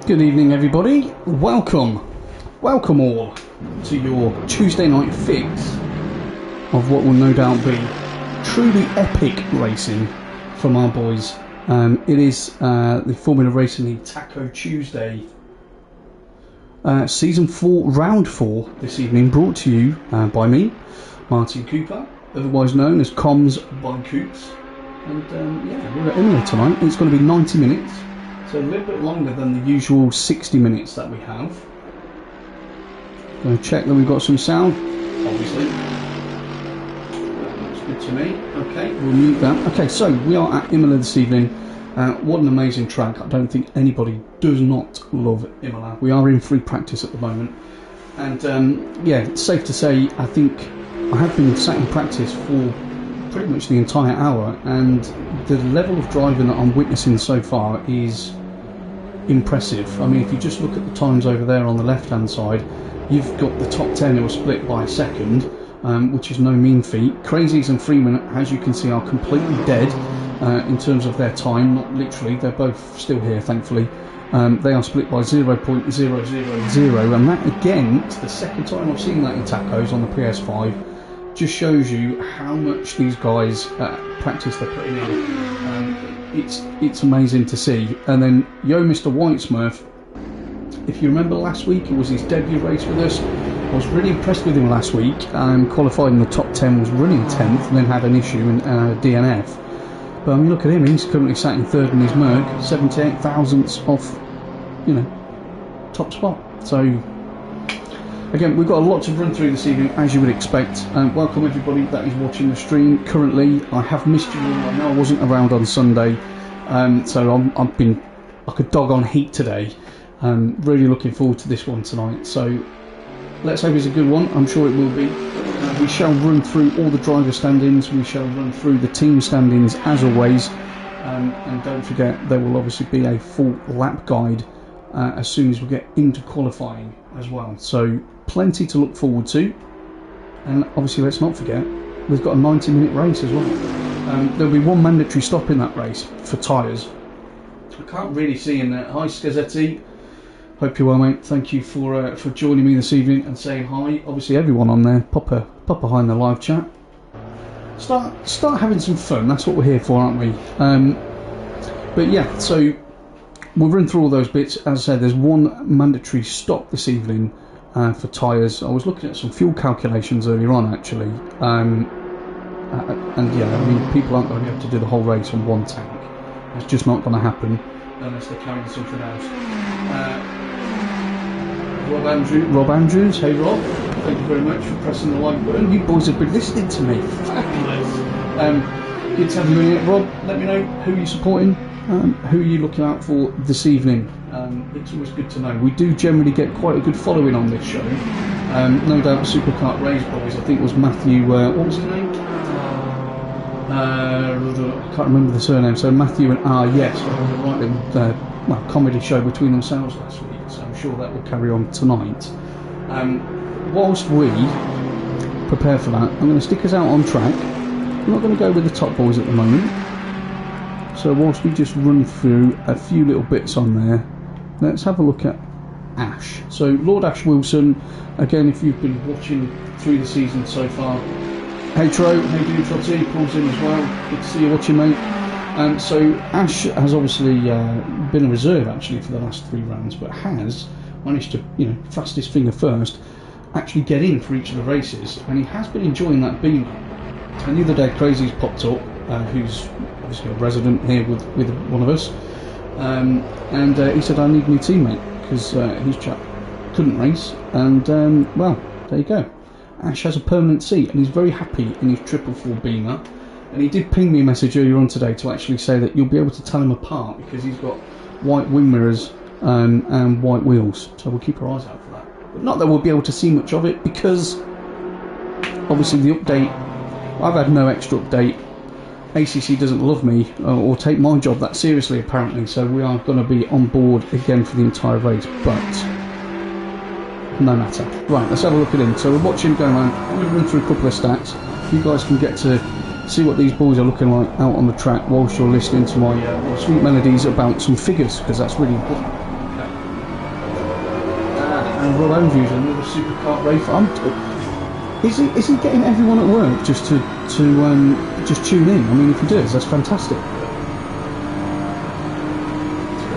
Good evening, everybody. Welcome all to your Tuesday night fix of what will no doubt be truly epic racing from our boys. It is the Formula Racing League Taco Tuesday, Season 4, Round 4 this evening, brought to you by me, Martin Cooper, otherwise known as COMMS by Coops. And yeah, we're at Imola tonight. It's going to be 90 minutes. So a little bit longer than the usual 60 minutes that we have. Going to check that we've got some sound, obviously. Looks good to me. Okay, we'll mute that. Okay, so we are at Imola this evening. What an amazing track. I don't think anybody does not love Imola. We are in free practice at the moment. And yeah, it's safe to say, I think I have been sat in practice for pretty much the entire hour, and the level of driving that I'm witnessing so far is impressive. I mean, if you just look at the times over there on the left hand side, you've got the top 10 who are split by a second, which is no mean feat. Crazies and Freeman, as you can see, are completely dead in terms of their time, not literally, they're both still here thankfully. They are split by 0.000, and that again, it's the second time I've seen that in tacos on the PS5. Just shows you how much these guys practice they're putting in. It's amazing to see. And then Yo Mr. Whitesmurf, if you remember last week, it was his debut race with us. I was really impressed with him last week. Qualified in the top 10, was running 10th, and then had an issue in DNF. But I mean, look at him, he's currently sat in third in his Merc, 78 thousandths off, you know, top spot. So again, we've got a lot to run through this evening, as you would expect. Welcome everybody that is watching the stream currently. I have missed you all. I know I wasn't around on Sunday, so I've been like a dog on heat today. Really looking forward to this one tonight. So let's hope it's a good one. I'm sure it will be. We shall run through all the driver standings. We shall run through the team standings as always. And don't forget, there will obviously be a full lap guide as soon as we get into qualifying as well. So plenty to look forward to, and obviously let's not forget we've got a 90-minute race as well. There'll be one mandatory stop in that race for tyres. I can't really see in there. Hi Scazzetti, hope you're well, mate. Thank you for joining me this evening and saying hi. Obviously everyone on there, pop a hi in the live chat. Start having some fun. That's what we're here for, aren't we? But yeah, so we'll run through all those bits. As I said, there's one mandatory stop this evening for tyres. I was looking at some fuel calculations earlier on actually, and yeah, I mean, people aren't going to be able to do the whole race on one tank. It's just not going to happen unless they're carrying something else. Rob Andrews, hey Rob, thank you very much for pressing the like button. You boys have been listening to me. Fabulous. Good to have you in here, Rob. Let me know who you're supporting. Who are you looking out for this evening? It's always good to know. We do generally get quite a good following on this show. No doubt Superkart Race boys, I think it was Matthew, what was his name? I can't remember the surname. So Matthew and yes, I was right little comedy show between themselves last week, so I'm sure that will carry on tonight. Whilst we prepare for that, I'm going to stick us out on track. I'm not going to go with the top boys at the moment. So whilst we just run through a few little bits on there, let's have a look at Ash. So Lord Ash Wilson, again, if you've been watching through the season so far, hey Tro, how you doing Trotty? Paul's in as well, good to see you watching, mate. So Ash has obviously been a reserve actually for the last 3 rounds, but has managed to, you know, fastest finger first, actually get in for each of the races, and he has been enjoying that beamer. And the other day Crazy's popped up, who's obviously a resident here with one of us, and he said, I need a new teammate because his chap couldn't race, and well, there you go. Ash has a permanent seat and he's very happy in his 444 Beamer, and he did ping me a message earlier on today to actually say that you'll be able to tell him apart because he's got white wing mirrors and white wheels, so we'll keep our eyes out for that. But not that we'll be able to see much of it because obviously the update, I've had no extra update. ACC doesn't love me or take my job that seriously apparently, so we are going to be on board again for the entire race, but no matter. Right, let's have a look at him. So we're watching him go around. I'm going to run through a couple of stats. You guys can get to see what these boys are looking like out on the track whilst you're listening to my sweet melodies about some figures, because that's really important. And Rob Andrews, another supercar racer. Is he getting everyone at work just to just tune in? I mean, if he does, that's fantastic.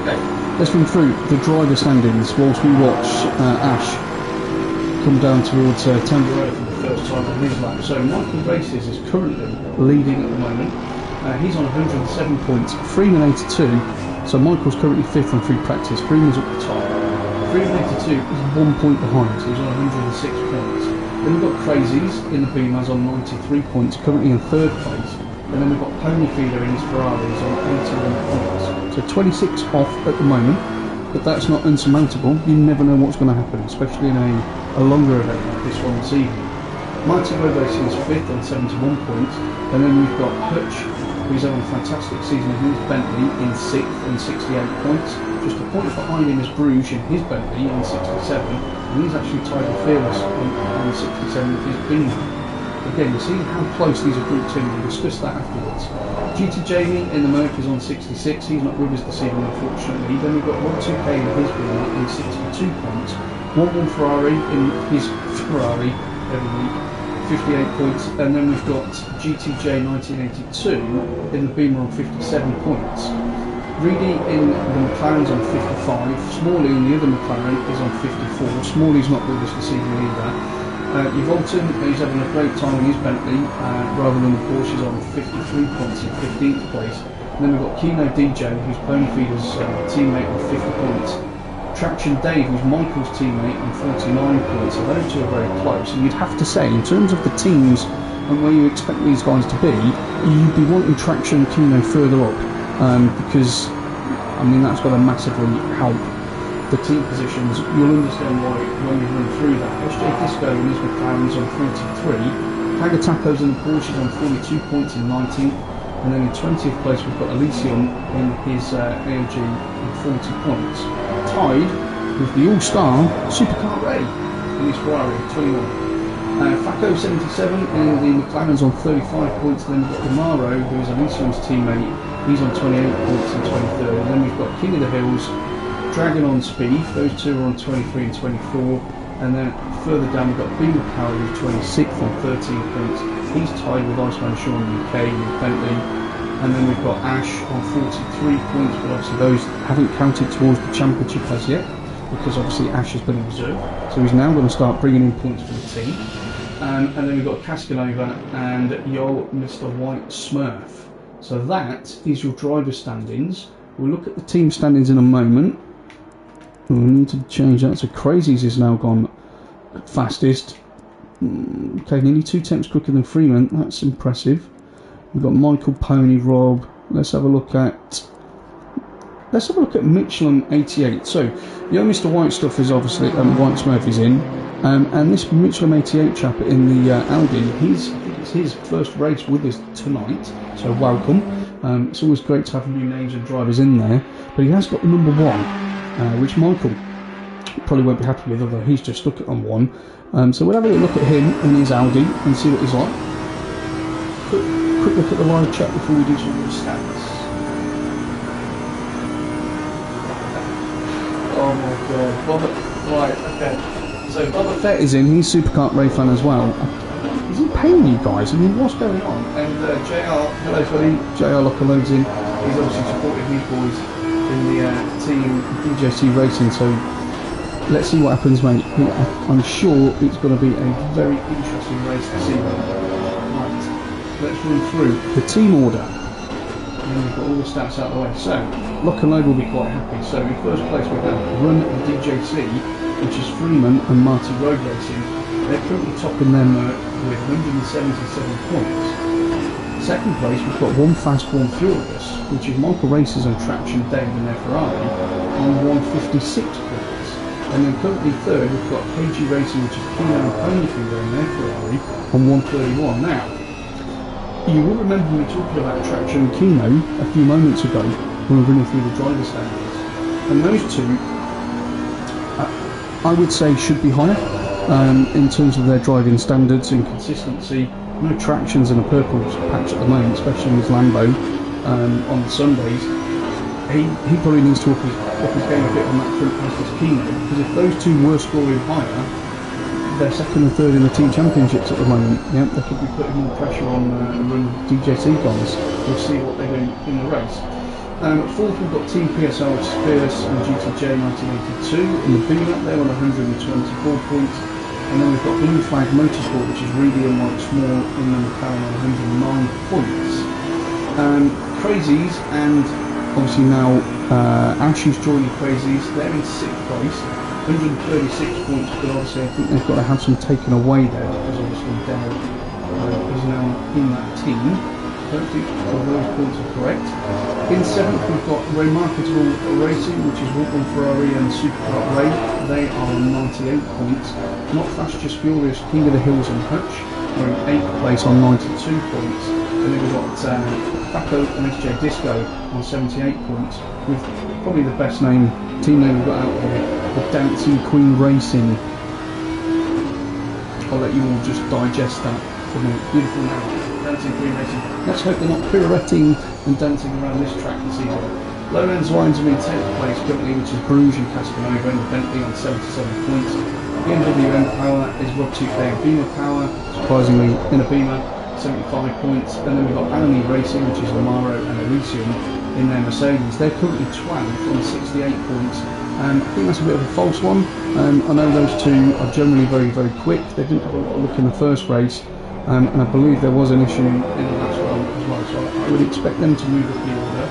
Okay, let's run through the driver standings whilst we watch Ash come down towards Tangier for the first time on his lap. So Michael Races is currently leading at the moment. He's on 107 points. Freeman 82. So Michael's currently 5th on free practice. Freeman's up the top. Freeman 82 is 1 point behind, so he's on 106 points. Then we've got Crazies in the Beamers on 93 points, currently in 3rd place. And then we've got Ponyfeeder in his Ferraris on 81 points. So 26 off at the moment, but that's not insurmountable. You never know what's going to happen, especially in a longer event like this one this evening. Mighty Road Racing is 5th on 71 points. And then we've got Hutch, who's having a fantastic season in his Bentley in 6th on 68 points. Just a point behind him is Bruges in his Bentley on 67, and he's actually tied with Fearless on 67 with his Beamer. Again, you see how close these are grouped in, we'll discuss that afterwards. GT Jamie in the Merc is on 66, he's not with us this evening unfortunately. Then we've got 1-2K in his Beamer in 62 points, 1-1 Ferrari in his Ferrari every week, 58 points, and then we've got GTJ 1982 in the Beamer on 57 points. Reedy in the McLaren's on 55, Smalley in the other McLaren is on 54, Smalley's not with us this evening either. Yvolton, he's having a great time in his Bentley, rather than the Porsche's on 53 points in 15th place. And then we've got Kino DJ, who's Ponyfeeder's teammate on 50 points. Traction Dave, who's Michael's teammate on 49 points, so those two are very close. And you'd have to say, in terms of the teams and where you expect these guys to be, you'd be wanting Traction and Kino further up, because, I mean, that's got to massively help the team positions. You'll understand why when we run through that. SJ Disco and his McLaren's on 43, Hagataco's and the Porsche's on 42 points in 19th, and then in 20th place we've got Elysium in his AMG on 40 points. Tied with the all-star Supercar Ray in his Ferrari, 21. Faco 77 and the McLaren's on 35 points. Then we've got Amaro, who is Elysium's teammate, he's on 28 points in 23rd. And then we've got King of the Hills, Dragon on Speed, those two are on 23 and 24. And then further down we've got Beamer Power, who's 26th on 13 points. He's tied with Iceman Sean UK with Bentley. And then we've got Ash on 43 points, but obviously those haven't counted towards the championship as yet, because obviously Ash has been in reserve. So he's now going to start bringing in points for the team. And then we've got Cascanova and Yo Mr. White Smurf. So that is your driver standings. We'll look at the team standings in a moment. We need to change that. So Crazies is now gone fastest. Okay, nearly 2 tenths quicker than Freeman. That's impressive. We've got Michael, Pony, Rob. Let's have a look at Michelin 88. So, Yo Mr. White stuff is obviously White Smurf is in, and this Michelin 88 chap in the Audi. I think it's his first race with us tonight. So welcome. It's always great to have new names and drivers in there. But he has got the number 1, which Michael probably won't be happy with, although he's just stuck it on 1. So we'll have a look at him in his Audi and see what he's like. Quick look at the live chat before we do some more stats. Oh my god, Boba, right, okay. So Boba Fett is in, he's Superkart Ray fan as well. Is he paying you guys? I mean, what's going on? And JR, hello buddy, JR Lockaload's in. He's obviously supporting his boys in the team DJC Racing, so let's see what happens, mate. I'm sure it's going to be a very interesting race this evening. Let's run through the team order. And then we've got all the stats out of the way. So, Lock and Load will be quite happy. So, in first place we have Run DJC, which is Freeman and Marty Road Racing. They're currently topping them with 177 points. Second place we've got One Fast, One Furious, which is Michael Races and Traction Dave in their Ferrari, on 156 points. And then currently third we've got KG Racing, which is Kino and Ponyfinger in their Ferrari, on 131. Now, you will remember me talking about Traction and Kino a few moments ago when we were running through the driver standings. And those two, I would say, should be higher in terms of their driving standards and consistency. No Traction's in a purple patch at the moment, especially in his Lambo on the Sundays. he probably needs to up his game a bit on that front as does Kino, because if those two were scoring higher, they're second and third in the team championships at the moment. Yeah, they could be putting more pressure on run DJT guys. We'll see what they do in the race. Fourth, we've got Team PSR, which is Fierce and GTJ 1982 in the Beamer. They're on 124 points. And then we've got Blue Flag Motorsport, which is really and White Small in the McLaren on 109 points. Crazies and obviously now Ash is joining Crazies. They're in 6th place, 136 points, but obviously I think they've got to have some taken away there because obviously Dell is now in that team. I don't think all those points are correct. In 7th we've got Remarkable Racing, which is Wolfram Ferrari and Supercar Ray. They are on 98 points. Not Fast, Just Furious, King of the Hills and Hutch are in 8th place on 92 points. And then we've got Paco and SJ Disco on 78 points, with probably the best team name we've got out there, the Dancing Queen Racing. I'll let you all just digest that for me. Beautiful name. Dancing Queen Racing. Let's hope they're not pirouetting and dancing around this track this season. Lowlands Lines are in 10th place currently, which is Bruges and Casanova, and Bentley on 77 points. BMW M Power is Rob 2K and Beamer Power, surprisingly in a Beamer, 75 points. And then we've got Alamy Racing, which is Lamaro and Elysium in their Mercedes. They're currently 12th on 68 points. I think that's a bit of a false one. I know those two are generally very, very quick. They didn't have a lot of look in the first race. And I believe there was an issue in the last round as well, so I would expect them to move up the order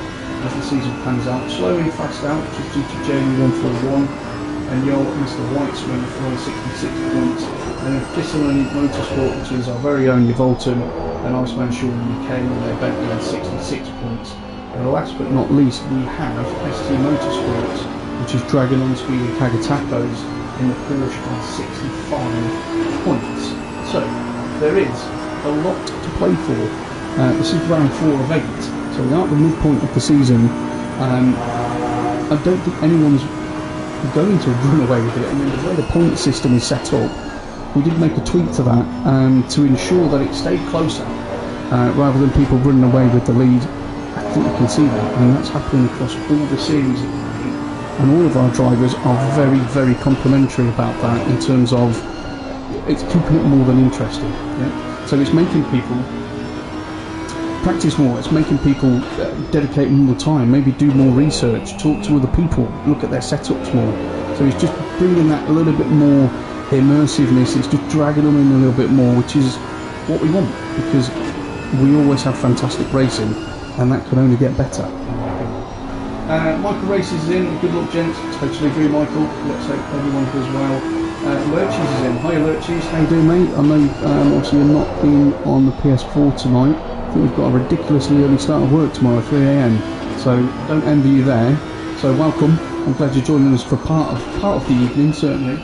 as the season pans out. Slowly Fast Out, which is GTJ 141, and Yo Mr. Whitesman for 66 points, and then Thistle and Motorsport, which is our very own Yvolton, and Iceman Shaw UK, and their Bentley on 66 points. And last but not least, we have ST Motorsports, which is Dragon on Speed and Kagatakos in the Porsche on 65 points. So there is a lot to play for. This is round 4 of 8, so we are at the midpoint of the season. I don't think anyone's going to run away with it. I mean, the way the point system is set up, we did make a tweak to that to ensure that it stayed closer rather than people running away with the lead. I think you can see that, and that's happening across all the series, and all of our drivers are very, very complimentary about that in terms of it's keeping it more than interesting. Yeah? So it's making people practice more, it's making people dedicate more time, maybe do more research, talk to other people, look at their setups more. So it's just bringing that a little bit more immersiveness, it's just dragging them in a little bit more, which is what we want, because we always have fantastic racing and that can only get better. Michael Races is in, good luck gents, totally agree Michael, let's hope everyone does well. Lurchies is in. Hi Lurchies, how you doing mate? I know obviously you're not in on the PS4 tonight. I think we've got a ridiculously early start of work tomorrow, 3 AM, so don't envy you there. So welcome, I'm glad you're joining us for part of the evening, certainly.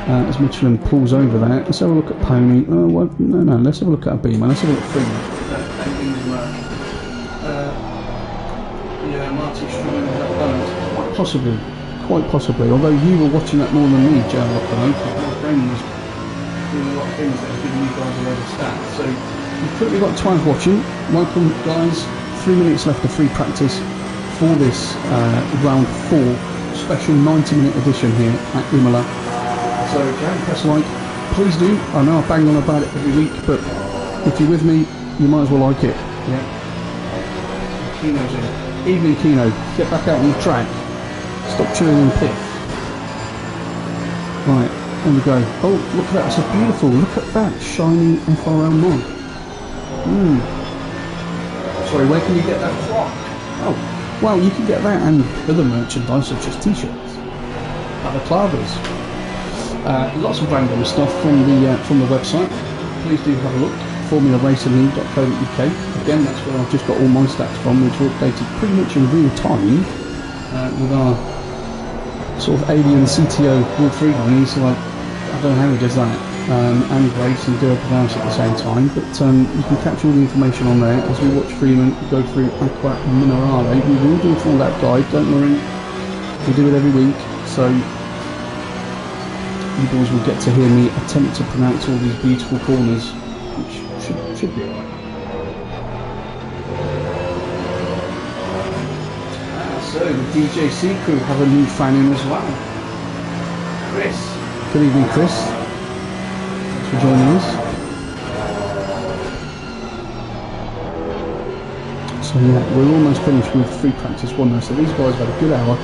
As Michelin pulls over there, let's have a look at Pony. No, let's have a look at a Beamer, let's have a look at Freeman. Yeah, Marty struggling with that balance. Quite possibly, although you were watching that more than me, Joe, my friend was doing a lot of things that are giving you guys a load of stats. So you've currently got 12 watching. Welcome guys, 3 minutes left of free practice for this round 4 special 90-minute edition here at Imola. So if you haven't pressed like, please do. I know I bang on about it every week, but if you're with me, you might as well like it. Yeah. Kino's in. Evening Kino, get back out on the track. Stop chewing on piff. Right, there we go. Oh, look at that, it's a beautiful, look at that, shiny FRL mod. Sorry, where can you get that from? Oh, well, you can get that and other merchandise such as t-shirts, balaclavas, lots of random stuff from the website. Please do have a look, formularacerleague.co.uk. Again, that's where I've just got all my stats from, which are updated pretty much in real time with our sort of alien CTO Will Freeman. He's like, I don't know how he does that, and race and do everything else at the same time, but you can catch all the information on there as we watch Freeman go through Aqua Minerale. We will do a full lap guide, don't worry, we do it every week, so you boys will get to hear me attempt to pronounce all these beautiful corners, which should be alright. So the DJC crew have a new fan in as well. Chris. Good evening, Chris. Thanks for joining us. So yeah, we're almost finished with free practice 1 now. So these guys have had a good hour.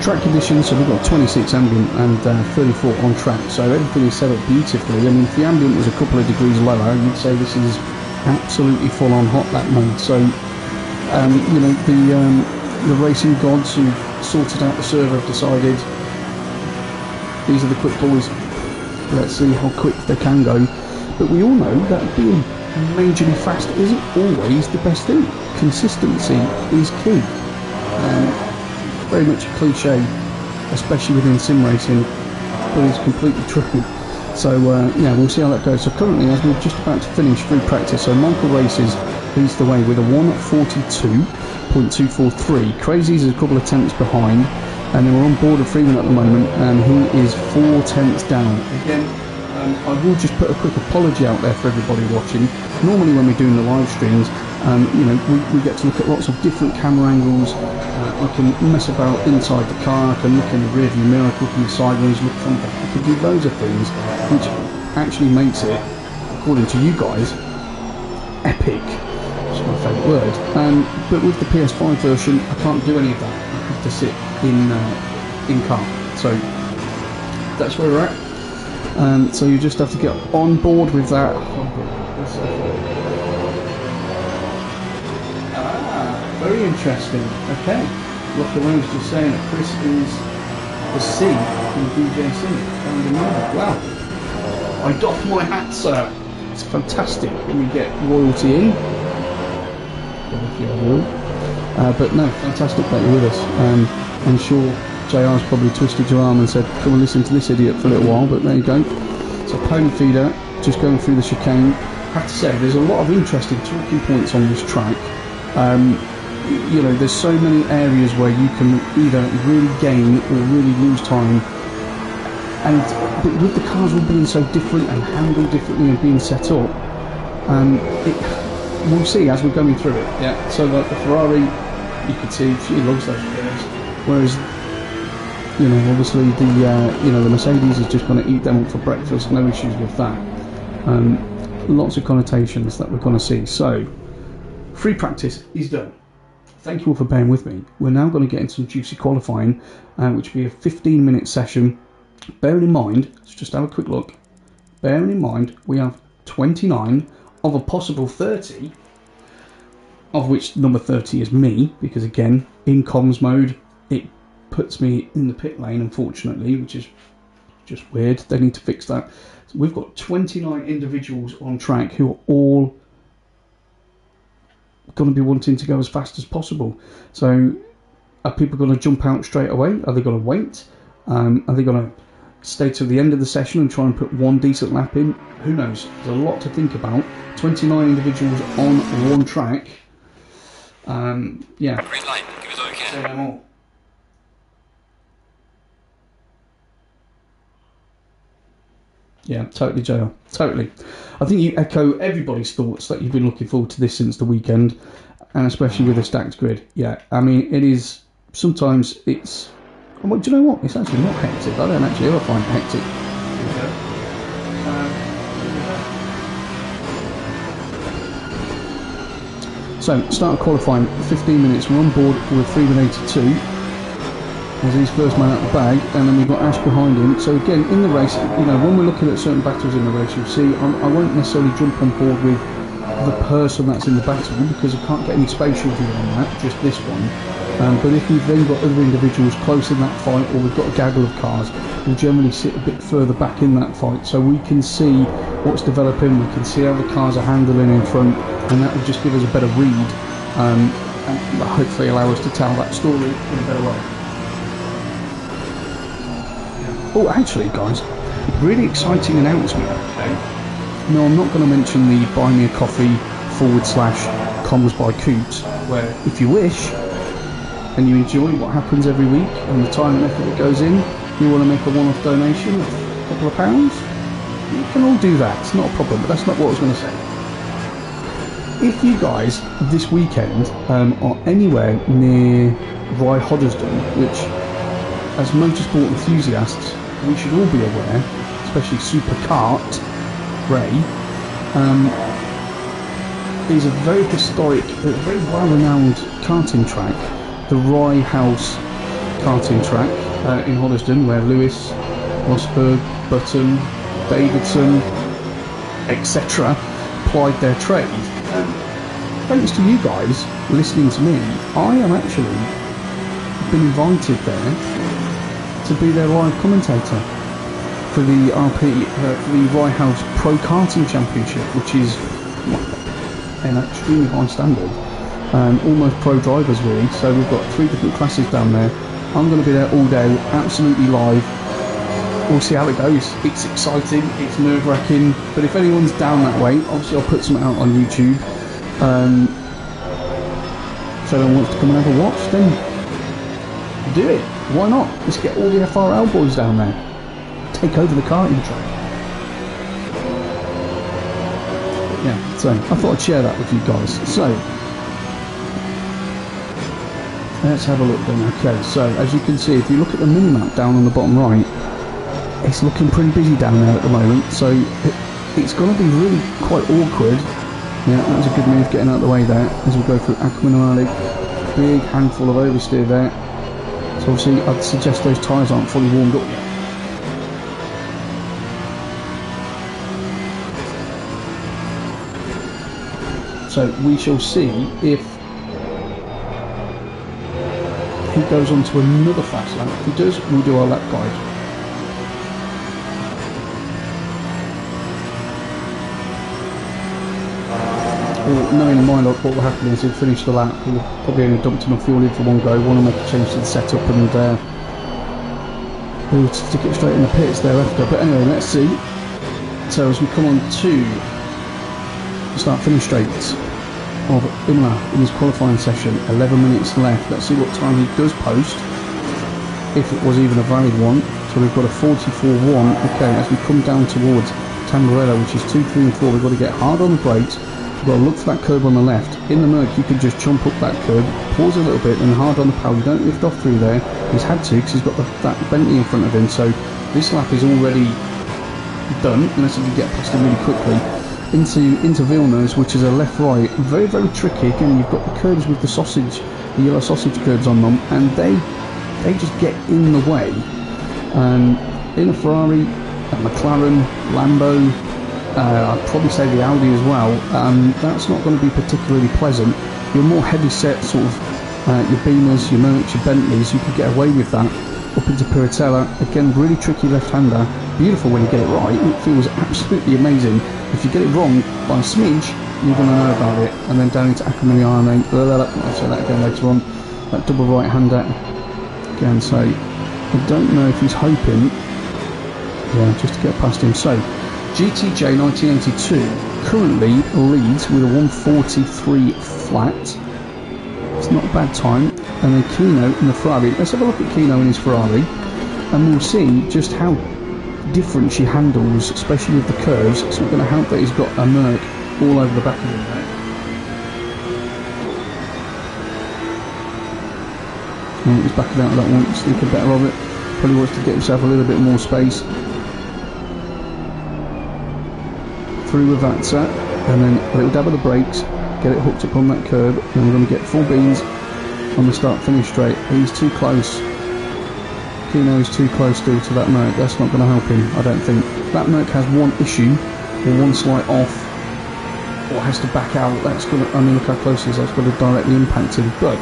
Track conditions, so we've got 26 ambient and 34 on track. So everything is set up beautifully. I mean, if the ambient was a couple of degrees lower, you'd say this is absolutely full on hot, that mode. So you know, the racing gods who sorted out the server have decided these are the quick boys. Let's see how quick they can go. But we all know that being majorly fast isn't always the best thing. Consistency is key. Very much a cliche, especially within sim racing, but it's completely true. So yeah, we'll see how that goes. So currently, as we're just about to finish free practice, so Michael Races leads the way with a 1:42.243. Crazy's is a couple of tenths behind, and then we're on board of Freeman at the moment, and he is 4 tenths down. Again, I will just put a quick apology out there for everybody watching. Normally when we're doing the live streams, you know, we get to look at lots of different camera angles. I can mess about inside the car, I can look in the rear view mirror, look in the sideways, look from back. I can do loads of things, which actually makes it, according to you guys, epic. That's my favourite word. But with the PS5 version, I can't do any of that. I have to sit in car. So that's where we're at. So you just have to get on board with that. Very interesting. Okay. Rocky Rose just saying that Chris is the C in DJC. Wow. I doff my hat, sir. It's fantastic when we get royalty in. But no, fantastic that you're with us. I'm sure JR's probably twisted your arm and said, come and listen to this idiot for a little while, but there you go. So pony feeder, just going through the chicane. I have to say, there's a lot of interesting talking points on this track. You know, there's so many areas where you can either really gain or really lose time. But with the cars all being so different and handled differently and being set up, we'll see as we're going through it. Yeah. So like the Ferrari, you can see she loves those cars, whereas, you know, obviously the Mercedes is just going to eat them up for breakfast. No issues with that. Lots of connotations that we're going to see. So free practice is done. Thank you all for bearing with me. We're now going to get into some juicy qualifying, which will be a 15-minute session. Bearing in mind, let's just have a quick look. Bearing in mind, we have 29 of a possible 30, of which number 30 is me, because again, in comms mode, it puts me in the pit lane, unfortunately, which is just weird. They need to fix that. So we've got 29 individuals on track who are all going to be wanting to go as fast as possible. So are people going to jump out straight away? Are they going to wait? Are they going to stay till the end of the session and try and put one decent lap in? Who knows? There's a lot to think about. 29 individuals on one track. Yeah. Green light. Give us all you can. Say no more. Yeah, totally, JR. Totally. I think you echo everybody's thoughts that you've been looking forward to this since the weekend, and especially with a stacked grid. Yeah, I mean, it is, sometimes it's, well, do you know what? It's actually not hectic. I don't actually ever find it hectic. So, start qualifying, 15 minutes, we're on board with 382. As his first man out the bag, and then we've got Ash behind him. So again, in the race, you know, when we're looking at certain battles in the race, you'll see I won't necessarily jump on board with the person that's in the battle, because I can't get any spatial view on that, just this one. But if we've then got other individuals close in that fight, or we've got a gaggle of cars, we'll generally sit a bit further back in that fight, so we can see what's developing, we can see how the cars are handling in front, and that will just give us a better read, and hopefully allow us to tell that story in a better way. Oh, actually, guys, really exciting announcement. Okay. No, I'm not going to mention the Buy Me a Coffee /comms by Coops, where if you wish, and you enjoy what happens every week and the time and effort that goes in, you want to make a one-off donation of a couple of pounds, you can all do that. It's not a problem, but that's not what I was going to say. If you guys, this weekend, are anywhere near Rye Hoddesdon, which, as motorsport enthusiasts, we should all be aware, especially Superkart Ray, is a very historic, very well-renowned karting track, the Rye House karting track in Hoddesdon, where Lewis, Rosberg, Button, Davidson, etc. plied their trade. Thanks to you guys listening to me, I am actually been invited there to be their live commentator for the for the Rye House Pro Karting Championship, which is an extremely high standard, almost pro drivers really. So we've got 3 different classes down there. I'm going to be there all day, absolutely live. We'll see how it goes. It's exciting, it's nerve-wracking, but if anyone's down that way, obviously I'll put something out on YouTube. If anyone wants to come and have a watch, then do it. Why not? Let's get all the FRL boys down there. Take over the karting track. Yeah, so I thought I'd share that with you guys. So let's have a look then. Okay, so as you can see, if you look at the mini-map down on the bottom right, it's looking pretty busy down there at the moment, so it's going to be really quite awkward. Yeah, that was a good move getting out of the way there as we go through Aquamanale. Big handful of oversteer there. So obviously I'd suggest those tyres aren't fully warmed up yet. So we shall see if he goes on to another fast lap. If he does, we'll do our lap guide. Well, knowing in mind what will happen is he'll finish the lap, he'll probably only dumped enough fuel in for one go, want to make a change to the setup, and he'll stick it straight in the pits thereafter. But anyway, let's see. So as we come on to the start-finish straight of Imola in his qualifying session, 11 minutes left. Let's see what time he does post, if it was even a valid one. So we've got a 44.1. Okay, as we come down towards Tamburello, which is 2, 3 and 4, we've got to get hard on the brakes. We've got to look for that curb on the left. In the murk, you could just jump up that curb, pause a little bit, and hard on the power. You don't lift off through there. He's had to because he's got that Bentley in front of him. So this lap is already done, unless he can get past him really quickly. Into Villeneuve, which is a left-right. Very, very tricky. Again, you've got the curbs with the sausage, the yellow sausage curbs on them, and they just get in the way. In a Ferrari, a McLaren, Lambo, I'd probably say the Audi as well, that's not going to be particularly pleasant. Your more heavy set sort of your Beamers, your Mercs, your Bentleys, you could get away with that. Up into Piratella, again really tricky left-hander, beautiful when you get it right, it feels absolutely amazing. If you get it wrong by a smidge, you're going to know about it. And then down into Aquamanale, I'll say that again later on, that double right-hander again. So I don't know if he's hoping, yeah, just to get past him. So GTJ 1982 currently leads with a 143 flat. It's not a bad time. And then Kino in the Ferrari. Let's have a look at Kino in his Ferrari, and we'll see just how different she handles, especially with the curves. It's not going to help that he's got a Merc all over the back of him there. Oh, he's backing out of that one, he's thinking better of it. Probably wants to get himself a little bit more space. Through with that set, and then a little dab of the brakes, get it hooked up on that curb, and then we're going to get full beans on the start-finish straight. He's too close. Kino is too close still to that Merc. That's not going to help him, I don't think. That Merc has one issue, or one slight off, or has to back out. That's going to, I mean, look how close he is. That's going to directly impact him. But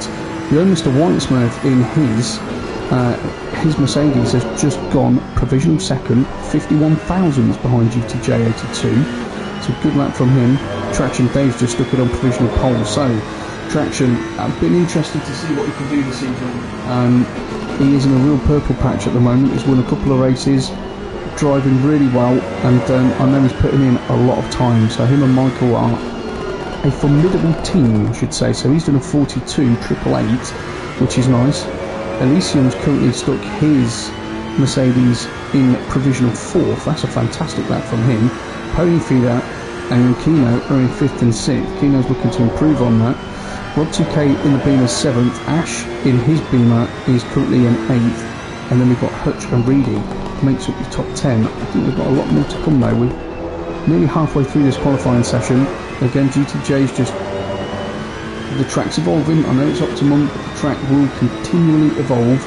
the old Mr. Whitesmith in his Mercedes has just gone provisional second, 51 thousandths behind GTJ 82. So good luck from him. Traction Dave's just stuck it on provisional pole. So Traction, I've been interested to see what he can do this evening. He is in a real purple patch at the moment. He's won a couple of races, driving really well, and I know he's putting in a lot of time. So him and Michael are a formidable team, I should say. So he's done a 42 888, which is nice. Elysium's currently stuck his Mercedes in provisional 4th. That's a fantastic lap from him. Pony Feeder and Kino are in 5th and 6th. Kino's looking to improve on that. Rob 2K in the Beamer 7th, Ash in his Beamer is currently in 8th, and then we've got Hutch and Reedy makes up the top 10. I think we've got a lot more to come though. We're nearly halfway through this qualifying session. Again, GTJ is just, the track's evolving. I know it's optimum, but the track will continually evolve.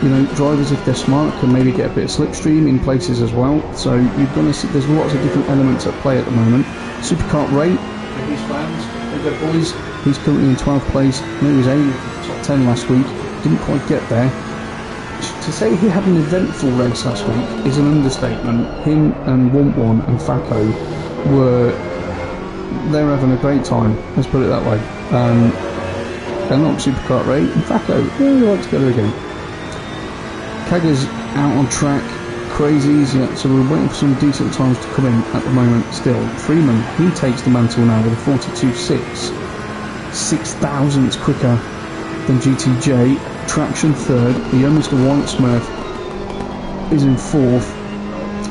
You know, drivers, if they're smart, can maybe get a bit of slipstream in places as well. So you're going to see there's lots of different elements at play at the moment. Superkart Ray, for his fans, there you go boys. He's currently in 12th place. I know he was aiming for the top 10 last week. Didn't quite get there. To say he had an eventful race last week is an understatement. Him and Want1 and Faco they're having a great time. Let's put it that way. They're not Superkart Ray and Faco. Yeah, we like together again. Kaga's out on track, crazies, yeah, so we're waiting for some decent times to come in at the moment still. Freeman, he takes the mantle now with a 42.6, 6,000ths quicker than GTJ. Traction third, the young Mr. White Smurf is in 4th.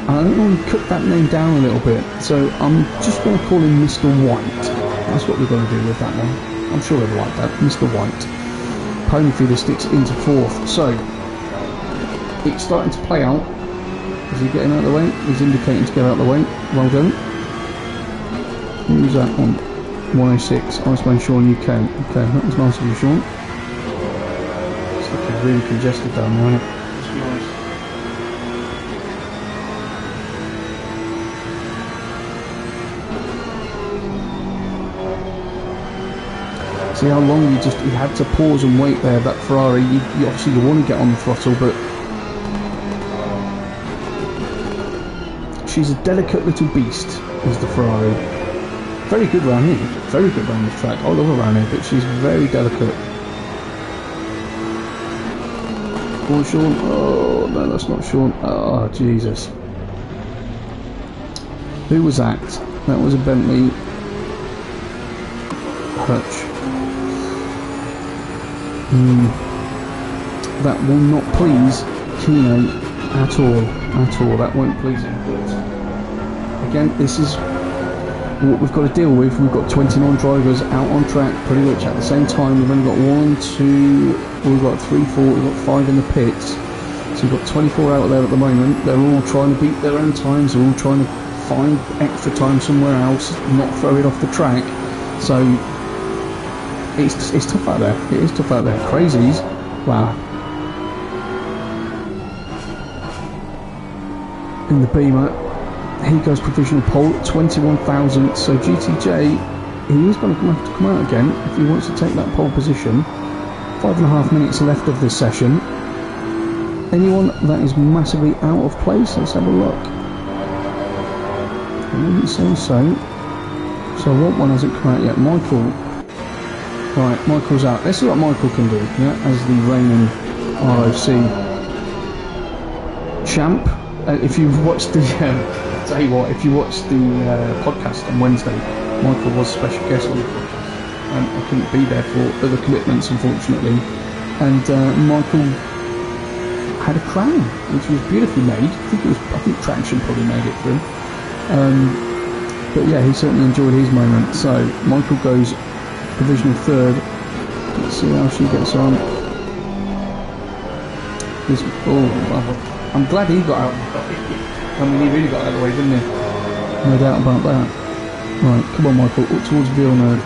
I don't know, we cut that name down a little bit, so I'm just going to call him Mr. White. That's what we're going to do with that one. I'm sure they'll like that, Mr. White. Pony Feeder sticks into 4th, so it's starting to play out. Is he getting out of the way? He's indicating to get out of the way. Well done. Who's that on 106? Iceman Sean UK. Okay, that was nice of you, Sean. It's looking really congested down there, isn't it? Let's be honest. See how long you had to pause and wait there. That Ferrari, you obviously you want to get on the throttle, but she's a delicate little beast, is the Ferrari. Very good round here, very good round this track. I love her around here, but she's very delicate. Go on, Sean. Oh, no, that's not Sean. Oh, Jesus. Who was that? That was a Bentley. Hutch. That will not please Kino at all. That won't please him. But again, this is what we've got to deal with. We've got 29 drivers out on track pretty much at the same time. We've only got we've got 3, 4, we've got 5 in the pits. So we've got 24 out there at the moment. They're all trying to beat their own times. They're all trying to find extra time somewhere else, not throw it off the track. So it's tough out there. It is tough out there. Crazies. Wow. In the Beamer, he goes provisional pole at 21,000. So GTJ, he is going to have to come out again if he wants to take that pole position. 5.5 minutes left of this session. Anyone that is massively out of place? Let's have a look. I wouldn't say so. So what one hasn't come out yet? Michael. Right, Michael's out. Let's see what Michael can do. Yeah, as the reigning ROC champ. If you've watched the, I'll tell you what, if you watched the podcast on Wednesday, Michael was a special guest on the podcast. I couldn't be there for other commitments, unfortunately. And Michael had a crown, which was beautifully made. I think Traction probably made it for him. But yeah, he certainly enjoyed his moment. So Michael goes provisional third. Let's see how she gets on. I'm glad he got out of the way. I mean, he really got out of the way, didn't he? No doubt about that. Right, come on, Michael, up towards Villeneuve.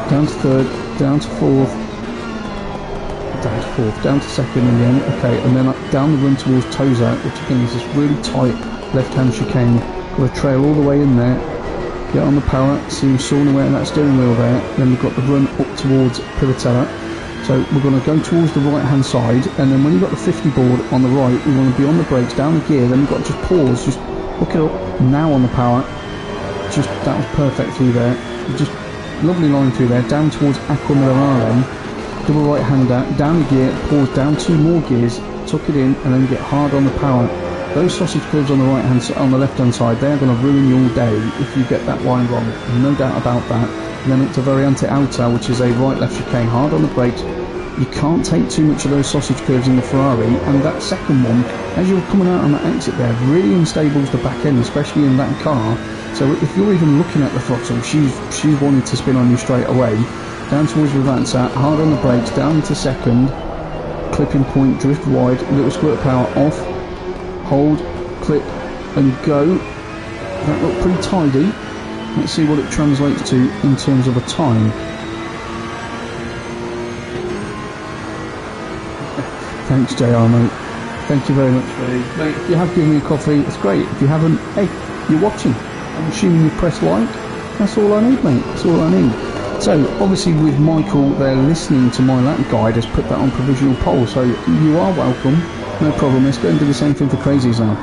Down to third, down to fourth. Down to second in the end. Okay, and then down the run towards Toza, which again is this really tight left-hand chicane. Got to trail all the way in there. Get on the power, see him sawing away at that steering wheel there. Then we've got the run up towards Piratella. So we're going to go towards the right hand side, and then when you've got the 50 board on the right, we want to be on the brakes, down the gear, then we've got to just pause, just hook it up, now on the power. Just, that was perfect through there. Just lovely line through there, down towards Aqua Minerale, double right hander, down the gear, pause, down 2 more gears, tuck it in, and then get hard on the power. Those sausage curves on the right hand, on the left hand side, they're going to ruin you all day if you get that line wrong, no doubt about that. And then up to Variante Alta, which is a right left chicane, hard on the brakes. You can't take too much of those sausage curves in the Ferrari, and that second one, as you're coming out on that exit there, really unstables the back end, especially in that car. So if you're even looking at the throttle, she's wanting to spin on you straight away. down towards Ravanza, hard on the brakes, down into second, clipping point, drift wide, little squirt power off, hold, clip and go. That looked pretty tidy. Let's see what it translates to in terms of a time. Thanks JR mate, thank you very much for these. Mate, if you have given me a coffee, it's great. If you haven't, hey, you're watching. I'm assuming you press like. That's all I need mate, that's all I need. So obviously with Michael there listening to my lap guide has put that on provisional poll, so you are welcome, no problem. Let's go and do the same thing for Crazies now.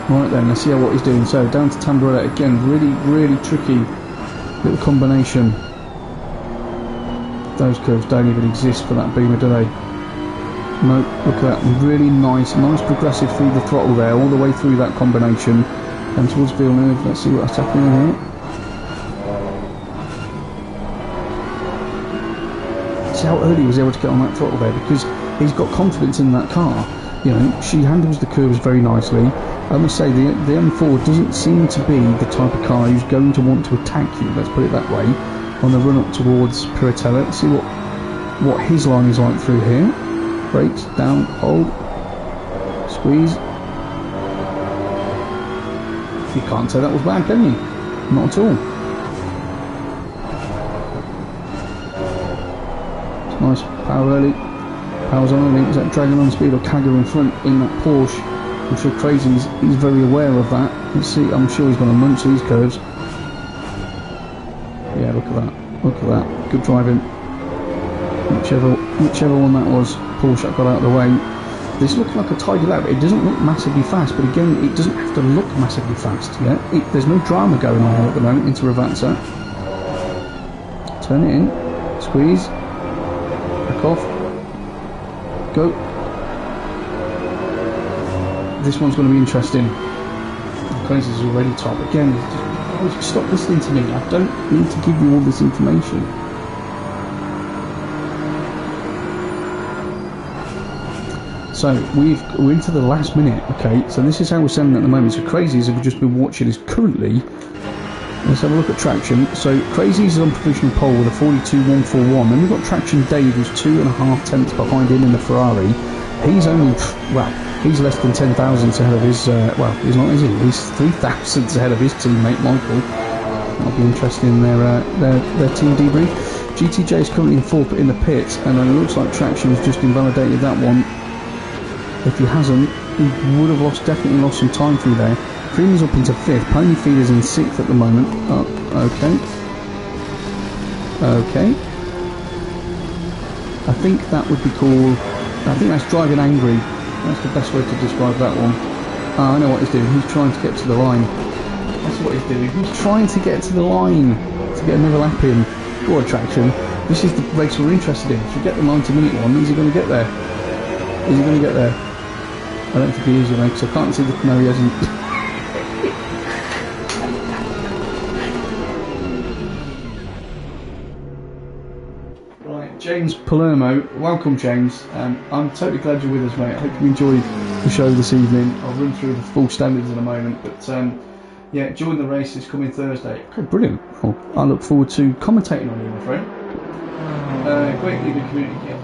Right then, let's see what he's doing. So down to Tamburetta again, really tricky little combination. Those curves don't even exist for that beamer, do they? No, look at that, really nice progressive through the throttle there, all the way through that combination. And towards Villeneuve, let's see what's happening here. See how early he was able to get on that throttle there, because he's got confidence in that car. You know, she handles the curves very nicely. I must say, the M4 doesn't seem to be the type of car who's going to want to attack you, let's put it that way, on the run up towards Piratella. Let's see what his line is like through here. Brakes, down, hold, squeeze. You can't say that was bad, can you? Not at all. It's nice, power early, power's on early. Is that Dragon on speed or Kagger in front in that Porsche? I'm sure Crazy's he's very aware of that. Let's see, I'm sure he's going to munch these curves. Yeah, look at that. Look at that. Good driving. Whichever one that was, Porsche got out of the way. This looks like a tidy lap. It doesn't look massively fast, but again, it doesn't have to look massively fast. Yeah, there's no drama going on here at the moment into Ravanza. Turn it in. Squeeze. Back off. Go. This one's going to be interesting. Crazy is already top. Again, just stop listening to me. I don't need to give you all this information. So we're into the last minute. Okay, so this is how we're sending at the moment. So Crazies, if we've just been watching, is currently. Let's have a look at Traction. So Crazies is on provisional pole with a 42.141. Then we've got Traction Dave, who's 2.5 tenths behind him in the Ferrari. He's only, well, he's less than 10 thousandths ahead of his, well, he's not, is he? He's 3 thousandths ahead of his teammate Michael. That'll be interesting in their team debrief. GTJ is currently in 4th in the pits, and then it looks like Traction has just invalidated that one. If he hasn't, he would have definitely lost some time through there. Creamy's up into 5th, Pony Feeder's in 6th at the moment. Oh, okay. I think that would be called, I think that's driving angry. That's the best way to describe that one. Oh, I know what he's doing, he's trying to get to the line. That's what he's doing, he's trying to get to the line to get another lap in. Go on Traction, this is the race we're interested in. If you get the 90-minute one, is he going to get there? Is he going to get there? I don't think he is, you know, because I can't see the, no he hasn't. James Palermo, welcome James. I'm totally glad you're with us, mate. I hope you enjoyed the show this evening. I'll run through the full standards in a moment, but yeah, join the race this coming Thursday. Okay, brilliant. Well, I look forward to commentating on you, my friend. Great leading community.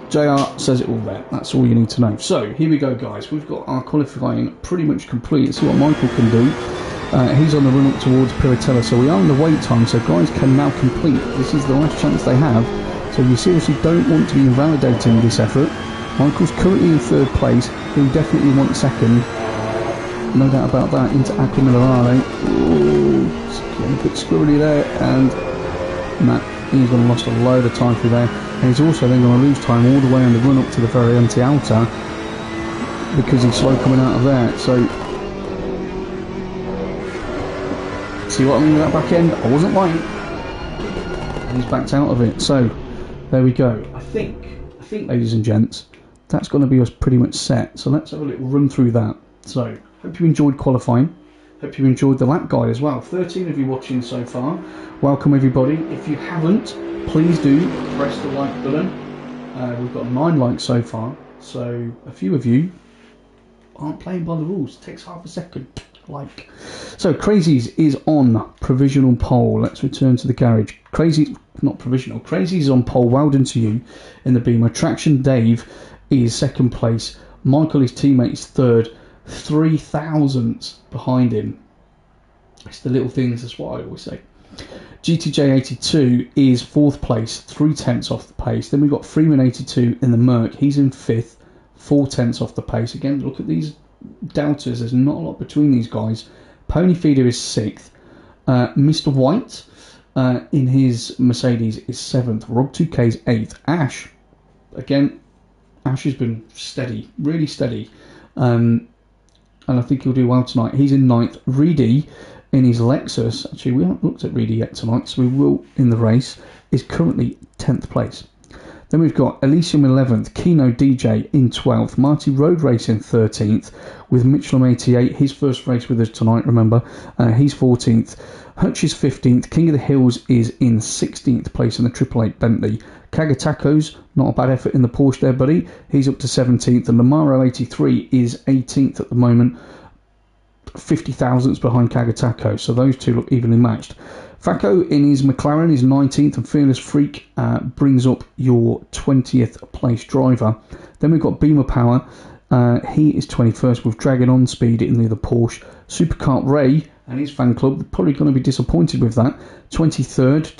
JR says it all there. That's all you need to know. So here we go, guys. We've got our qualifying pretty much complete. Let's see what Michael can do. He's on the run up towards Piratella, so we are in the wait time. So guys can now complete. This is the last chance they have. So you seriously don't want to be invalidating this effort. Michael's currently in 3rd place. He'll definitely want 2nd. No doubt about that. Into Aqua Minerale. It's getting a bit squirrely there, and Matt, he's going to lost a load of time through there. And he's also then going to lose time all the way on the run up to the Variante Alta because he's slow coming out of there. So see what I mean with that back end? I wasn't lying. He's backed out of it. So there we go. I think, ladies and gents, that's going to be us pretty much set. So let's have a little run through that. So hope you enjoyed qualifying. Hope you enjoyed the lap guide as well. 13 of you watching so far. Welcome everybody. If you haven't, please do press the like button. We've got 9 likes so far. So a few of you aren't playing by the rules. It takes half a second. Like, so Crazies is on provisional pole. Let's return to the garage. Crazy, not provisional. Crazies is on pole. Well done to you in the Beamer. Traction Dave is second place. Michael, his teammate, is third. 3 thousandths behind him. It's the little things. That's what I always say. GTJ82 is fourth place, 3 tenths off the pace. Then we've got Freeman82 in the Merc. He's in fifth, 4 tenths off the pace. Again, look at these doubters. There's not a lot between these guys. Pony Feeder is sixth. Mr. White in his Mercedes is seventh. Rob2K is eighth. Ash, again, Ash has been steady, really steady. And I think he'll do well tonight. He's in ninth. Reedy in his Lexus, actually we haven't looked at Reedy yet tonight, so we will in the race, is currently 10th place. Then we've got Elysium 11th, Kino DJ in 12th, Marty Road Race in 13th, with Mitchell 88, his first race with us tonight, remember, he's 14th. Hutch is 15th, King of the Hills is in 16th place in the 888 Bentley. Kagatako's, not a bad effort in the Porsche there, buddy, he's up to 17th, and Lamaro 83 is 18th at the moment, 50 thousandths behind Kagatako, so those two look evenly matched. Facco in his McLaren is 19th, and Fearless Freak brings up your 20th place driver. Then we've got Beamer Power, he is 21st with Dragon On Speed in the other Porsche. Superkart Ray and his fan club, they're probably going to be disappointed with that. 23rd,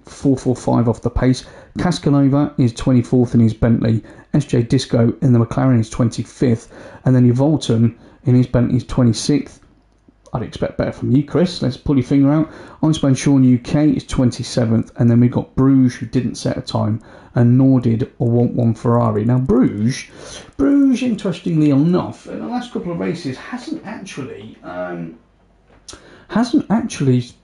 2.445 off the pace. Cascanova is 24th in his Bentley. SJ Disco in the McLaren is 25th, and then your Volton in his Bentley is 26th. I'd expect better from you, Chris. Let's pull your finger out. Iceman Sean UK is 27th, and then we've got Bruges, who didn't set a time, and nor did or want one Ferrari. Now Bruges, interestingly enough, in the last couple of races hasn't actually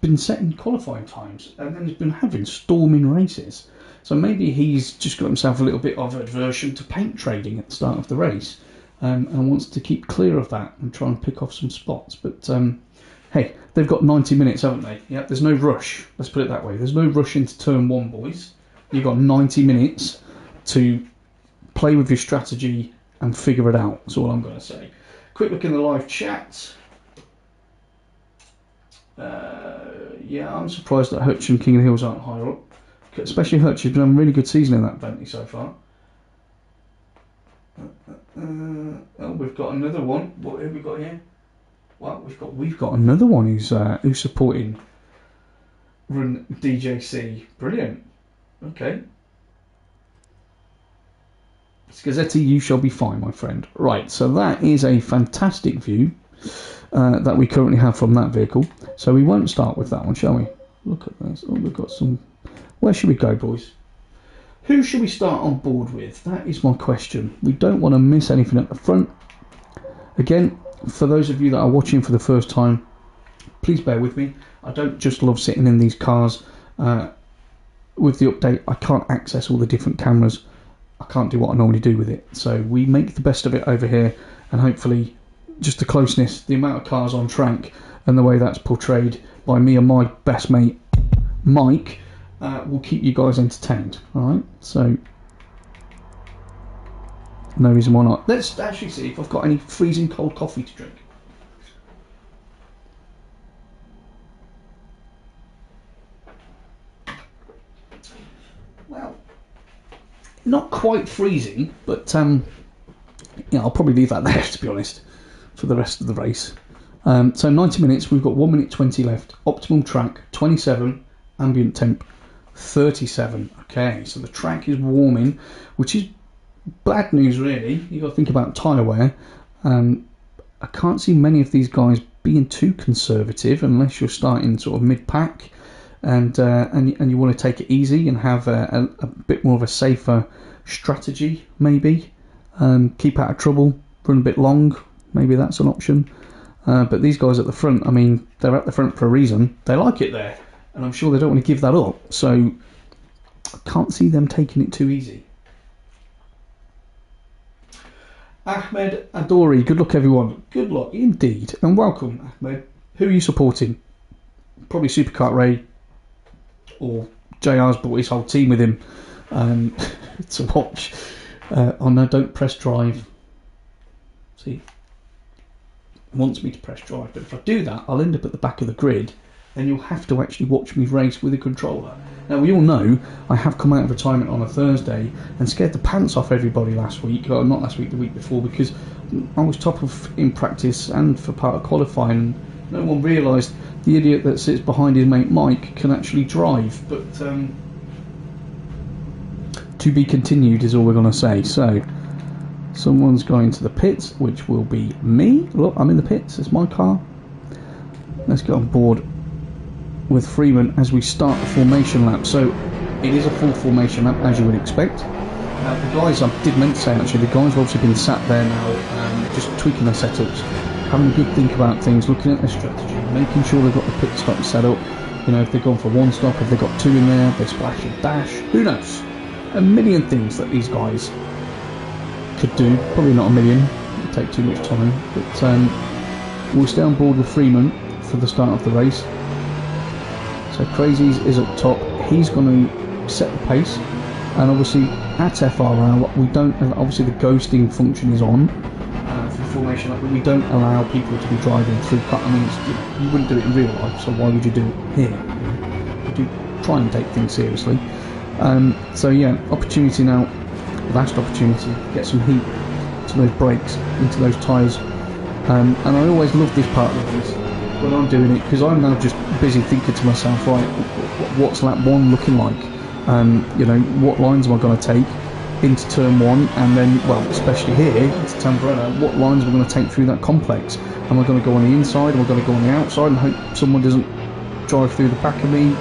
been setting qualifying times, and then he's been having storming races. So maybe he's just got himself a little bit of aversion to paint trading at the start of the race. And wants to keep clear of that and try and pick off some spots. But hey, they've got 90 minutes, haven't they? Yeah, there's no rush. Let's put it that way. There's no rush into turn one, boys. You've got 90 minutes to play with your strategy and figure it out. That's all I'm going to say. Quick look in the live chat. Yeah, I'm surprised that Hutch and King of the Hills aren't higher up. Especially Hutch. He's been having a really good season in that Bentley so far. Oh, we've got another one. What have we got here? Well, we've got another one who's supporting Run DJC. Brilliant. Okay. Scazetti, you shall be fine, my friend. Right, so that is a fantastic view that we currently have from that vehicle. So we won't start with that one, shall we? Look at this. Oh, we've got some. Where should we go, boys? Who should we start on board with? That is my question. We don't want to miss anything at the front. Again, for those of you that are watching for the first time, please bear with me. I don't just love sitting in these cars. With the update, I can't access all the different cameras. I can't do what I normally do with it. So we make the best of it over here, and hopefully just the closeness, the amount of cars on track, and the way that's portrayed by me and my best mate, Mike, will keep you guys entertained. Alright, so no reason why not. Let's actually see if I've got any freezing cold coffee to drink. Well, not quite freezing, but yeah, I'll probably leave that there, to be honest, for the rest of the race. So 90 minutes, we've got 1 minute 20 left. Optimum track 27, ambient temp 37. Okay, so the track is warming, which is bad news really. You've got to think about tyre wear. I can't see many of these guys being too conservative unless you're starting sort of mid-pack and you want to take it easy and have a bit more of a safer strategy maybe. Keep out of trouble, run a bit long, maybe that's an option. But these guys at the front, I mean, they're at the front for a reason. They like it there, and I'm sure they don't want to give that up. So I can't see them taking it too easy. Ahmed Adori, good luck everyone. Good luck indeed, and welcome Ahmed. Who are you supporting? Probably Superkart Ray, or JR's brought his whole team with him to watch Oh no, don't press drive. See, it wants me to press drive, but if I do that, I'll end up at the back of the grid, and you'll have to actually watch me race with a controller. Now, we all know I have come out of retirement on a Thursday and scared the pants off everybody last week, or not last week, the week before, because I was top of in practice and for part of qualifying. No one realised the idiot that sits behind his mate Mike can actually drive, but to be continued is all we're going to say. So, someone's going to the pits, which will be me. Look, I'm in the pits, it's my car. Let's get on board with Freeman as we start the formation lap. So it is a full formation lap, as you would expect. The guys, I did meant to say actually, the guys have obviously been sat there now, just tweaking their setups, having a good think about things, looking at their strategy, making sure they've got the pit stop set up. You know, if they've gone for one stop, if they've got two in there, they splash and dash, who knows? A million things that these guys could do, probably not a million, it would take too much time, but we'll stay on board with Freeman for the start of the race. So Crazies is up top, he's going to set the pace, and obviously at FRL we don't, obviously the ghosting function is on for formation, but we don't allow people to be driving through, I mean, you wouldn't do it in real life, so why would you do it here? We do try and take things seriously. So yeah, opportunity now, last opportunity to get some heat to those brakes, into those tyres, and I always love this part of the race when I'm doing it, because I'm now just busy thinking to myself, right, what's lap one looking like? You know, what lines am I going to take into turn one, and then, well, especially here, into Tamburello, what lines am I going to take through that complex? Am I going to go on the inside, am I going to go on the outside and hope someone doesn't drive through the back of me?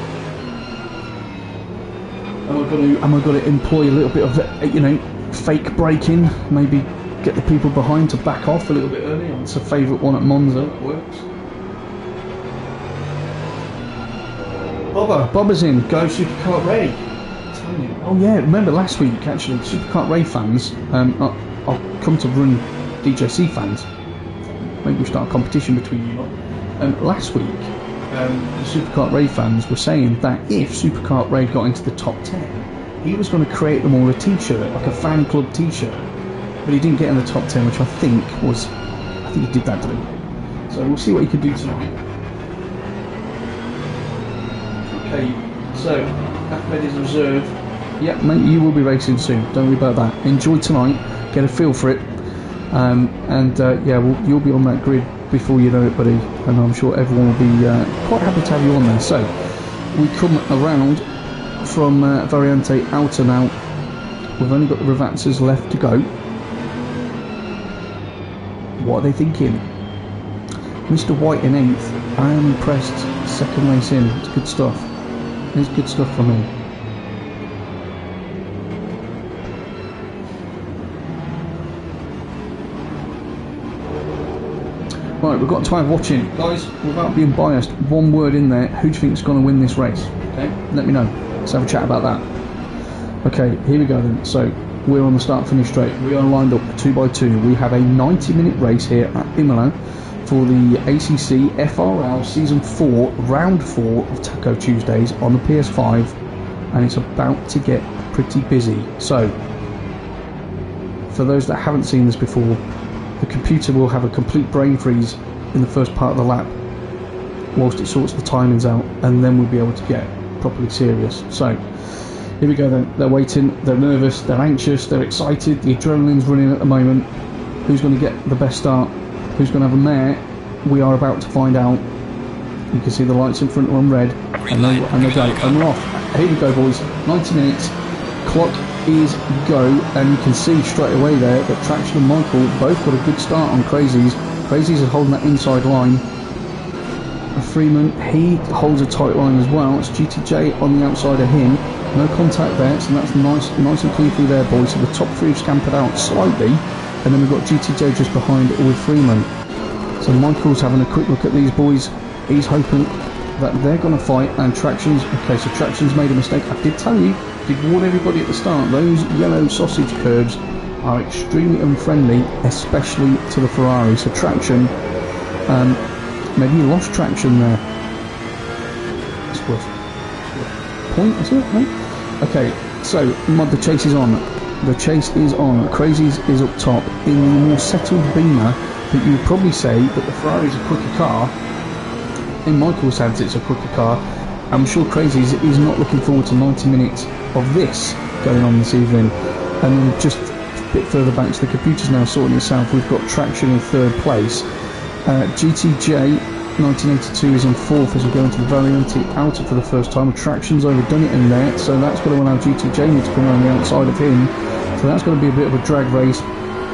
Am I going to employ a little bit of, you know, fake braking, maybe get the people behind to back off a little bit early? It's a favourite one at Monza, it works. Bobber's in, go Superkart Ray. Oh yeah, remember last week actually, Superkart Ray fans, I'll come to run DJC fans, maybe we start a competition between you lot. Last week, the Superkart Ray fans were saying that if Superkart Ray got into the top 10, he was going to create them all a t-shirt, like a fan club t-shirt, but he didn't get in the top 10, which I think he did that to him. So we'll see what he can do tonight. Okay, so Ahmed is reserved. Yep, mate, you will be racing soon. Don't worry about that. Enjoy tonight. Get a feel for it. Yeah, you'll be on that grid before you know it, buddy. And I'm sure everyone will be quite happy to have you on there. So we come around from Variante Outer now. We've only got the Ravazzas left to go. What are they thinking? Mr. White in 8th. I am impressed. Second race in. It's good stuff. It's good stuff for me. Right, we've got 12 watching. Guys, without being biased, one word in there. Who do you think is going to win this race? Okay, let me know. Let's have a chat about that. Okay, here we go then. So, we're on the start-finish straight. We are lined up 2x2. We have a 90-minute race here at Imola for the ACC FRL Season 4, Round 4 of Taco Tuesdays on the PS5, and it's about to get pretty busy. So, for those that haven't seen this before, the computer will have a complete brain freeze in the first part of the lap whilst it sorts the timings out, and then we'll be able to get properly serious. So, here we go then. They're waiting, they're nervous, they're anxious, they're excited, the adrenaline's running at the moment. Who's going to get the best start? Who's going to have a mare? We are about to find out. You can see the lights in front are on red, and they go, and we're off. Here we go, boys. 90 minutes. Clock is go, and you can see straight away there that Traction and Michael both got a good start on Crazies. Crazies is holding that inside line. Freeman, he holds a tight line as well. It's GTJ on the outside of him. No contact there, so that's nice and clean through there, boys. So the top three have scampered out slightly, and then we've got GTJ just behind with Freeman. So Michael's having a quick look at these boys. He's hoping that they're going to fight, and Traction's... Okay, so Traction's made a mistake. I did tell you, did warn everybody at the start, those yellow sausage curbs are extremely unfriendly, especially to the Ferrari. So Traction, maybe he lost Traction there. It's worth point, is it? No? Okay, so the chase is on. The chase is on. Crazies is up top in the more settled Beamer, but you would probably say that the Ferrari is a quicker car. In Michael's hands, it's a quicker car. I'm sure Crazies is not looking forward to 90 minutes of this going on this evening. And then just a bit further back, so the computer's now sorting itself. We've got Traction in third place. GTJ 1982 is in fourth as we go into the Variante Outer for the first time. Traction's overdone it in there, so that's going to allow GT Jamie to come around the outside of him. So that's going to be a bit of a drag race.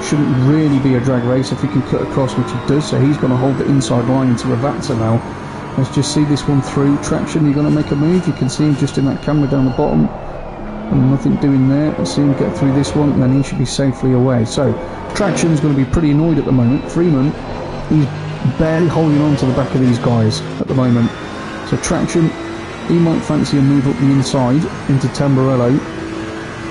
Shouldn't really be a drag race if he can cut across, which he does. So he's going to hold the inside line into Ravazza now. Let's just see this one through. Traction, you're going to make a move. You can see him just in that camera down the bottom. And nothing doing there. Let's see him get through this one, and then he should be safely away. So Traction's going to be pretty annoyed at the moment. Freeman, he's barely holding on to the back of these guys at the moment. So Traction, he might fancy a move up the inside into Tamburello.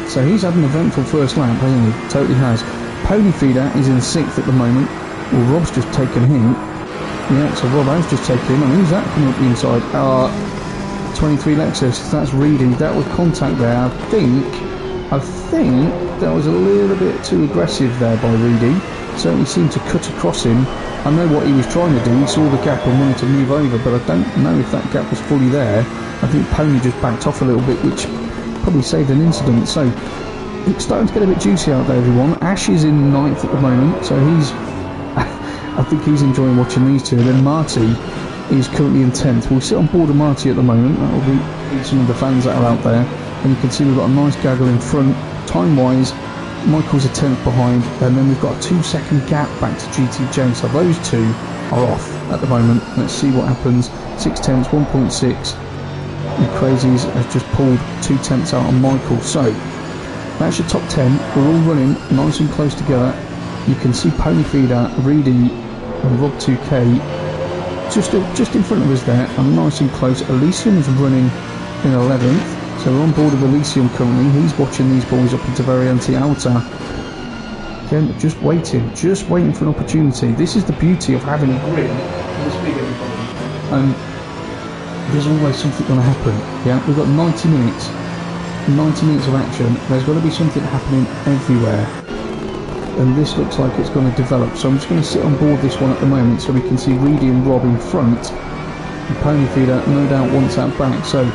So he's had an eventful first lap, hasn't he? Totally has. Pony Feeder is in sixth at the moment. Well, Rob's just taken him. Yeah, so Rob has just taken him, and who's that coming up the inside? 23 Lexus, that's Reedy. That was contact there. I think that was a little bit too aggressive there by Reedy. Certainly seemed to cut across him. I know what he was trying to do. He saw the gap and wanted to move over, but I don't know if that gap was fully there. I think Pony just backed off a little bit, which probably saved an incident. So it's starting to get a bit juicy out there, everyone. Ash is in ninth at the moment, so he's I think he's enjoying watching these two. And then Marty is currently in 10th. We'll sit on board of Marty at the moment. That will be some of the fans that are out there. And you can see we've got a nice gaggle in front. Time-wise, Michael's a 10th behind, and then we've got a 2-second gap back to GTJ. So those two are off at the moment. Let's see what happens. 6 tenths, 1.6. And Crazies has just pulled 2 tenths out on Michael. So that's your top 10. We're all running nice and close together. You can see Pony Feeder, Reedy, and Rob 2K just in front of us there, and nice and close. Elysium is running in 11th. So we're on board with Elysium currently. He's watching these boys up into Variante Outer. Again, just waiting for an opportunity. This is the beauty of having a grid this big, everybody. There's always something going to happen. Yeah, we've got 90 minutes of action. There's got to be something happening everywhere. And this looks like it's going to develop. So I'm just going to sit on board this one at the moment so we can see Reedy and Rob in front. And Pony Feeder no doubt wants that back. So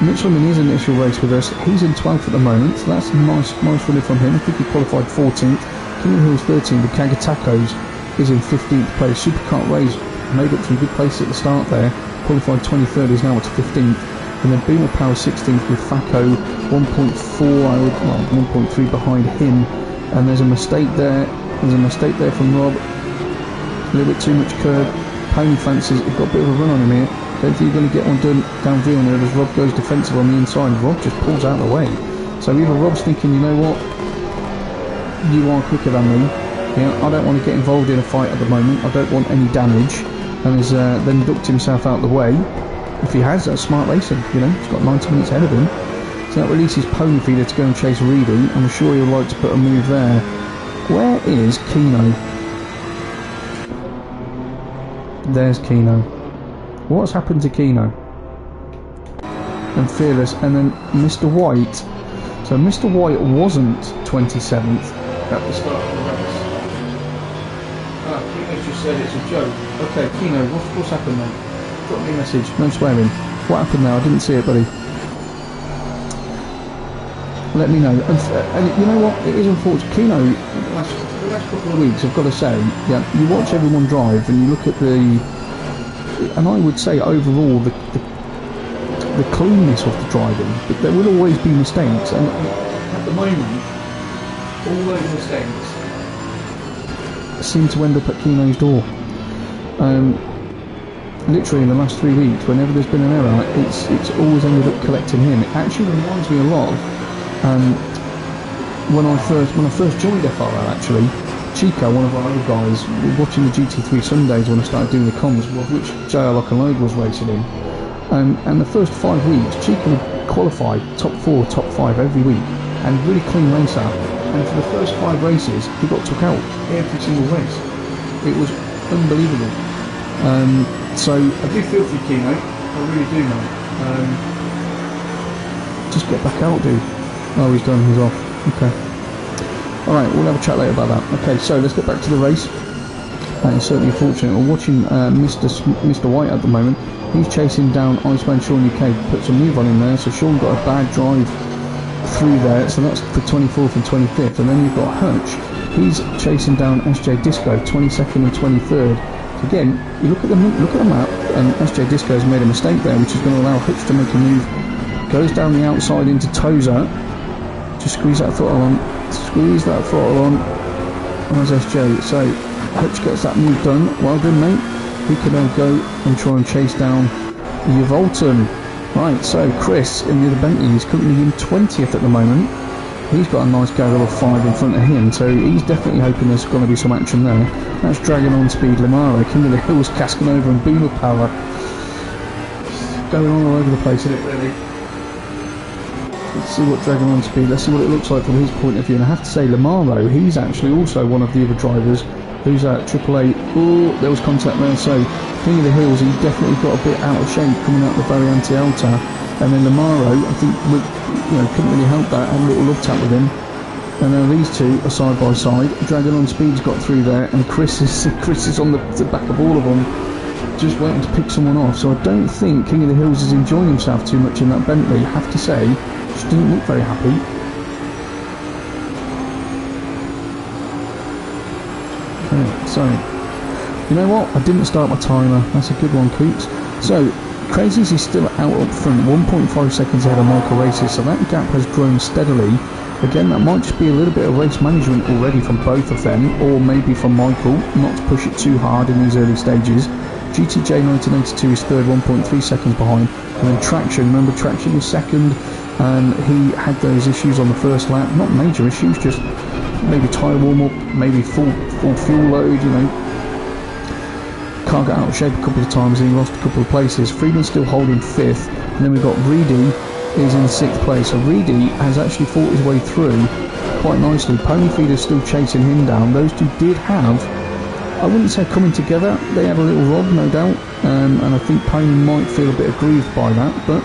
Mitchell in his initial race with us, he's in 12th at the moment, so that's nice running from him. I think he qualified 14th. King Hill's 13th, but Kagatakos is in 15th place. Supercart Rays made up some good places at the start there. Qualified 23rd, is now at 15th. And then Beamer Power 16th with Faco 1.3 behind him. And there's a mistake there. From Rob. A little bit too much curb. Pony fancies. He's got a bit of a run on him here. Don't think you're going to get one done down V on there as Rob goes defensive on the inside. Rob just pulls out of the way. So either Rob's thinking, you know what, you are quicker than me. Yeah, I don't want to get involved in a fight at the moment. I don't want any damage. And has then ducked himself out of the way. If he has, that's smart racing. You know, he's got 90 minutes ahead of him. So that releases Pony Feeder to go and chase Reedy. I'm sure he'll like to put a move there. Where is Keno? There's Keno. What's happened to Keno? And Fearless, and then Mr. White. So Mr. White wasn't 27th at the start of the race. Keno just said it's a joke. Okay, Keno, what's happened then? Drop me a message, no swearing. What happened there? I didn't see it, buddy. Let me know. And you know what? It is unfortunate. Keno, the last couple of weeks, I've got to say, yeah, you watch everyone drive and you look at and I would say overall the cleanness of the driving, but there will always be mistakes, and at the moment all those mistakes seem to end up at Keno's door. Literally in the last 3 weeks, whenever there's been an error, it's always ended up collecting him. It actually reminds me a lot of when I first joined FRL actually. Chico, one of our other guys, was watching the GT3 Sundays when I started doing the comms, of which JR Lock and Load was racing in. And the first 5 weeks, Chico would qualify top 4, top 5 every week, and really clean racer. And for the first 5 races, he got took out every single race. It was unbelievable. So I do feel for you, Keno. I really do, mate. Just get back out, dude. Oh, he's done. He's off. Okay. Alright, we'll have a chat later about that. Okay, so let's get back to the race. That is certainly unfortunate. We're watching Mr. White at the moment. He's chasing down Iceman Sean UK, put some move on him there, so Sean got a bad drive through there, so that's the 24th and 25th, and then you've got Hutch. He's chasing down SJ Disco, 22nd and 23rd. So again, you look at the map, and SJ Disco has made a mistake there, which is going to allow Hutch to make a move. Goes down the outside into Tozer. Just squeeze that throttle on. Squeeze that throttle on. Where's SJ? So Hutch gets that move done. Well done, mate. He can now go and try and chase down Yvolton. Right, so Chris in the other Bentley is currently in 20th at the moment. He's got a nice gaggle of 5 in front of him, so he's definitely hoping there's going to be some action there. That's Dragon on Speed Lamaro, King of the Hills, Casking Over and Boomer Power. Going on all over the place, isn't it, really? Let's see what Dragon on Speed, let's see what it looks like from his point of view. And I have to say, Lamaro, he's actually also one of the other drivers who's at AAA. Oh, there was contact there, so King of the Hills, he definitely got a bit out of shape coming out the Variante Alta. And then Lamaro, I think, couldn't really help that, had a little love tap with him. And now these two are side by side. Dragon on Speed's got through there, and Chris is on the back of all of them, just waiting to pick someone off. So I don't think King of the Hills is enjoying himself too much in that Bentley, I have to say. Just didn't look very happy. Okay, so, you know what? I didn't start my timer. That's a good one, Coops. So, Crazies is still out up front, 1.5 seconds ahead of Michael Races, so that gap has grown steadily. Again, that might just be a little bit of race management already from both of them, or maybe from Michael, not to push it too hard in these early stages. GTJ 1982 is third, 1.3 seconds behind, and then Traction, remember Traction was second, and he had those issues on the first lap, not major issues, just maybe tyre warm-up, maybe full fuel load, can't get out of shape a couple of times and he lost a couple of places. Friedman's still holding 5th, and then we've got Reedy is in 6th place. So Reedy has actually fought his way through quite nicely. Ponyfeeder's still chasing him down. Those two did have, I wouldn't say coming together, they had a little rod, no doubt, and I think Pony might feel a bit aggrieved by that, but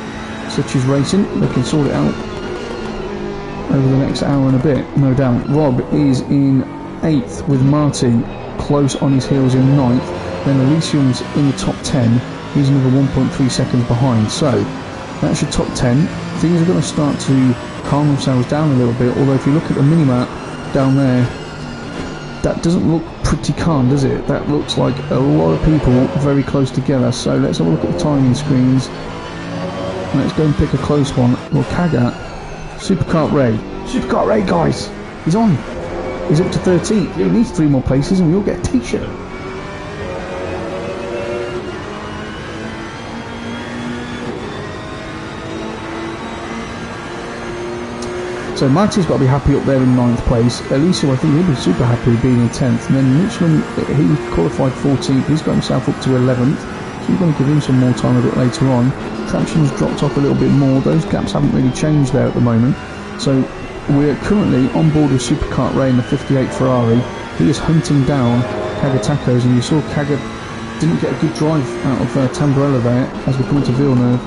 such is racing, they can sort it out over the next hour and a bit, no doubt. Rob is in 8th with Marty close on his heels in 9th. Then Elysium's in the top 10, he's another 1.3 seconds behind, so that's your top 10. Things are going to start to calm themselves down a little bit, although if you look at the minimap down there, that doesn't look pretty calm, does it? That looks like a lot of people very close together, so let's have a look at the timing screens. Let's go and pick a close one. Well, Kaga, Superkart Ray, guys, he's on. He's up to 13th, he needs 3 more places and we'll get a t-shirt. So Marty's got to be happy up there in 9th place. Elisa, I think he'll be super happy being in 10th. And then Michelin, he qualified 14th. He's got himself up to 11th. So we're going to give him some more time a bit later on. Traction's dropped off a little bit more. Those gaps haven't really changed there at the moment. So we're currently on board with Superkart Ray in the 58 Ferrari. He is hunting down Kaga Tacos, and you saw Kaga didn't get a good drive out of Tamburello there as we come into Villeneuve.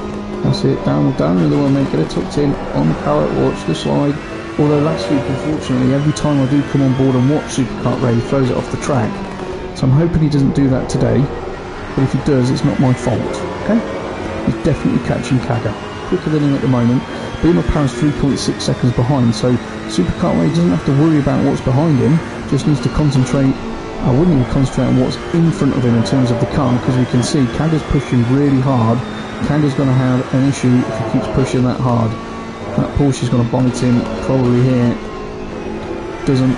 That's it, down another one, mate, get it tucked in on the pallet, watch the slide. Although last week, unfortunately, every time I do come on board and watch Superkart Ray, he throws it off the track. So I'm hoping he doesn't do that today, but if he does, it's not my fault, okay? He's definitely catching Kaga, quicker than him at the moment. Boomer Power's 3.6 seconds behind, so Superkart Ray doesn't have to worry about what's behind him, just needs to concentrate. I wouldn't even concentrate on what's in front of him in terms of the car, because we can see Kaga's pushing really hard. Kaga's going to have an issue if he keeps pushing that hard. That Porsche's going to bite him probably here. Doesn't.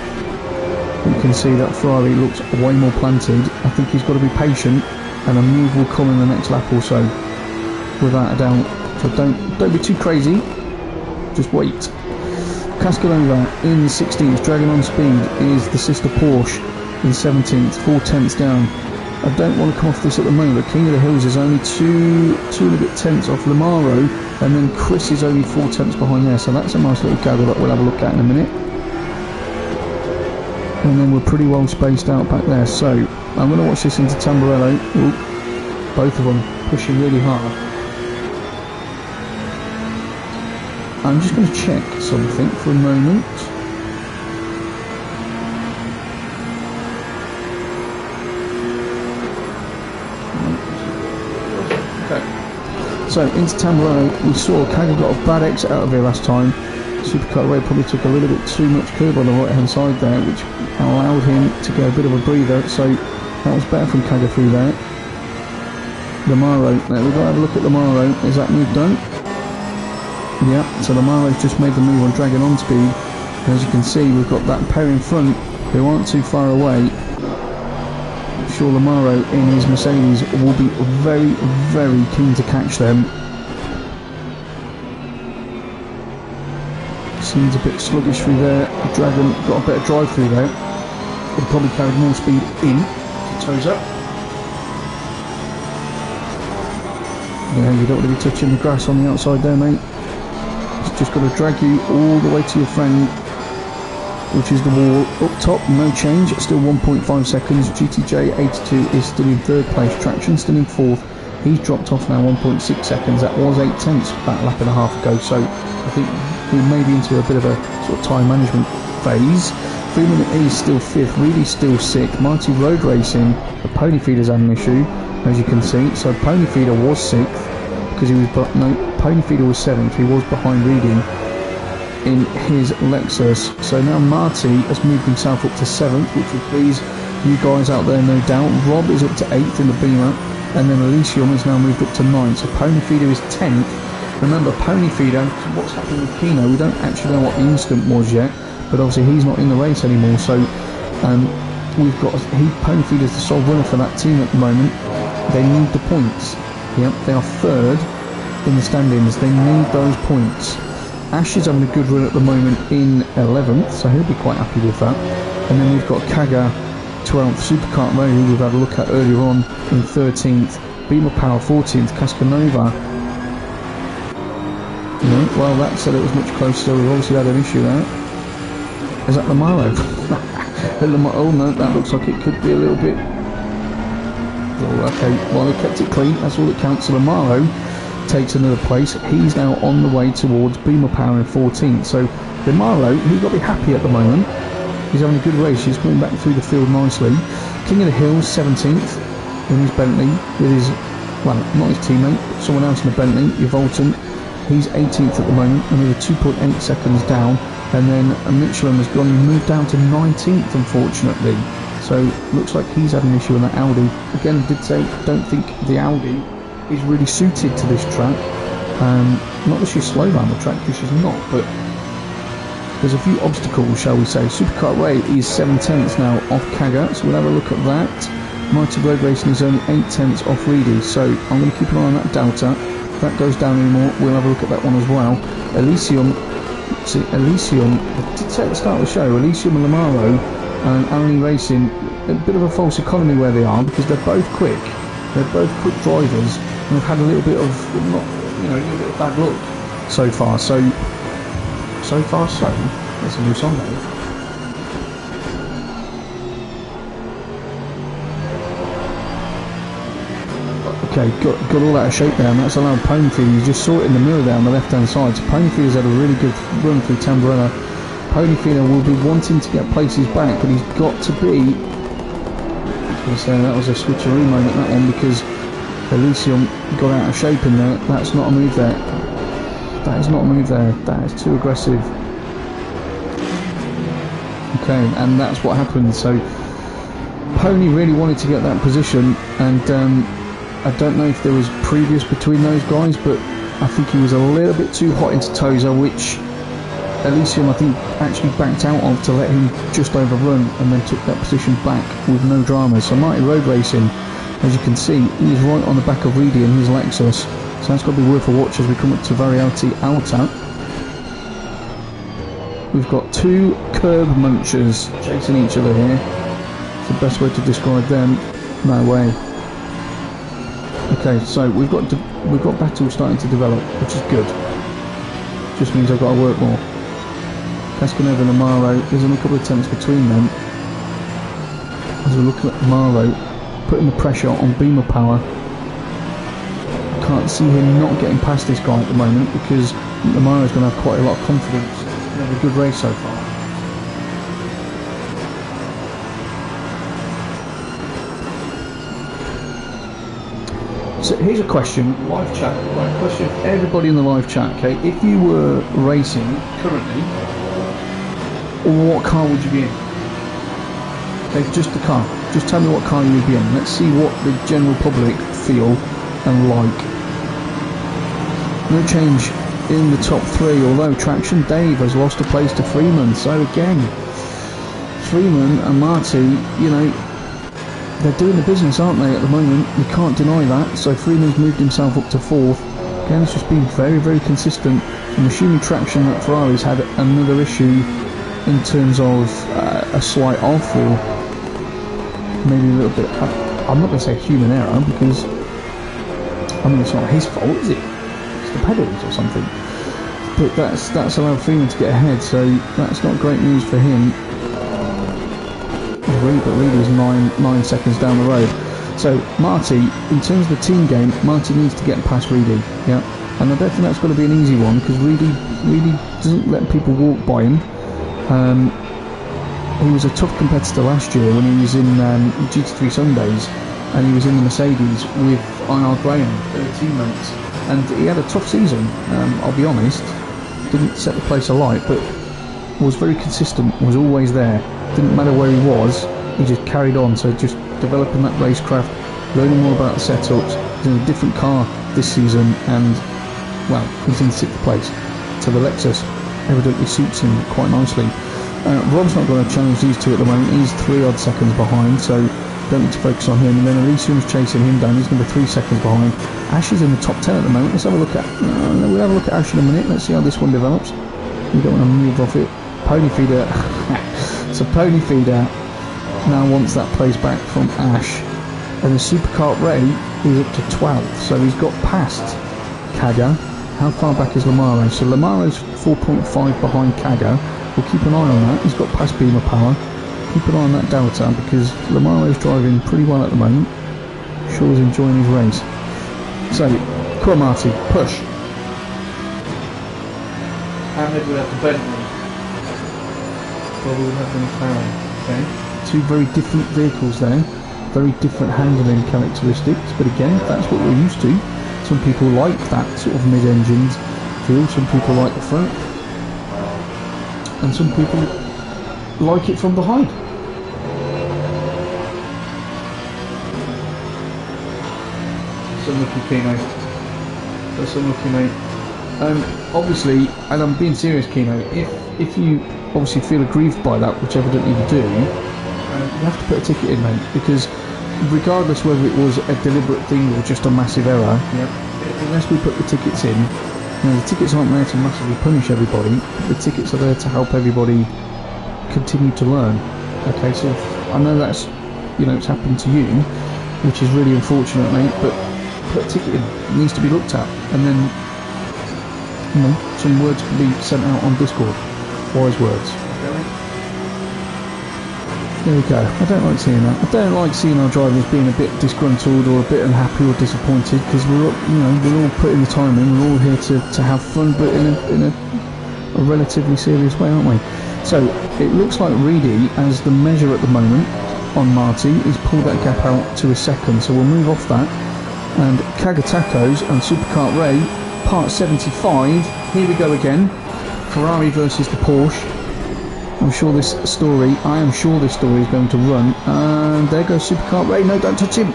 You can see that Ferrari looks way more planted. I think he's got to be patient, and a move will come in the next lap or so, without a doubt. So don't be too crazy. Just wait. Cascanova in 16th. Dragon on Speed is the sister Porsche in 17th. 4 tenths down. I don't want to come off this at the moment, but King of the Hills is only two and a bit tenths off Lamaro, and then Chris is only 4 tenths behind there, so that's a nice little gaggle that we'll have a look at in a minute. And then we're pretty well spaced out back there, so I'm going to watch this into Tamburello. Ooh, both of them pushing really hard. I'm just going to check something for a moment. so into Tamburello, we saw Kaga got a bad exit out of here last time. Supercar Ray probably took a little bit too much curb on the right hand side there, which allowed him to get a bit of a breather, so that was better from Kaga through there. Lamaro, now we've got to have a look at Lamaro. Is that move done? Yeah, so Lamaro's just made the move on Dragon on speed. And as you can see, we've got that pair in front who aren't too far away. I'm sure Lamaro in his Mercedes will be very, very keen to catch them. Seems a bit sluggish through there. Dragon got a better drive through there. He probably carried more speed in to toes up. Yeah, you don't want to be touching the grass on the outside there, mate. It's just got to drag you all the way to your friend, which is the wall up top. No change, still 1.5 seconds. GTJ 82 is still in third place. Traction still in fourth. He's dropped off now 1.6 seconds. That was 8 tenths about a lap and a half ago. So I think we may be into a bit of a sort of time management phase. Freeman is still fifth. Really still sixth. Mighty Road Racing. The Pony Feeder's had an issue, as you can see. So Pony Feeder was sixth because he was, no, Pony Feeder was seventh. He was behind Reading in his Lexus. So now Marty has moved himself up to seventh, which will please you guys out there, no doubt. Rob is up to eighth in the Beamer, and then Elysium has now moved up to ninth. So Pony Feeder is 10th. Remember, Pony Feeder, what's happened with Kino, we don't actually know what the incident was yet, but obviously he's not in the race anymore. So we've got Pony Feeder's the sole winner for that team at the moment. They need the points. Yep, they are third in the standings. They need those points. Ash is having a good run at the moment in 11th, so he'll be quite happy with that. And then we've got Kaga 12th, Superkart Ray, who we've had a look at earlier on, in 13th, Beamer Power 14th, Cascanova. No, well, that said it was much closer, so we've obviously had an issue there. Is that Lamaro? Oh no, that looks like it could be a little bit... Oh, okay, well, they kept it clean, that's all that counts. So Lamaro takes another place. He's now on the way towards Beamer Power in 14th. So Lamaro, he's got to be happy at the moment. He's having a good race. He's coming back through the field nicely. King of the Hills, 17th in his Bentley with his, well, not his teammate, but someone else in the Bentley, Yvolton. He's 18th at the moment, another 2.8 seconds down. And then Michelin has moved down to 19th, unfortunately. So looks like he's had an issue with that Audi. Again, I did say, don't think the Audi is really suited to this track. Not that she's slow down the track, because she's not, but there's a few obstacles, shall we say. Superkart Ray is 7 tenths now off Kaga, so we'll have a look at that. Mighty Road Racing is only 8 tenths off Reedy, so I'm going to keep an eye on that Delta. If that goes down anymore, we'll have a look at that one as well. Elysium, see, Elysium, I did say at the start of the show, Elysium and Lamaro and Allen Racing, a bit of a false economy where they are, because they're both quick. They're both quick drivers, and they've had a little bit of, not, you know, a little bit of bad luck so far. So far, so. That's a new song, though. Okay, got all out of shape there, and that's allowed Pony Feeder. You just saw it in the mirror there on the left-hand side. So Pony Feeder's had a really good run through Tamburello. Pony Feeder will be wanting to get places back, but he's got to be... I was saying that was a switcheroo moment, that one, because Elysium got out of shape in there. That's not a move there. That is not a move there. That is too aggressive. Okay, and that's what happened. So Pony really wanted to get that position, and I don't know if there was previous between those guys, but I think he was a little bit too hot into Tozer, which Elysium I think actually backed out of to let him just overrun, and then took that position back with no drama. So Mighty Road Racing, as you can see, he is right on the back of Reedy in his Lexus, so that's got to be worth a watch as we come up to Variety Alta. We've got two curb munchers chasing each other here. It's the best way to describe them. No way. Okay, so we've got battles starting to develop, which is good. Just means I've got to work more. Cascanova and Amaro, there's only a couple of attempts between them. As we look at Amaro putting the pressure on Beamer Power, I can't see him not getting past this guy at the moment, because Amaro's going to have quite a lot of confidence. He's going to have a good race so far. So here's a question, live chat, right, question for everybody in the live chat, okay? If you were racing currently, what car would you be in? Okay, just the car. Just tell me what car you would be in. Let's see what the general public feel and like. No change in the top three, although Traction Dave has lost a place to Freeman. So again, Freeman and Marty, you know, they're doing the business, aren't they, at the moment? You can't deny that. So Freeman's moved himself up to fourth. Again, it's just been very, very consistent. I'm assuming Traction that Ferrari's had another issue in terms of a slight off, or maybe a little bit. I'm not going to say human error, because I mean it's not his fault, is it? It's the pedals or something. But that's allowed Freeman to get ahead, so that's not great news for him. But Reedy is nine seconds down the road. So Marty, in terms of the team game, Marty needs to get past Reedy. Yeah, and I don't think that's going to be an easy one, because Reedy doesn't let people walk by him. He was a tough competitor last year when he was in GT3 Sundays, and he was in the Mercedes with IR Graham, their teammates, and he had a tough season. I'll be honest, didn't set the place alight, but was very consistent, was always there. Didn't matter where he was, he just carried on. So just developing that racecraft, learning more about the setups. He's in a different car this season, and well, he's in 6th place. So the Lexus evidently suits him quite nicely. Rob's not going to challenge these two at the moment. He's 3 odd seconds behind, so don't need to focus on him. And then Elysium's chasing him down. He's number 3 seconds behind. Ash is in the top 10 at the moment. Let's have a look at. We'll have a look at Ash in a minute. Let's see how this one develops. We don't want to move off it. Pony Feeder. So Pony Feeder now wants that place back from Ash, and the Superkart Ray is up to 12th. So he's got past Kaga. How far back is Lamaro? So Lamaro's 4.5 behind Kaga. We'll keep an eye on that. He's got past Beamer Power. Keep an eye on that Delta, because Lamaro's driving pretty well at the moment. Shaw's enjoying his race. So, come on Marty, push. And maybe we'll have the Bentley. Or we'll have the McLaren. Okay. Two very different vehicles there. Very different handling characteristics. But again, that's what we're used to. Some people like that sort of mid-engines feel. Some people like the front. And some people like it from behind. That's unlucky, Kino. That's unlucky, mate. Obviously, and I'm being serious, Kino, if you obviously feel aggrieved by that, which evidently you do, you have to put a ticket in, mate, because regardless whether it was a deliberate thing or just a massive error, unless we put the tickets in, you know, the tickets aren't there to massively punish everybody. The tickets are there to help everybody continue to learn. Okay, so I know that's, you know, it's happened to you, which is really unfortunate, mate, but put a ticket in. It needs to be looked at, and then, you know, some words can be sent out on Discord. Wise words. There we go. I don't like seeing that. I don't like seeing our drivers being a bit disgruntled or a bit unhappy or disappointed, because we're, you know, we're all putting the time in. We're all here to have fun, but in a relatively serious way, aren't we? So it looks like Reedy, as the measure at the moment on Marty, is pulled that gap out to a second. So we'll move off that. And Kagatacos and Superkart Ray, part 75. Here we go again. Ferrari versus the Porsche. I am sure this story is going to run. And there goes Superkart Ray. No, don't touch him.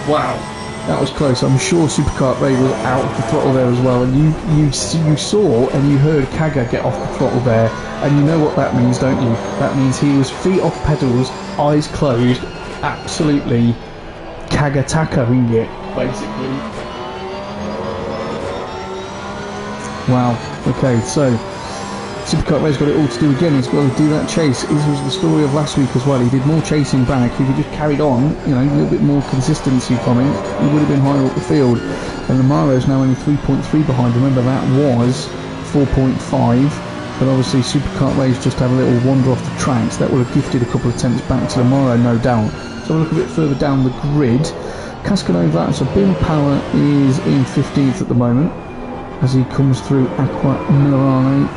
Wow, that was close. I'm sure Superkart Ray was out of the throttle there as well. And you saw and you heard Kaga get off the throttle there. And you know what that means, don't you? That means he was feet off pedals, eyes closed, absolutely Kaga-tacoing it, basically. Wow, okay, so Superkart Ray's got it all to do again. He's got to do that chase. This was the story of last week as well. He did more chasing back. If he just carried on, you know, a little bit more consistency from him, he would have been higher up the field. And Lamaro's now only 3.3 behind. Remember, that was 4.5. But obviously Superkart Ray's just had a little wander off the tracks. That would have gifted a couple of attempts back to Lamaro, no doubt. So we'll look a bit further down the grid. Cascanova, so Beam Power is in 15th at the moment, as he comes through Aqua Minerale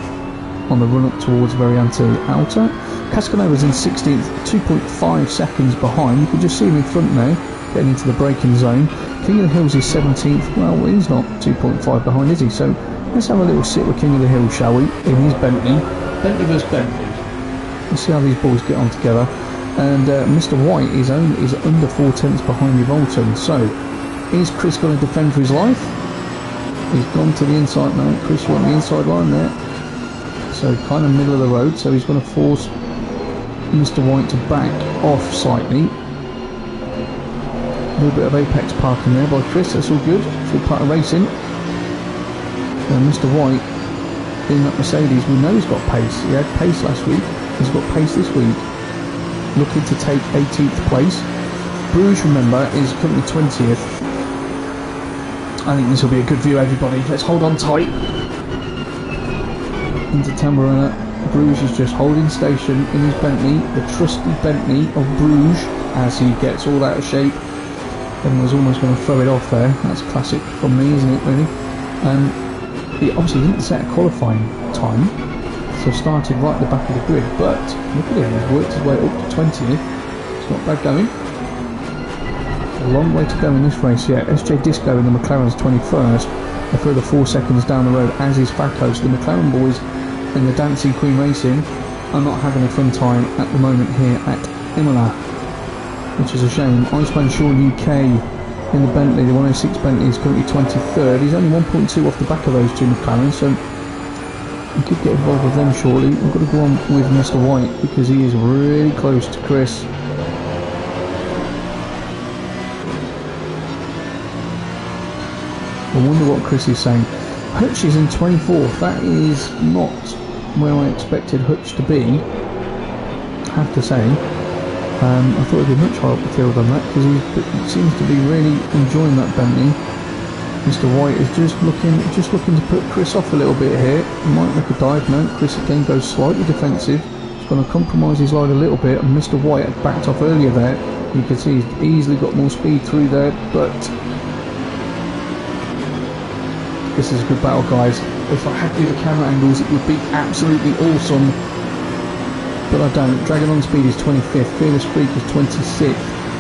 on the run up towards Variante Alta. Cascanova's in 16th, 2.5 seconds behind. You can just see him in front now, getting into the braking zone. King of the Hills is 17th. Well, he's not 2.5 behind, is he? So let's have a little sit with King of the Hills, shall we? In his Bentley. Bentley versus Bentley. Let's see how these boys get on together. And Mr. White is under 4 tenths behind Revolton. So is Chris going to defend for his life? He's gone to the inside now. Chris, you want the inside line there? So kind of middle of the road. So he's going to force Mr. White to back off slightly. A little bit of apex parking there by Chris. That's all good. It's all part of racing. And Mr. White in that Mercedes, we know he's got pace. He had pace last week. He's got pace this week. Looking to take 18th place. Bruges, remember, is currently 20th. I think this will be a good view, everybody. Let's hold on tight. Into Tamburello. Bruges is just holding station in his Bentley, the trusty Bentley of Bruges, as he gets all out of shape. And was almost going to throw it off there. That's classic from me, isn't it, really? He obviously didn't set a qualifying time, so started right at the back of the grid, but look at him, he's worked his way up to 20th. It's not bad going. A long way to go in this race yet. SJ Disco in the McLaren's 21st, a further 4 seconds down the road, as is Facos. The McLaren boys in the Dancing Queen Racing are not having a fun time at the moment here at Imola, which is a shame. Iceman Sean UK in the Bentley, the 106 Bentley, is currently 23rd. He's only 1.2 off the back of those two McLarens, so we could get involved with them shortly. We've got to go on with Mr. White because he is really close to Chris. I wonder what Chris is saying. Hutch is in 24th. That is not where I expected Hutch to be, I have to say. I thought he'd be much higher up the field than that because he seems to be really enjoying that Bentley. Mr. White is just looking to put Chris off a little bit here. He might make a dive. No, Chris again goes slightly defensive. He's going to compromise his line a little bit, and Mr. White had backed off earlier there. You can see he's easily got more speed through there, but this is a good battle, guys. If I had the camera angles, it would be absolutely awesome. But I don't. Dragon on Speed is 25th, Fearless Freak is 26th,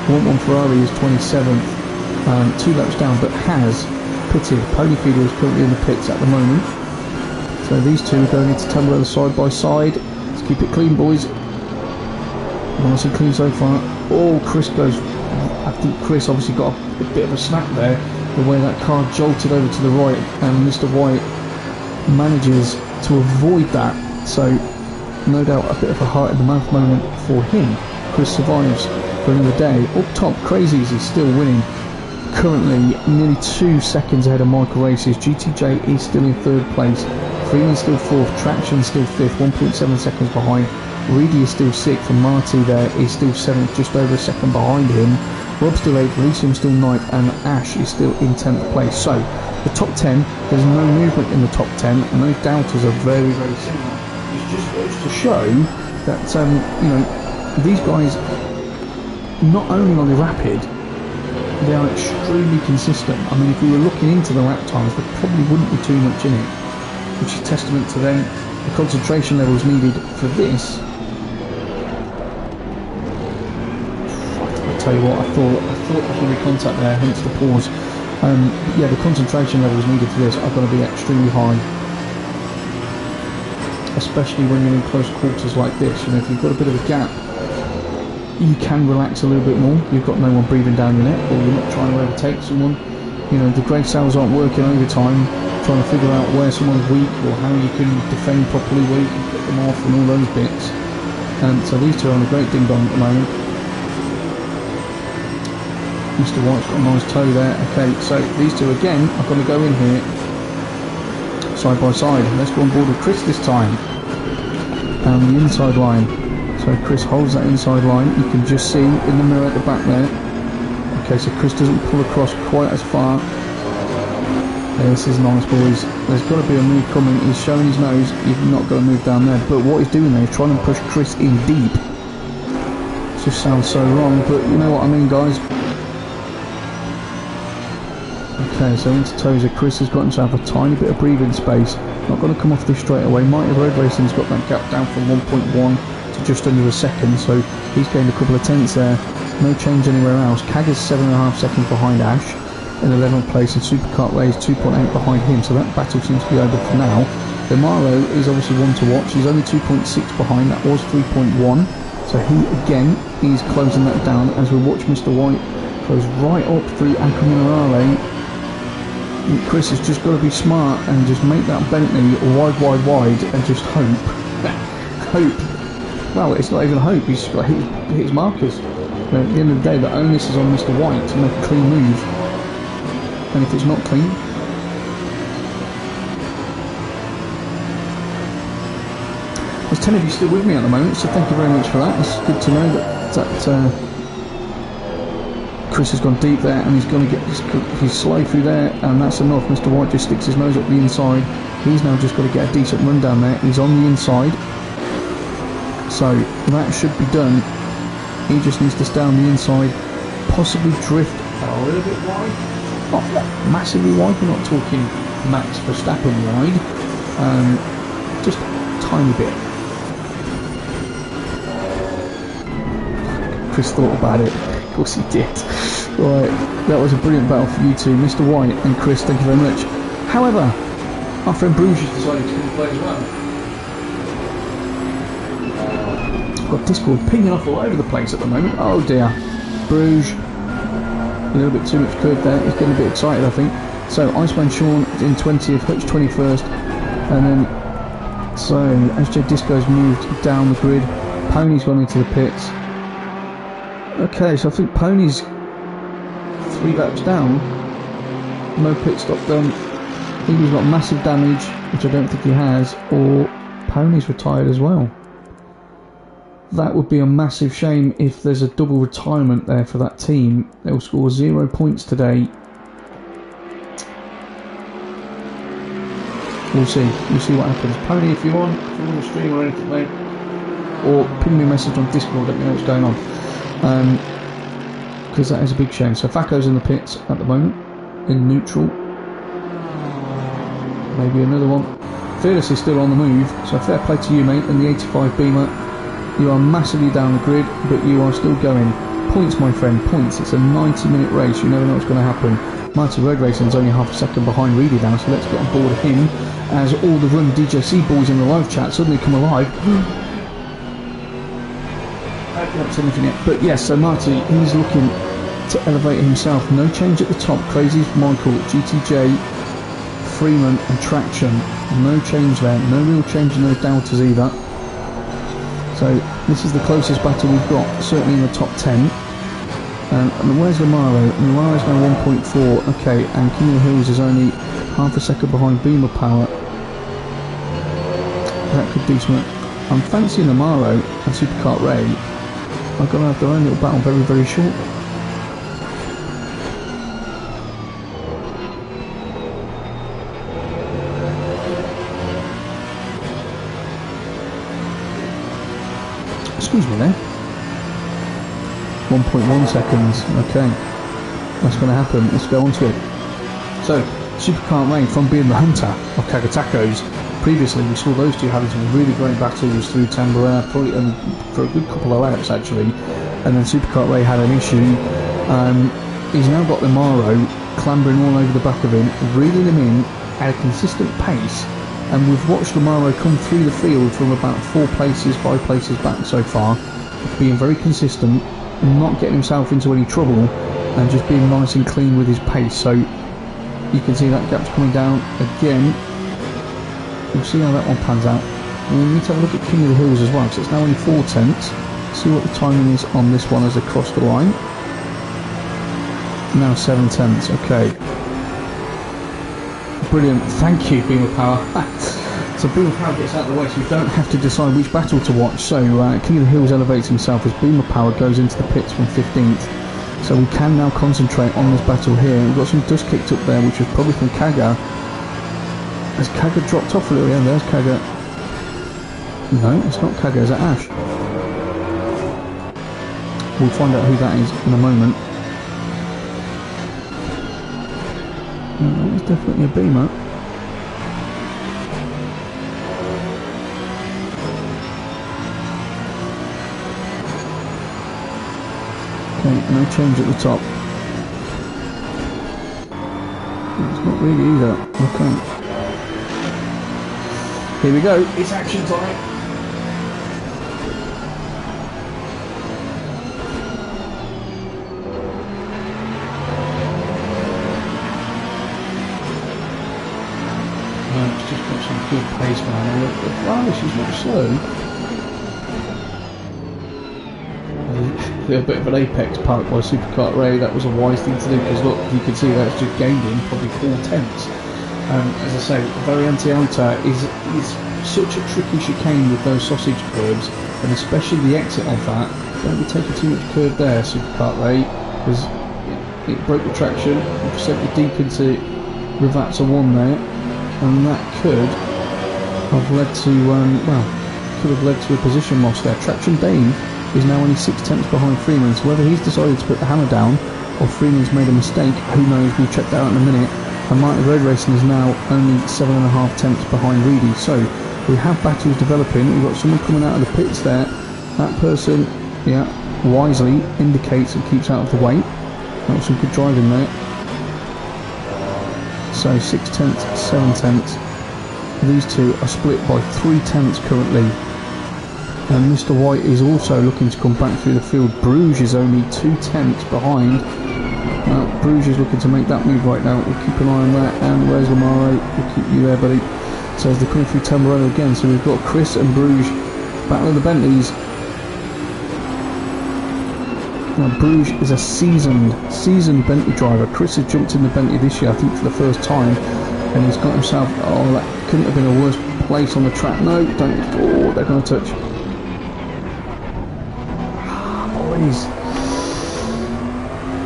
1-1 Ferrari is 27th, 2 laps down, but has pitted. Pony Feeder is currently in the pits at the moment. So these two are going into Tamburello side by side. Let's keep it clean, boys. Nice and clean so far. Oh, Chris goes. I think Chris obviously got a bit of a snap there, the way that car jolted over to the right, and Mr. White manages to avoid that. So no doubt a bit of a heart in the mouth moment for him. Chris survives for another day. Up top, Crazies is still winning. Currently nearly 2 seconds ahead of Michael Races. GTJ is still in 3rd place. Freeman still 4th. Traction still 5th, 1.7 seconds behind. Reedy is still 6th, and Marty there is still 7th, just over a second behind him. Rob's still 8th, Elysium still 9th, and Ash is still in 10th place. So the top 10, there's no movement in the top 10, and those doubters are very, very similar. It just goes to show that you know, these guys, not only are they rapid, they are extremely consistent. I mean, if we were looking into the lap times, there probably wouldn't be too much in it, which is testament to them. The concentration levels needed for this. I tell you what, I thought there was going to be contact there, hence the pause. Yeah, the concentration levels needed for this are going to be extremely high, especially when you're in close quarters like this. You know, if you've got a bit of a gap, you can relax a little bit more. You've got no one breathing down your neck, or you're not trying to overtake someone. You know, the grey cells aren't working overtime, trying to figure out where someone's weak or how you can defend properly, where you can pick them off and all those bits. So these two are on a great ding dong at the moment. Mr. White's got a nice toe there. Okay, so these two again are going to go in here side by side. Let's go on board with Chris this time. And the inside line. So Chris holds that inside line. You can just see in the mirror at the back there. Okay, so Chris doesn't pull across quite as far. This is nice, boys. There's got to be a move coming. He's showing his nose. He's not got to move down there. But what he's doing there is trying to push Chris in deep. It just sounds so wrong, but you know what I mean, guys. Okay, so into Tozer. Chris has got himself a tiny bit of breathing space. Not going to come off this straight away. Mighty Road Racing's got that gap down from 1.1 to just under a second, so he's gained a couple of tenths there. No change anywhere else. Kaga's 7.5 seconds behind Ash in 11th place, and Superkart Ray is 2.8 behind him, so that battle seems to be over for now. Demaro is obviously one to watch. He's only 2.6 behind. That was 3.1. So he again is closing that down as we watch Mr. White close right up through Anco Minerale. Chris has just got to be smart and just make that Bentley wide and just hope. Well, it's not even hope. He's just got to hit his markers. But at the end of the day, the onus is on Mr. White to make a clean move. And if it's not clean, there's 10 of you still with me at the moment, so thank you very much for that. It's good to know that Chris has gone deep there, and he's going to get his slow through there, and that's enough. Mr. White just sticks his nose up the inside. He's now just got to get a decent run down there. He's on the inside, so that should be done. He just needs to stay on the inside, possibly drift a little bit wide, not massively wide. We're not talking Max Verstappen wide, just a tiny bit. Chris thought about it. Of course he did. Right, that was a brilliant battle for you two, Mr. White and Chris. Thank you very much. However, our friend Bruges has decided to come and play as well. I've got Discord pinging off all over the place at the moment. Oh dear, Bruges. A little bit too much curve there. He's getting a bit excited, I think. So Iceman Sean in 20th, Hutch 21st, and then so SJ Disco's moved down the grid. Pony's gone into the pits. Okay, so I think Pony's 3 laps down. No pit stop done. Either he's got massive damage, which I don't think he has, or Pony's retired as well. That would be a massive shame if there's a double retirement there for that team. They'll score 0 points today. We'll see. We'll see what happens. Pony, if you want to stream or anything, mate, or ping me a message on Discord, let me know what's going on. Because that is a big shame. So Faco's in the pits at the moment, in neutral. Maybe another one. Fearless is still on the move, so fair play to you, mate, in the 85 Beamer. You are massively down the grid, but you are still going. Points, my friend, points. It's a 90-minute race. You never know what's going to happen. Mighty Road Racing's only half a second behind Reedy now, so let's get on board him as all the Run DJC boys in the live chat suddenly come alive. Anything yet. But yes, so Marty, he's looking to elevate himself. No change at the top. Crazy's Michael, GTJ, Freeman and Traction. No change there. No real change in those doubters either. So this is the closest battle we've got, certainly in the top 10. And where's Lamaro? Lamaro's now 1.4. Okay, and King of the Hills is only half a second behind Beamer Power. That could do something. I'm fancying Lamaro and Superkart Ray are going to have their own little battle very, very short. Excuse me there. 1.1 seconds. Okay. That's going to happen. Let's go on to it. So, Superkart Ray, from being the hunter of Kagatakos, previously we saw those two having some really great battles through Tambora, probably for a good couple of laps actually, and then Superkart Ray had an issue. He's now got Lamaro clambering all over the back of him, reeling him in at a consistent pace, and we've watched Lamaro come through the field from about 4 places, 5 places back so far, being very consistent, not getting himself into any trouble, and just being nice and clean with his pace. So you can see that gap's coming down again. We'll see how that one pans out. And we need to have a look at King of the Hills as well, so it's now only 4 tenths. See what the timing is on this one as they cross the line. Now 7 tenths, okay. Brilliant, thank you, Beamer Power. So Beamer Power gets out of the way, so you don't have to decide which battle to watch. So King of the Hills elevates himself as Beamer Power goes into the pits from 15th. So we can now concentrate on this battle here. We've got some dust kicked up there, which was probably from Kaga. Has Kaga dropped off a little? Yeah, there's Kaga. No, it's not Kaga, is that Ash? We'll find out who that is in a moment. No, it's definitely a Beamer. No change at the top. It's not really either. Okay. Here we go. It's action time. It's just got some good pace behind her. Wow, she's not slow. A bit of an apex park by Superkart Ray. That was a wise thing to do, because look, you can see that's just gained in probably 4/10. As I say, Variante Alta is such a tricky chicane with those sausage curves, and especially the exit of that. Don't be taking too much curve there, Superkart Ray, because it broke the traction, it sent you deep into Ravazza 1 there, and that could have led to a position loss there. Traction Dane is now only 6/10 behind Freeman, so whether he's decided to put the hammer down or Freeman's made a mistake, who knows, we'll check that out in a minute. And Mighty Road Racing is now only 7.5 behind Reedy. So we have battles developing. We've got someone coming out of the pits there. That person, yeah, wisely indicates and keeps out of the way. That was some good driving there. So 6/10, 7/10. These two are split by 3/10 currently. And Mr. White is also looking to come back through the field. Bruges is only 2/10 behind. Bruges is looking to make that move right now. We'll keep an eye on that. And where's Lamaro? We'll keep you there, buddy. So as they're coming through Tamburello again. So we've got Chris and Bruges battle of the Bentleys. Now Bruges is a seasoned Bentley driver. Chris has jumped in the Bentley this year, I think for the first time. And he's got himself, oh, that couldn't have been a worse place on the track. No, don't, oh, they're going to touch. Boys.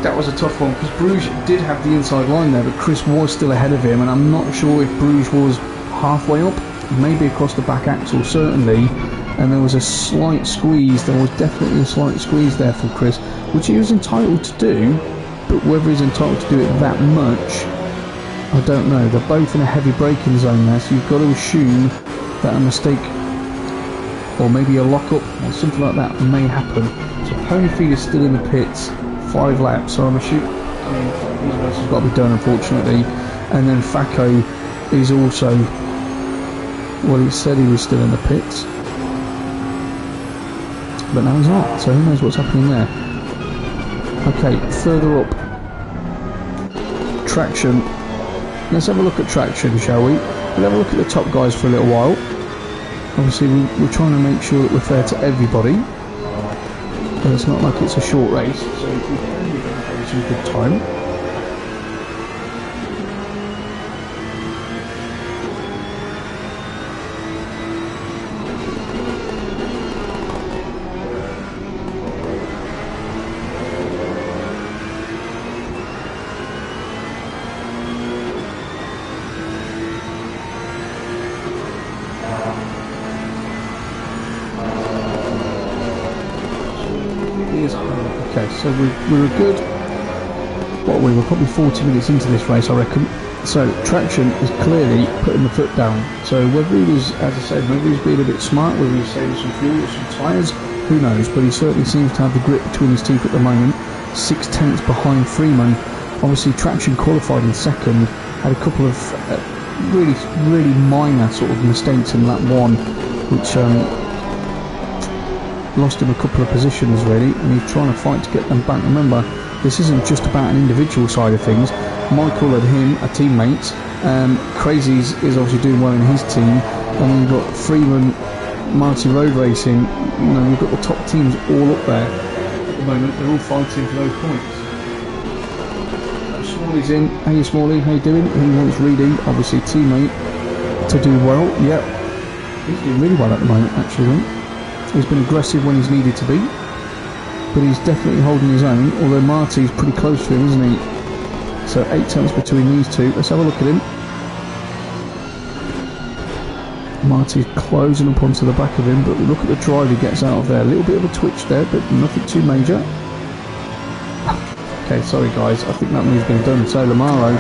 That was a tough one, because Bruges did have the inside line there, but Chris was still ahead of him, and I'm not sure if Bruges was halfway up, maybe across the back axle, certainly, and there was a slight squeeze. There was definitely a slight squeeze there for Chris, which he was entitled to do, but whether he's entitled to do it that much, I don't know. They're both in a heavy braking zone there, so you've got to assume that a mistake, or maybe a lock-up, or something like that may happen. So Ponyfield is still in the pits, 5 laps, so I'm assuming these races have got to be done, unfortunately. And then Facco is also, well, he said he was still in the pits, but now he's not, so who knows what's happening there. Okay, further up, traction. Let's have a look at traction, shall we? We'll have a look at the top guys for a little while. Obviously we're trying to make sure that we're fair to everybody, but it's not like it's a short race, so we can have some good time. Okay, so we were good. What, we were probably 40 minutes into this race, I reckon. So traction is clearly putting the foot down. So whether he was, as I said, whether he's being a bit smart, whether he's saving some fuel or some tyres, who knows? But he certainly seems to have the grip between his teeth at the moment. 6/10 behind Freeman. Obviously traction qualified in second. Had a couple of really minor sort of mistakes in lap 1, which lost him a couple of positions really, and he's trying to fight to get them back. Remember, this isn't just about an individual side of things. Michael and him are teammates. Crazy is obviously doing well in his team, and then you've got Freeman, Mighty Road Racing. You know, you've got the top teams all up there at the moment. They're all fighting for those points. Smalley's in. Hey Smalley, how you doing? He wants Reedy, obviously teammate, to do well. Yep, he's doing really well at the moment actually. He's been aggressive when he's needed to be, but he's definitely holding his own, although Marty's pretty close to him, isn't he? So 8/10 between these two. Let's have a look at him. Marty's closing up onto the back of him, but look at the drive he gets out of there. A little bit of a twitch there, but nothing too major. Okay, sorry guys, I think that move's been done. So Lamaro,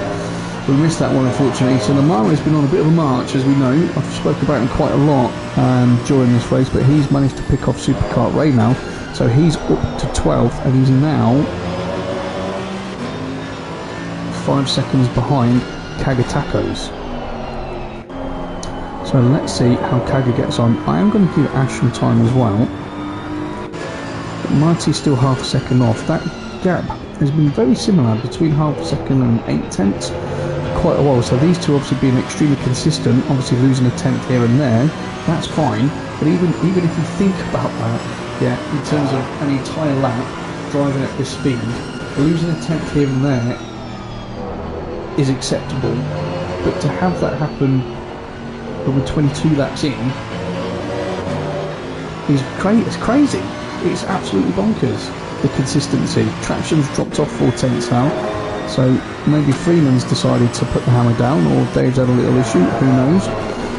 we missed that one unfortunately. So Lamaro's been on a bit of a march, as we know. I've spoke about him quite a lot during this race, but he's managed to pick off Superkart Ray now. So he's up to 12th, and he's now 5 seconds behind Kagatako's. So let's see how Kaga gets on. I am going to give Ash some time as well. But Marty's still half a second off. That gap has been very similar between half a second and 8 tenths for quite a while. So these two obviously being extremely consistent, obviously losing a tenth here and there, that's fine. But even if you think about that, yeah, in terms of an entire lap driving at this speed, losing a tenth here and there is acceptable. But to have that happen when we're 22 laps in is it's crazy. It's absolutely bonkers. The consistency. Traction's dropped off 4 tenths now, so maybe Freeman's decided to put the hammer down, or Dave's had a little issue, who knows.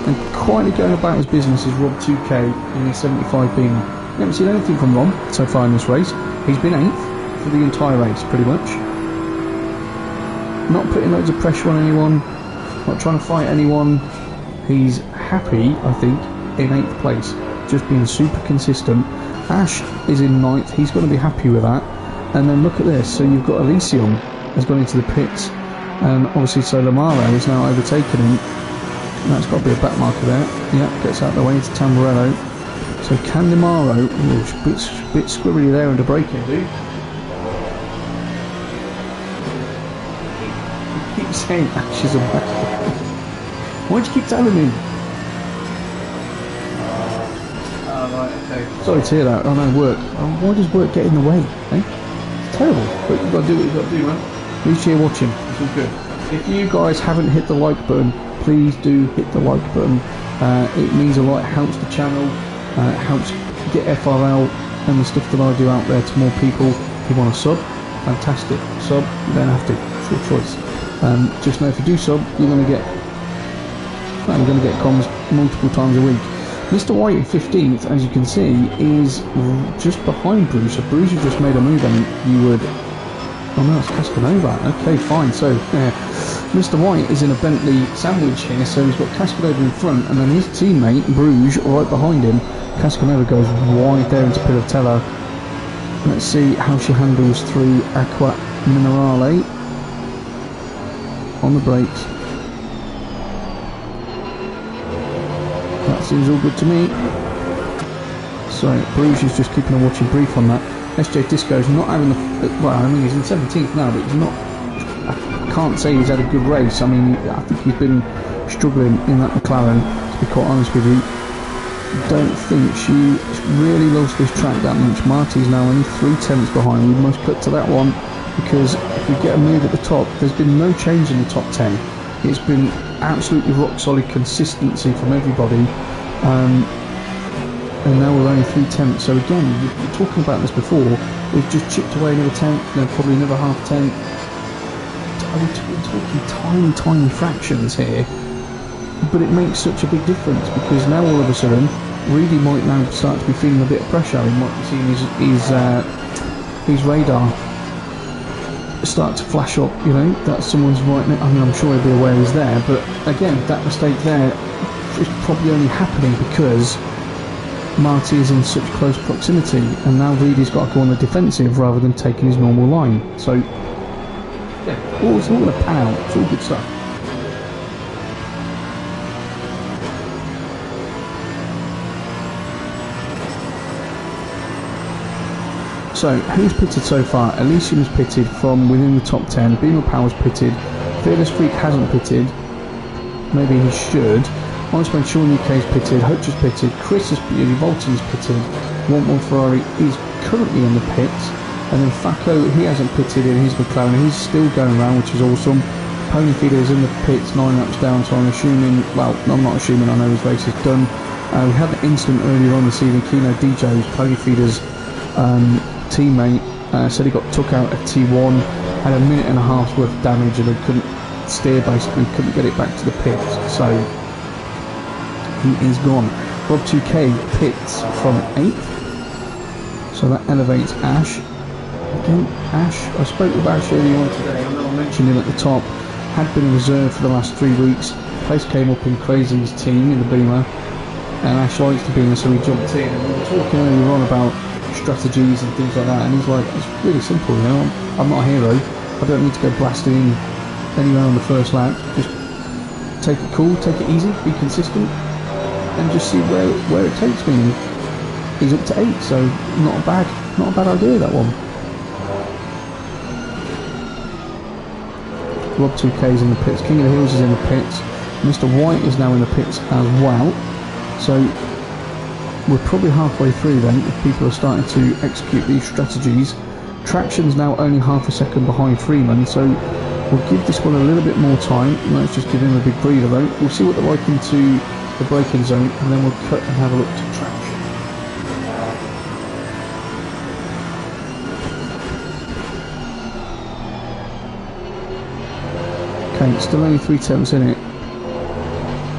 And quietly going about his business is Rob 2K in his 75 Beamer. I haven't seen anything from Rob so far in this race. He's been 8th for the entire race, pretty much. Not putting loads of pressure on anyone, not trying to fight anyone. He's happy, I think, in 8th place, just being super consistent. Ash is in 9th, he's going to be happy with that. And then look at this, so you've got Elysium has gone into the pits, and obviously so Lamaro is now overtaken him. That's got to be a back marker there. Yeah, gets out of the way into Tamburello. So can Lamaro, bit squibbly there under braking, dude. He keeps saying Ash is a back. Why'd you keep telling him? Okay. Sorry to hear that. I know work. Why does work get in the way? Eh? It's terrible. But you've got to do what you've got to do, man. At least you're watching. It's all good. If you guys haven't hit the like button, please do hit the like button. It means a lot. It helps the channel. It helps get FRL and the stuff that I do out there to more people. If you want to sub, fantastic. Sub, you don't have to. It's your choice. Just know if you do sub, you're going to get comms multiple times a week. Mr. White in 15th, as you can see, is just behind Bruce. So Bruce has just made a move, and you would... Oh no, it's Cascanova. Okay, fine. So Mr. White is in a Bentley sandwich here, so he's got Cascanova in front, and then his teammate, Bruges, right behind him. Cascanova goes wide there into Pilatella. Let's see how she handles through Aqua Minerale. On the brakes. That seems all good to me. So Bruges is just keeping a watching brief on that. SJ Disco's not having the... Well, I mean, he's in 17th now, but he's not... I can't say he's had a good race. I mean, I think he's been struggling in that McLaren, to be quite honest with you. Don't think she really loves this track that much. Marty's now only 3 tenths behind. We must cut to that one, because if we get a move at the top, there's been no change in the top 10. It's been absolutely rock solid consistency from everybody, and now we're only 3 tenths. So again, we're talking about this before. We've just chipped away another tenth, then probably another half tenth. We're talking tiny fractions here, but it makes such a big difference, because now all of a sudden, Reedy might now start to be feeling a bit of pressure. He might be seeing his radar start to flash up, you know, that someone's right now. I mean, I'm sure he'll be aware he's there, but again, that mistake there is probably only happening because Marty is in such close proximity, and now Reedy's got to go on the defensive rather than taking his normal line. So, yeah, it's all going to pan out. It's all good stuff. So, who's pitted so far? Elysium's pitted from within the top 10. Beamer Power's pitted. Fearless Freak hasn't pitted. Maybe he should. Iceman Sean UK's pitted. Hutch is pitted. Chris is pitted. Volton's pitted. 1-1 Ferrari is currently in the pits. And then Facco, he hasn't pitted in his McLaren. He's still going around, which is awesome. Pony Feeder is in the pits, 9 laps down. So I'm assuming, well, I'm not assuming, I know his race is done. We had an incident earlier on this evening. Kino DJ's Pony Feeder's teammate said he got took out at T1, had a minute and a half's worth of damage, and they couldn't steer, basically couldn't get it back to the pits, so he is gone. Rob 2K pits from 8th, so that elevates Ash. Again, Ash, I spoke with Ash earlier on today. I know I mentioned him at the top, had been in reserve for the last 3 weeks. Place came up in Crazy's team in the Beamer, and Ash likes the Beamer, so he jumped in, and we were talking earlier on about strategies and things like that, and he's like, it's really simple, you know, I'm not a hero, I don't need to go blasting anywhere on the first lap. Just take it cool, take it easy, be consistent, and just see where it takes me. He's up to 8, so not a bad idea, that one. Rob 2K is in the pits, King of the Hills is in the pits, Mr. White is now in the pits as well. So we're probably halfway through then, if people are starting to execute these strategies. Traction's now only half a second behind Freeman, so we'll give this one a little bit more time. Let's just give him a big breather though. We'll see what they're like into the braking zone, and then we'll cut and have a look to traction. Okay, still only 3 tenths in it.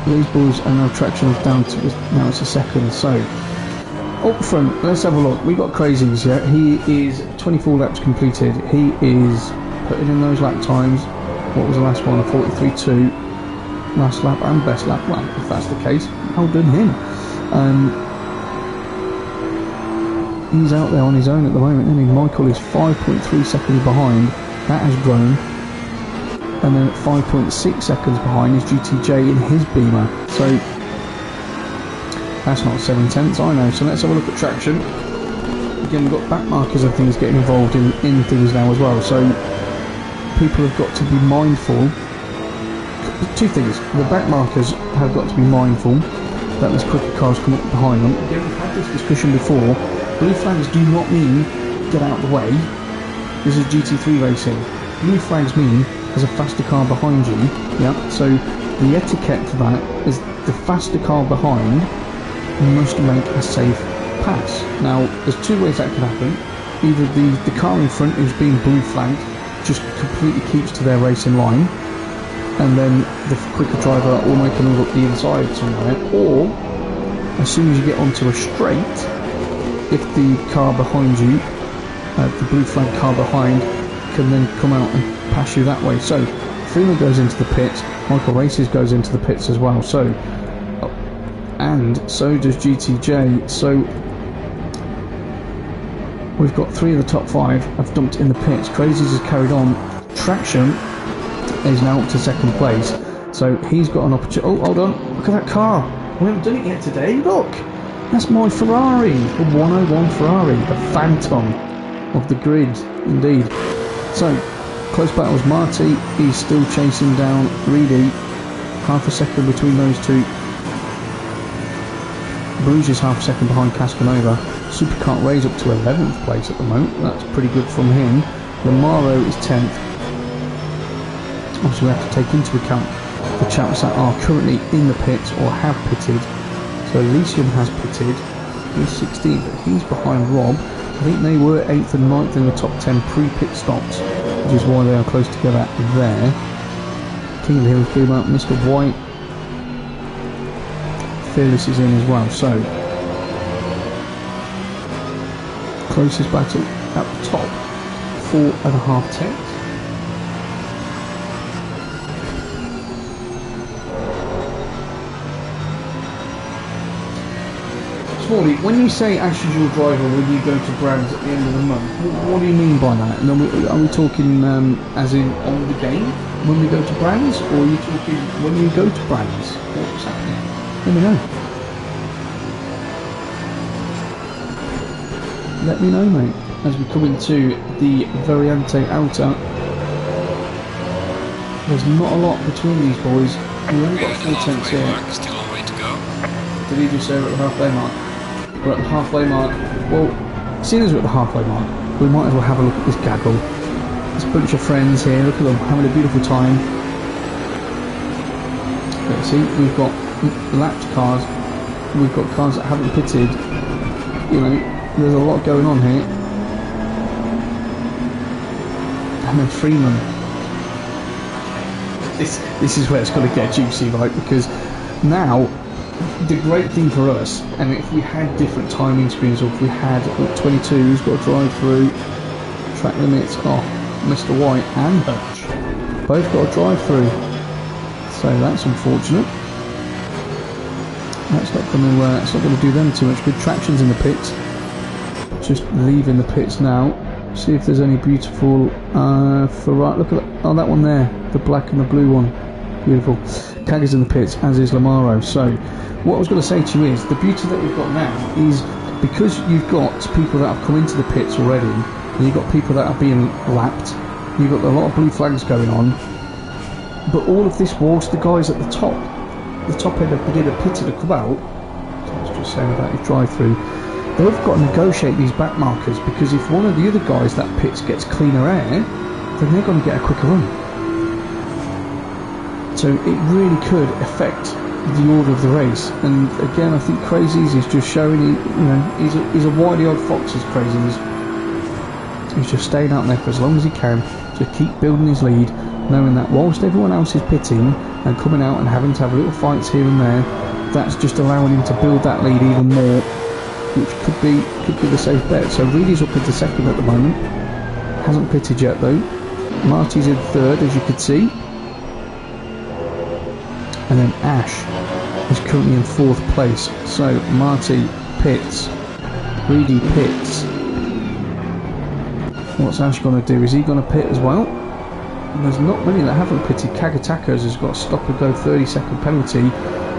These boys are now traction down to, now it's a second. So up front, let's have a look. We got Crazies, yeah. He is 24 laps completed. He is putting in those lap times. What was the last one? A 43.2. Last lap and best lap. Well, if that's the case, well done him. He's out there on his own at the moment, isn't he? Michael is 5.3 seconds behind. That has grown. And then at 5.6 seconds behind is GTJ in his Beamer. So that's not 7 tenths, I know. So let's have a look at traction. Again, we've got back markers and things getting involved in things now as well. So people have got to be mindful. 2 things. The back markers have got to be mindful that there's quicker cars come up behind them. Again, we've had this discussion before. Blue flags do not mean get out of the way. This is GT3 racing. Blue flags mean there's a faster car behind you. Yeah. So the etiquette for that is the faster car behind must make a safe pass. Now, there's 2 ways that can happen. Either the car in front who's being blue flagged just completely keeps to their racing line, and then the quicker driver will make a move up the inside somewhere, or as soon as you get onto a straight, if the car behind you, the blue flag car behind, can then come out and pass you that way. So Freeman goes into the pits, Michael Races goes into the pits as well, so and so does GTJ. So we've got 3 of the top 5 have dumped in the pits. Crazies has carried on. Traction is now up to 2nd place, so he's got an opportunity. Oh, hold on, look at that car, we haven't done it yet today. Look, that's my Ferrari, the 101 Ferrari, the phantom of the grid indeed. So close battles. Marty is still chasing down Reedy, half a second between those 2. Bruges is half a second behind Cascanova. Supercart Ray's up to 11th place at the moment. That's pretty good from him. Lamaro is 10th. Obviously we have to take into account the chaps that are currently in the pits or have pitted. So Elysium has pitted. He's 16th, but he's behind Rob. I think they were 8th and 9th in the top 10 pre-pit stops, which is why they are close together there. King of the Hills came out, Mr. White. Fearless is in as well, so closest battle at the top, 4.5 tenths. Smalley, when you say act as your driver when you go to brands at the end of the month, what do you mean by that? And are we talking as in on the game when we go to brands, or are you talking when you go to brands? What's happening? Let me know. Let me know, mate. As we come into the Variante Outer, there's not a lot between these boys. We only got 4 tenths here. Still a way to go. Did he just say we're at the halfway mark? We're at the halfway mark. Well, seeing as we're at the halfway mark, we might as well have a look at this gaggle. This bunch of friends here, look at them having a beautiful time. Let's see, we've got lapped cars, we've got cars that haven't pitted. You know, there's a lot going on here. And then Freeman. This is where it's got to get juicy, right? Because now the great thing for us, and if we had different timing screens, or if we had 22's got to drive through track limits, Mr. White and Hutch both got to drive through, so that's unfortunate. That's not going to do them too much good. Traction's in the pits, just leaving the pits now. See if there's any beautiful Ferrari. Look at that. Oh, that one there, the black and the blue one. Beautiful. Kaga's in the pits, as is Lamaro. So what I was going to say to you is the beauty that we've got now is because you've got people that have come into the pits already, and you've got people that are being lapped. You've got a lot of blue flags going on, but all of this whilst the guys at the top end of the pit to come out. So I was just saying about your drive-through. They've got to negotiate these back markers, because if one of the other guys that pits gets cleaner air, then they're going to get a quicker run. So it really could affect the order of the race. And again, I think Crazies is just showing, he's a wily-eyed fox, as Crazies. He's just staying out there for as long as he can to keep building his lead, knowing that whilst everyone else is pitting and coming out and having to have little fights here and there, that's just allowing him to build that lead even more, which could be the safe bet. So Reedy's up into second at the moment, hasn't pitted yet though. Marty's in third, as you can see, and then Ash is currently in fourth place. So Marty pits, Reedy pits. What's Ash going to do? Is he going to pit as well? And there's not many that haven't pitted. Kagatakos has got a stop and go 30-second penalty,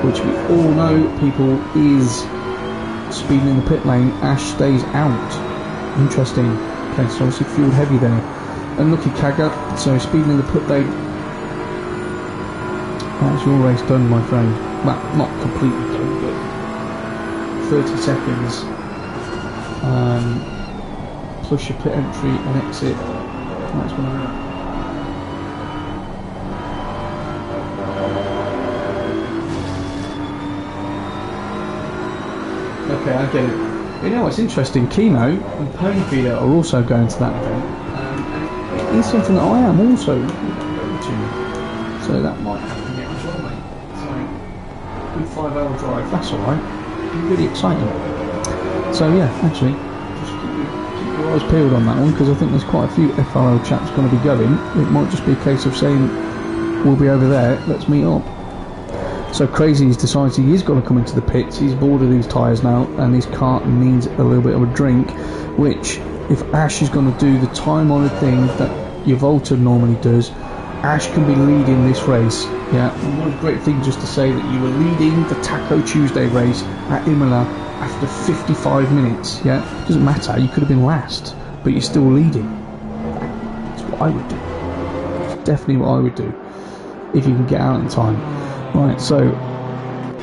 which we all know, people, is speeding in the pit lane. Ash stays out. Interesting. Okay, so obviously fuel heavy there. And looky Kaga, so speeding in the pit lane. That's your race done, my friend. Well, not completely done, but 30 seconds. Plus your pit entry and exit. That's going to happen. Okay, I get it. You know what's interesting? Keno and Pony Feeder are also going to that event, and it is something that I am also going to. So that might happen here as well, mate. So good 5-hour drive. That's all right. Really exciting. So yeah, actually, just keep your eyes peeled on that one, because I think there's quite a few FRL chaps going to be going. It might just be a case of saying we'll be over there. Let's meet up. So Crazy's decided he is going to come into the pits. He's bored of these tyres now, and his car needs a little bit of a drink, which, if Ash is going to do the time-honoured thing that your Volta normally does, Ash can be leading this race. Yeah, and what a great thing just to say that you were leading the Taco Tuesday race at Imola after 55 minutes. Yeah, it doesn't matter, you could have been last, but you're still leading. That's what I would do. It's definitely what I would do, if you can get out in time. Right, so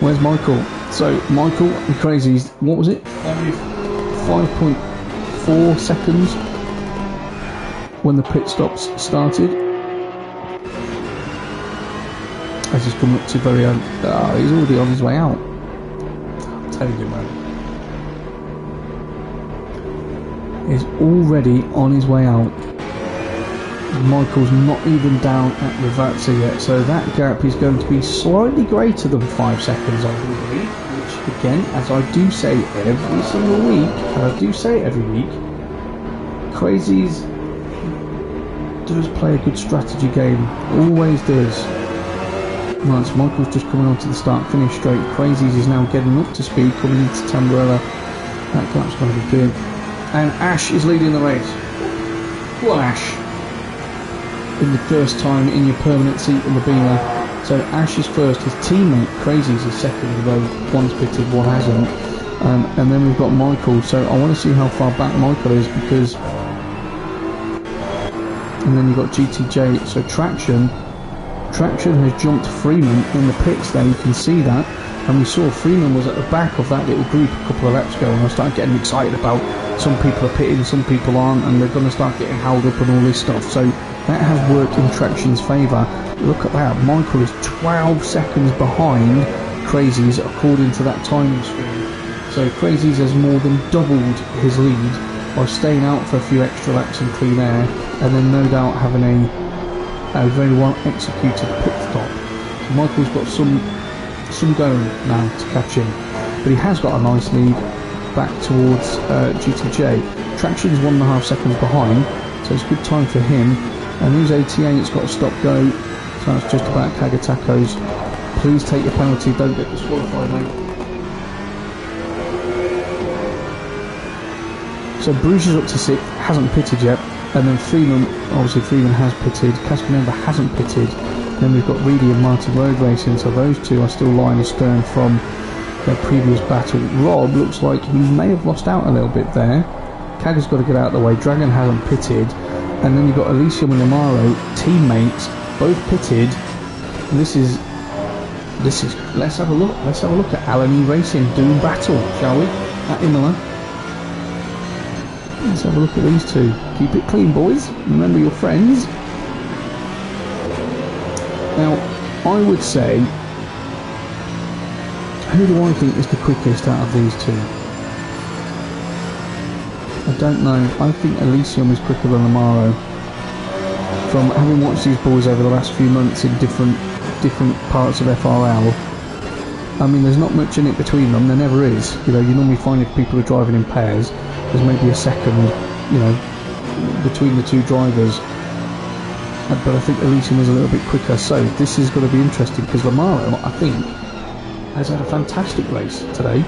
where's Michael? So Michael and Crazies, what was it? 5.4 seconds when the pit stops started. As he's coming up to very end. He's already on his way out. I'm telling you, man. He's already on his way out. Michael's not even down at Ravazza yet, so that gap is going to be slightly greater than 5 seconds, I believe, which again, as I do say every single week, and I do say it every week, Crazies does play a good strategy game, always does. Right, so Michael's just coming on to the start-finish straight. Crazies is now getting up to speed, coming into Tamburella. That gap's going to be big. And Ash is leading the race. Go on, Ash. In the first time in your permanent seat in the Beamer. So Ash is first, his teammate Crazies is second, although one's pitted, one hasn't. And then we've got Michael, so I want to see how far back Michael is, because... And then you've got GTJ, so Traction has jumped Freeman in the pits there, you can see that. And we saw Freeman was at the back of that little group a couple of laps ago, and I started getting excited about some people are pitting, some people aren't, and they're going to start getting held up and all this stuff. So that has worked in Traction's favour. Look at that, Michael is 12 seconds behind Crazies according to that timing screen. So Crazies has more than doubled his lead by staying out for a few extra laps in clean air, and then no doubt having a very well executed pit stop. So Michael's got some going now to catch him, but he has got a nice lead back towards GTJ. Traction's 1.5 seconds behind, so it's a good time for him. And who's ATA? It's got a stop go, so that's just about Kagatakos. Please take your penalty, don't get disqualified, mate. So Bruges is up to 6th, hasn't pitted yet. And then Freeman, obviously Freeman has pitted. Cascanova hasn't pitted. Then we've got Reedy and Martin Road Racing. So those two are still lying astern from their previous battle. Rob looks like he may have lost out a little bit there. Kaga's got to get out of the way. Dragon hasn't pitted. And then you've got Elysium and Amaro, teammates, both pitted. And this is, let's have a look. Let's have a look at Alan E Racing doing battle, shall we? At Imola. Let's have a look at these two. Keep it clean, boys. Remember your friends. Now, I would say, who do I think is the quickest out of these two? I don't know. I think Elysium is quicker than Amaro. From having watched these boys over the last few months in different parts of FRL, I mean, there's not much in it between them. There never is. You know, you normally find if people are driving in pairs, there's maybe a second, you know, between the two drivers. But I think Elysium is a little bit quicker. So this is going to be interesting because Amaro, I think, has had a fantastic race today.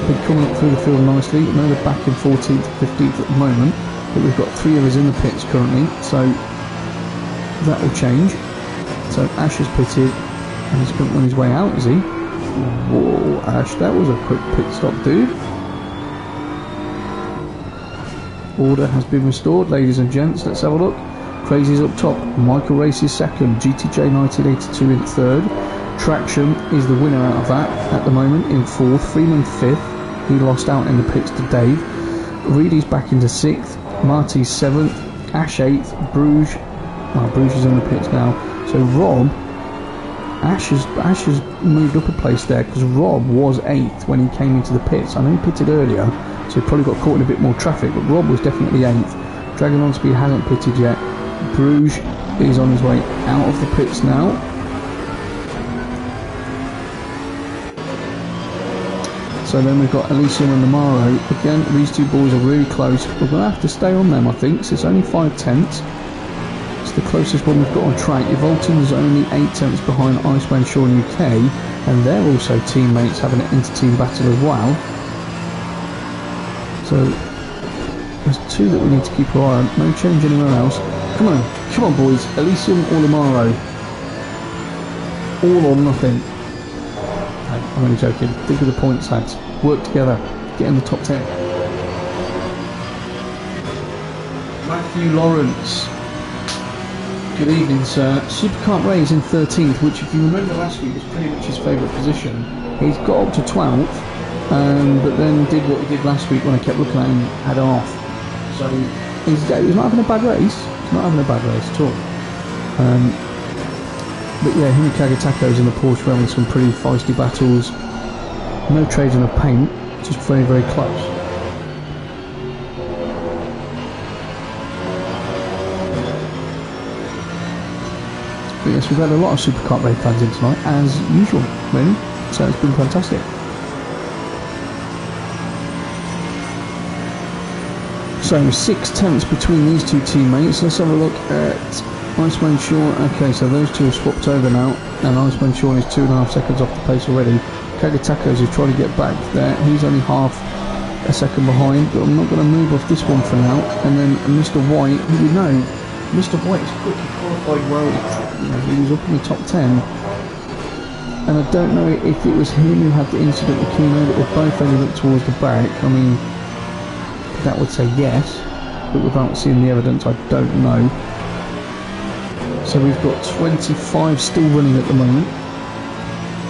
Been coming up through the field nicely. I know they're back in 14th, 15th at the moment, but we've got 3 of us in the pits currently, so that will change. So Ash has pitted, and he's on his way out, is he? Whoa, Ash, that was a quick pit stop, dude. Order has been restored, ladies and gents. Let's have a look. Crazy's up top. Michael Race is second. GTJ 1982 in third. Traction is the winner out of that at the moment in fourth. Freeman fifth. He lost out in the pits to Dave. Reedy's back into sixth. Marty's seventh. Ash eighth. Bruges. Oh, Bruges is in the pits now. So Rob, Ash has moved up a place there because Rob was 8th when he came into the pits. I know he pitted earlier, so he probably got caught in a bit more traffic, but Rob was definitely 8th. Dragon on Speed hasn't pitted yet. Bruges is on his way out of the pits now. So then we've got Elysium and Amaro. Again, these two boys are really close. We're going to have to stay on them, I think, so it's only 5 tenths. It's the closest one we've got on track. Evolton's only 8 tenths behind Iceman Shawn UK, and they're also teammates having an inter-team battle as well. So there's 2 that we need to keep our eye on. No change anywhere else. Come on boys. Elysium or Amaro. All or nothing. No, I'm only joking. Think of the points, lads. Work together. Get in the top 10. Matthew Lawrence. Good evening, sir. Supercar Ray is in 13th, which, if you remember last week, was pretty much his favourite position. He's got up to 12th, but then did what he did last week when I kept looking at him, had off. So he's not having a bad race. He's not having a bad race at all. But yeah, him and Kagatako's in the Porsche having some pretty feisty battles. No trading of paint, just very, very close. But yes, we've had a lot of Supercar Ray fans in tonight, as usual, really. So it's been fantastic. So 6 tenths between these two teammates. Let's have a look at Iceman Shawn. Okay, so those two have swapped over now, and Iceman Shawn is 2.5 seconds off the pace already. Kagatakos is trying to get back there. He's only half a second behind, but I'm not going to move off this one for now. And then Mr. White, who we know, Mr. White is quick, he qualified well. You know, he was up in the top 10. And I don't know if it was him who had the incident with Kino that were both only looked towards the back. I mean, that would say yes, but without seeing the evidence, I don't know. So we've got 25 still running at the moment.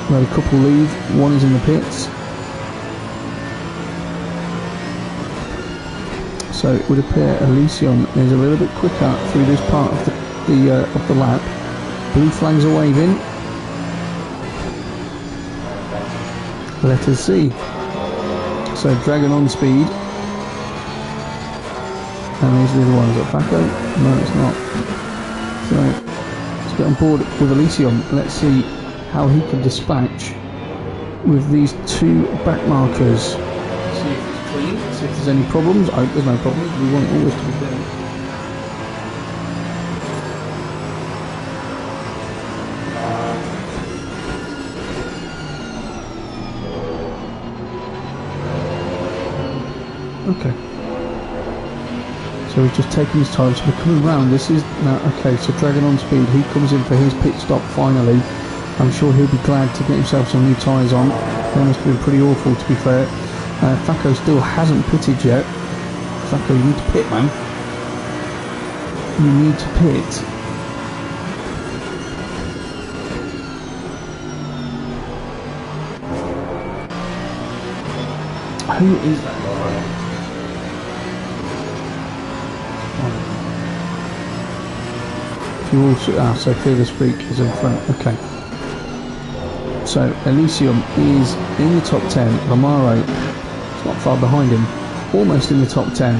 We had a couple leave, one is in the pits. So it would appear Elysium is a little bit quicker through this part of the lap. Blue flags are waving. Let us see. So Dragon on Speed. And these are the other ones. Is that Paco? No, it's not. So let's get on board with Elysium. Let's see how he can dispatch with these 2 back markers. See if it's clean, see if there's any problems. I hope there's no problems. We want it always to be clean. Okay. So he's just taking his time. So we're coming round. This is now okay. So Dragon on speed. He comes in for his pit stop finally. I'm sure he'll be glad to get himself some new tyres on. They must have been pretty awful, to be fair. Thaco still hasn't pitted yet. Thaco, you need to pit, man. You need to pit. Who is that guy? If you all so Fearless Freak is in front. Okay. So Elysium is in the top 10. Lamaro is not far behind him, almost in the top 10.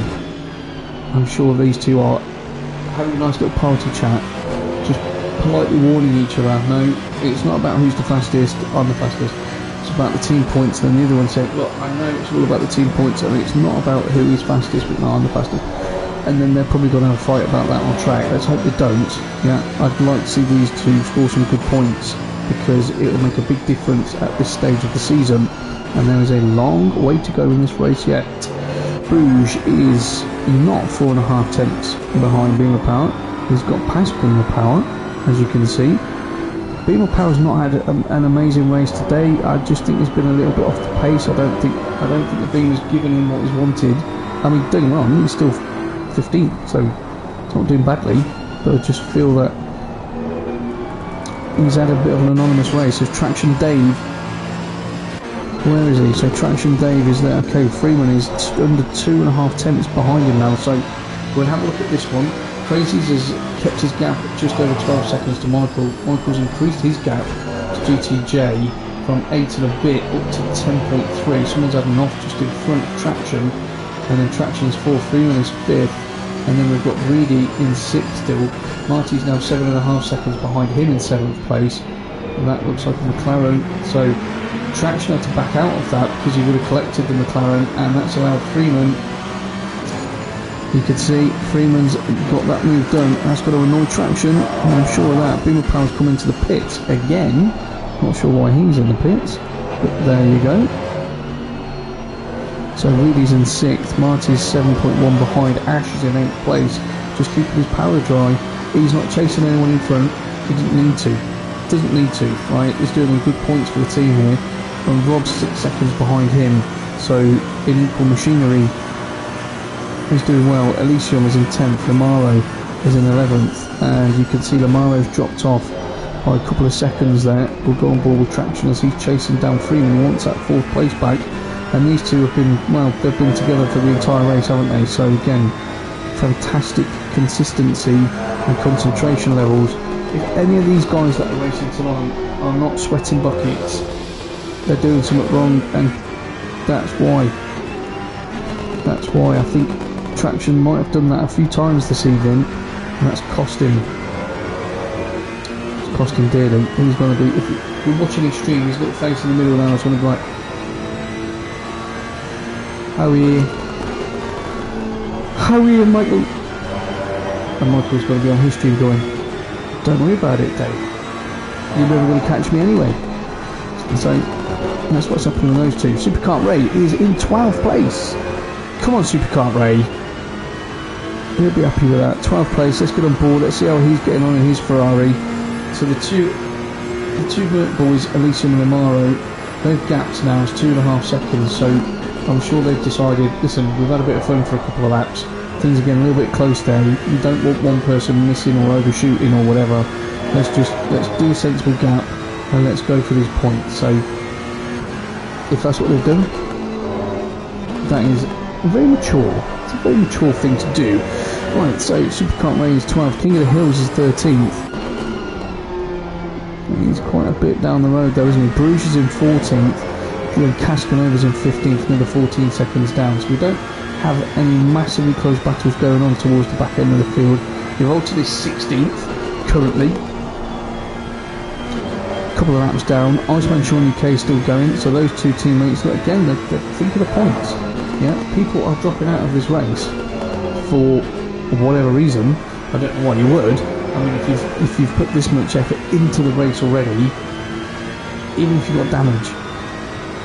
I'm sure these two are having a nice little party chat, just politely warning each other. No, it's not about who's the fastest. I'm the fastest. It's about the team points. Then the other one said, look, I know it's all about the team points, and it's not about who is fastest, but no, I'm the fastest. And then they're probably going to have a fight about that on track. Let's hope they don't. Yeah, I'd like to see these two score some good points, because it will make a big difference at this stage of the season, and there is a long way to go in this race yet. Bruges is not 4.5 tenths behind Beamer Power. He's got past Beamer Power, as you can see. Beamer Power's not had an amazing race today. I just think he's been a little bit off the pace. I don't think the Beamer's given him what he's wanted. I mean, don't get me wrong, he's still 15th, so he's not doing badly, but I just feel that he's had a bit of an anonymous race. So Traction Dave, where is he? So Traction Dave is there. Okay, Freeman is under 2.5 tenths behind him now. So we'll have a look at this one. Crazy's has kept his gap at just over 12 seconds to Michael. Michael's increased his gap to GTJ from 8 and a bit up to 10.3. Someone's had an off just in front of Traction, and then Traction's 4th, Freeman is 5th. And then we've got Reedy in 6th still. Marty's now 7.5 seconds behind him in 7th place. And that looks like a McLaren. So Traction had to back out of that because he would have collected the McLaren, and that's allowed Freeman. You can see Freeman's got that move done. That's got to annoy Traction, and I'm sure of that. Beamer Power's come into the pits again. Not sure why he's in the pits, but there you go. So Reedy's in 6th, Marty's 7.1 behind, Ash is in 8th place, just keeping his power dry. He's not chasing anyone in front, he doesn't need to. Doesn't need to, right? He's doing good points for the team here. And Rob's 6 seconds behind him, so in equal machinery, he's doing well. Elysium is in 10th, Lamaro is in 11th, and you can see Lamaro's dropped off by a couple of seconds there. We'll go on board with Traction as he's chasing down Freeman. He wants that 4th place back. And these two have been, well, they've been together for the entire race, haven't they? So again, fantastic consistency and concentration levels. If any of these guys that are racing tonight are not sweating buckets, they're doing something wrong, and that's why I think Traction might have done that a few times this evening, and that's cost him. It's cost him dearly. He's going to be, if you're watching his stream, his little face in the middle now is going to be like, how are you? How are you, Michael? And Michael's going to be on his stream going, don't worry about it, Dave. You're never going to catch me anyway. So that's what's happening with those two. Superkart Ray is in 12th place. Come on, Superkart Ray. He'll be happy with that. 12th place. Let's get on board. Let's see how he's getting on in his Ferrari. So the two boys, Elysium and Amaro, their gaps now is 2.5 seconds. So I'm sure they've decided, listen, we've had a bit of fun for a couple of laps. Things are getting a little bit close there. You don't want one person missing or overshooting or whatever. Let's do a sensible gap and let's go for these points. So if that's what they've done, that is very mature. It's a very mature thing to do. Right, so Superkart Ray is 12th, King of the Hills is 13th. He's quite a bit down the road though, isn't he? Bruges is in 14th. Then Caskanova's in 15th, another 14 seconds down. So we don't have any massively close battles going on towards the back end of the field. Revolted is 16th currently. A couple of laps down. Iceman Sean UK is still going. So those two teammates, look, again, they're thinking of points. Yeah, people are dropping out of this race for whatever reason. I don't know why you would. I mean, if you've put this much effort into the race already, even if you've got damage,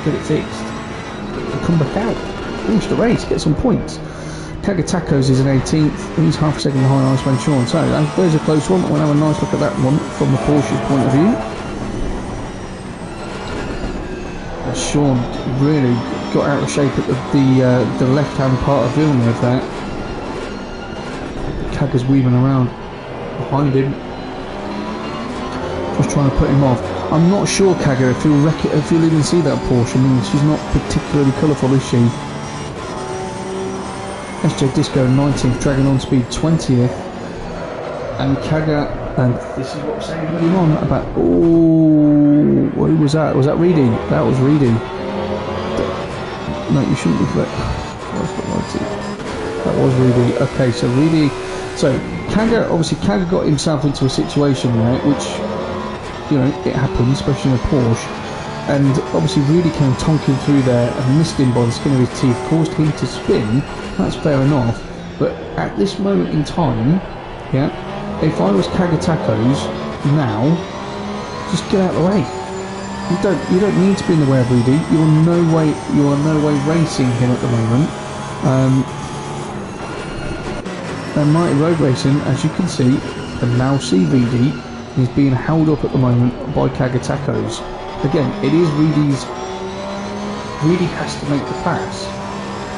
get it fixed. Come back out. Finish the race. Get some points. Tacos is an 18th. He's half a second behind Iceman Sean. So there's a close one. We'll have a nice look at that one from the Porsche's point of view. Sean really got out of shape at the left-hand part of Villeneuve there. Kaga's weaving around behind him, just trying to put him off. I'm not sure, Kaga, if you'll even see that Porsche. I mean, she's not particularly colourful, is she? SJ Disco 19th, Dragon on Speed 20th, and Kaga, and this is what I'm saying earlier on about, oh, who was that? Was that Reedy? That was Reedy. No, you shouldn't be correct. That was Reedy. Okay, so Reedy, so Kaga, obviously Kaga got himself into a situation there, which, you know, it happens, especially in a Porsche, and obviously Reedy came tonking through there and missed him by the skin of his teeth, caused him to spin. That's fair enough, but at this moment in time, yeah, if I was Kaga Tacos now, just get out of the way. You don't need to be in the way of Reedy. You are no way racing him at the moment. And Mighty Road Racing, as you can see, and now see Reedy, is being held up at the moment by Kaga Tacos. Again, it is Reedy has to make the pass.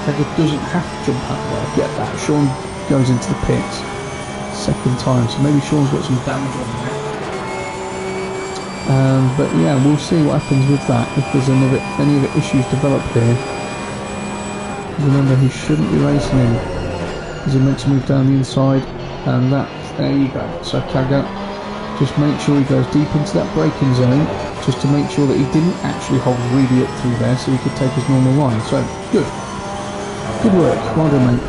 Kaga doesn't have to jump out there. Get that. Sean goes into the pits. Second time, so maybe Sean's got some damage on there. But yeah, we'll see what happens with that. If there's any other issues develop here. Remember, he shouldn't be racing him. Is he meant to move down the inside? And there you go. So Kaga, just make sure he goes deep into that braking zone, just to make sure that he didn't actually hold Reedy up through there, so he could take his normal line. So good. Good work, well done, mate.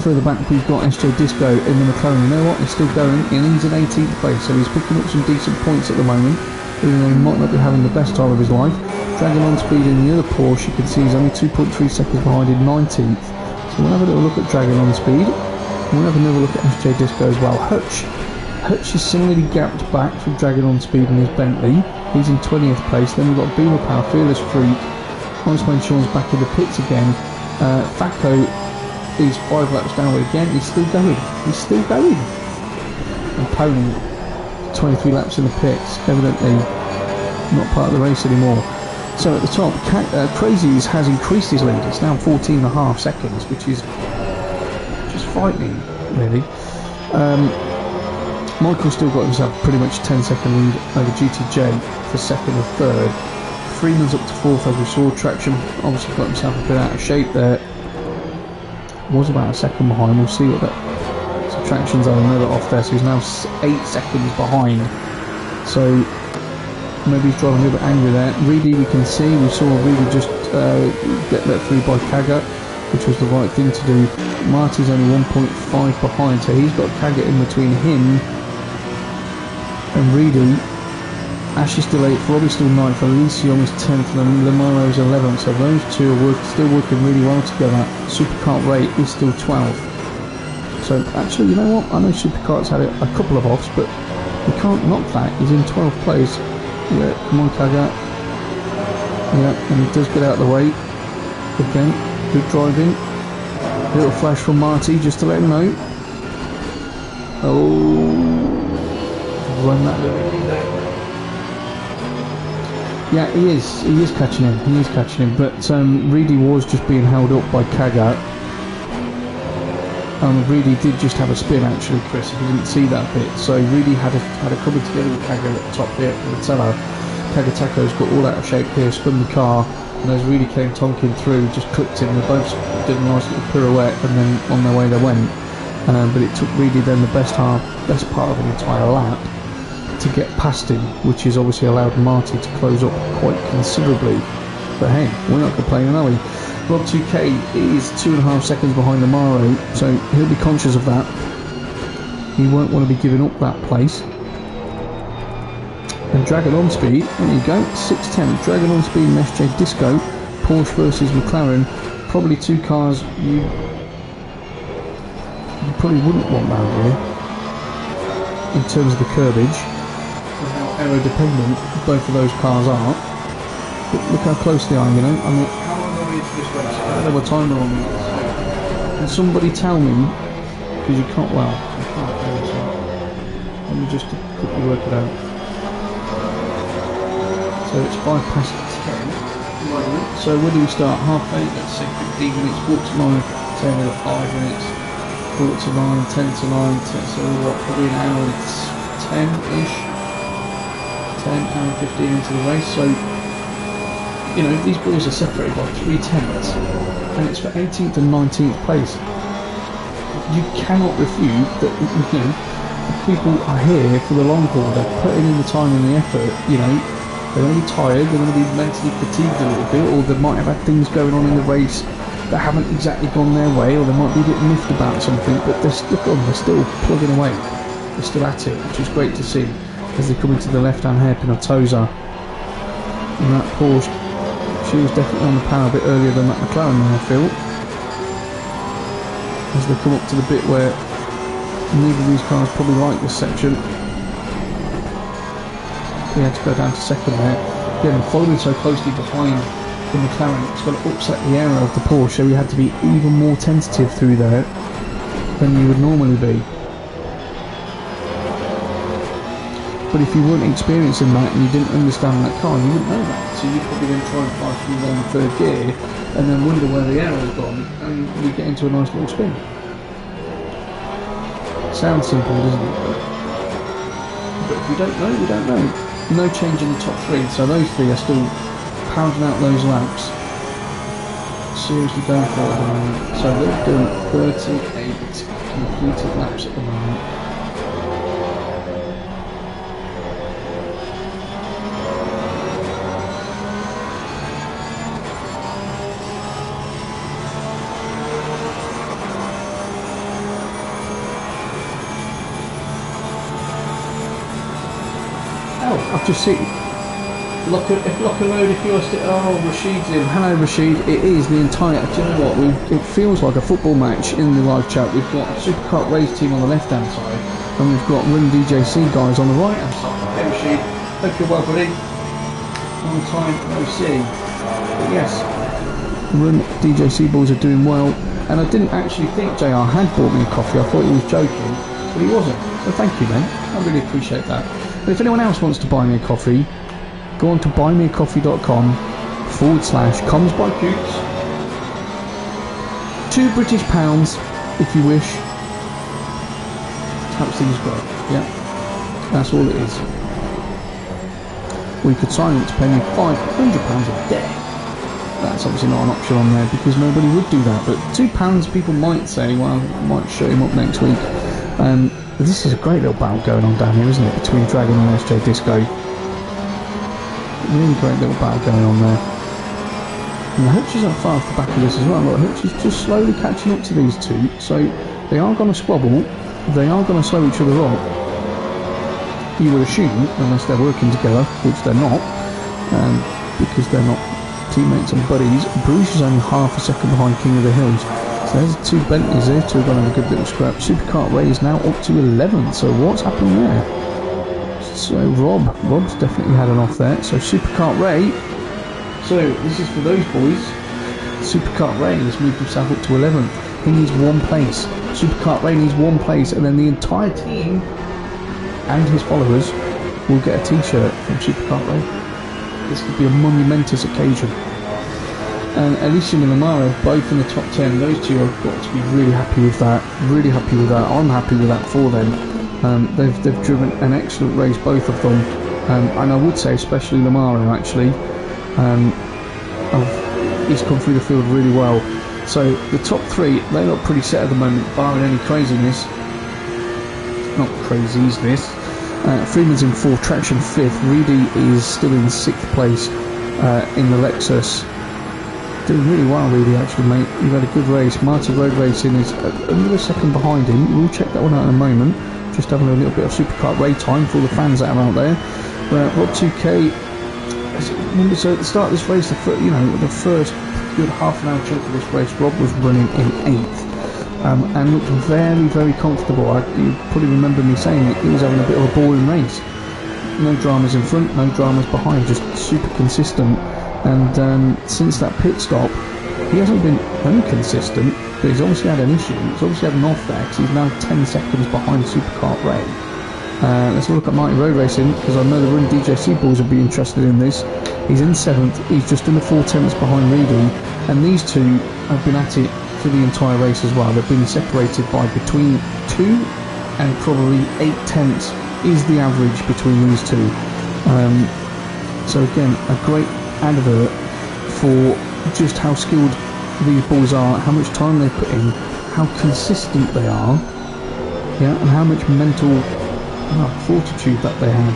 Further back, we've got SJ Disco in the McLaren. You know what? He's still going, and he's in 18th place, so he's picking up some decent points at the moment, even though he might not be having the best time of his life. Dragging on speed in the other Porsche, you can see he's only 2.3 seconds behind in 19th. So we'll have a little look at Dragon on speed. We'll have another look at SJ Disco as well. Hutch is similarly gapped back from Dragon on speed in his Bentley. He's in 20th place. Then we've got Beamer Power, Fearless Freak. Iceman Sean's back in the pits again. Facco is 5 laps down again. He's still going. And Pony, 23 laps in the pits. Evidently not part of the race anymore. So at the top, Crazy's has increased his lead. It's now 14.5 seconds, which is just frightening, really. Michael's still got himself pretty much 10-second lead over GTJ for second and third. Freeman's up to fourth, as we saw. Traction obviously got himself a bit out of shape there. Was about a second behind. We'll see what that. So Traction's had another off there, so he's now 8 seconds behind. So maybe he's driving a little bit angry there. Reedy, we can see, we saw Reedy just get let through by Kaga, which was the right thing to do. Marty's only 1.5 behind, so he's got Kaga in between him and Reedy. Ash is still 8th, Robbie's still 9th, Elysium is 10th, and Lamaro's 11th, so those two are still working really well together. Supercart Ray is still 12th. So actually, you know what, I know Supercart's had a couple of offs, but we can't knock that. He's in 12th place. Yeah, come on Kaga. Yeah, and he does get out of the way. Again, good driving. A little flash from Marty just to let him know. Oh, run that little bit there. Yeah, he is catching him, but Reedy was just being held up by Kaga. Reedy did just have a spin actually, Chris, if you didn't see that bit. So Reedy had a coming together with Kaga at the top here for the teller. Kaga Tacos got all out of shape here, spun the car, and as Reedy came tonking through, just clipped him. They both did a nice little pirouette, and then on their way they went. But it took Reedy then the best part of an entire lap to get past him, which has obviously allowed Marty to close up quite considerably. But hey, we're not complaining, are we? Rob 2K is 2.5 seconds behind Amaro, so he'll be conscious of that. He won't want to be giving up that place. And Dragon on speed, there you go, 6:10. Dragon on speed and SJ Disco, Porsche versus McLaren. Probably two cars you probably wouldn't want round here in terms of the curbage. How aero dependent both of those cars are. But look how close they are, you know. I mean, how long are we into this race? I don't have a timer on that. Can somebody tell me? Because you can't. Well, you can't do this. Let me just quickly work it out. So it's 10:05. Right. So where do we start? 8:30. Let's say 15 minutes. Quarter to 9. 10 minutes. 5 minutes. Quarter to 9. 10 to 9. 10, so what? Probably an hour and 10-ish. 10 hour 15 into the race. So you know these boys are separated by 3 tenths, and it's for 18th and 19th place. You cannot refute that. You know, people are here for the long haul. They're putting in the time and the effort. You know. They're going to be tired, they're going to be mentally fatigued a little bit, or they might have had things going on in the race that haven't exactly gone their way, or they might be a bit miffed about something, but they're still on, they're still plugging away, they're still at it, which is great to see as they come into the left-hand hairpin of Toza. And that Porsche, she was definitely on the power a bit earlier than that McLaren, I feel. As they come up to the bit where neither of these cars probably like this section. He had to go down to second there. Again, following so closely behind the McLaren, it's going to upset the aero of the Porsche, so he had to be even more tentative through there than you would normally be. But if you weren't experiencing that and you didn't understand that car, you wouldn't know that. So you probably then try and fly through there in third gear and then wonder where the aero's gone, and you get into a nice little spin. Sounds simple, doesn't it? But if you don't know, you don't know. No change in the top 3, so those 3 are still pounding out those laps. Seriously going for it at the moment. So they're doing 38 completed laps at the moment. I've just seen lock a load if you're still. Oh, Rashid's in. Hello, Rashid. It is the entire. Do you know what? It feels like a football match in the live chat. We've got Supercar race team on the left hand side, and we've got Run DJC guys on the right hand side. Hey, Rashid. Hope you're well, buddy. Long time no see. But yes, the Run DJC boys are doing well, and I didn't actually think JR had bought me a coffee. I thought he was joking, but he wasn't. So thank you, man. I really appreciate that. But if anyone else wants to buy me a coffee, go on to buymeacoffee.com/comms by Coots. £2 if you wish. Helps things grow. Yeah, that's all it is. Or you could sign up to pay me £500 a day. That's obviously not an option on there because nobody would do that. But £2, people might say, well, I might show him up next week. This is a great little battle going on down here, isn't it, between Dragon and SJ Disco. Really great little battle going on there. And I hope she's not far off the back of this as well. Look, I hope she's just slowly catching up to these two. So they are going to squabble. They are going to slow each other up. You would assume, unless they're working together, which they're not, because they're not teammates and buddies. Bruce is only half a second behind King of the Hills. So there's 2 Bentleys there, 2 have gone on a good little scrap. Supercar Ray is now up to 11th, so what's happened there? So Rob's definitely had an off there. So Supercar Ray, so this is for those boys. Supercar Ray has moved himself up to 11th. He needs 1 place. Supercar Ray needs 1 place, and then the entire team and his followers will get a t-shirt from Supercar Ray. This could be a monumentous occasion. And Alicia and Lamara both in the top 10. Those 2 have got to be really happy with that. Really happy with that. I'm happy with that for them. They've driven an excellent race, both of them. And I would say especially Lamara actually. He's come through the field really well. So the top 3, they look pretty set at the moment, barring any craziness. Not crazies this. Freeman's in 4th, Traction 5th. Reedy is still in 6th place in the Lexus. Doing really well, really, actually, mate. You've had a good race. Martin Road Racing is under a second behind him. We'll check that one out in a moment. Just having a little bit of Supercar Ray time for all the fans that are out there. Rob 2K. So at the start of this race, the first good half an hour chunk of this race, Rob was running in 8th and looked very, very comfortable. You probably remember me saying that he was having a bit of a boring race. No dramas in front, no dramas behind, just super consistent. And since that pit stop, he hasn't been inconsistent, but he's obviously had an issue. He's obviously had an off there because he's now 10 seconds behind Supercar Ray. Let's look at Mighty Road Racing, because I know the Run DJC boys will be interested in this. He's in 7th, he's just under 4 tenths behind Reedy, and these two have been at it for the entire race as well. They've been separated by between 2 and probably 8 tenths is the average between these two. So again, a great advert for just how skilled these boys are, how much time they put in, how consistent they are, yeah, and how much mental fortitude that they have.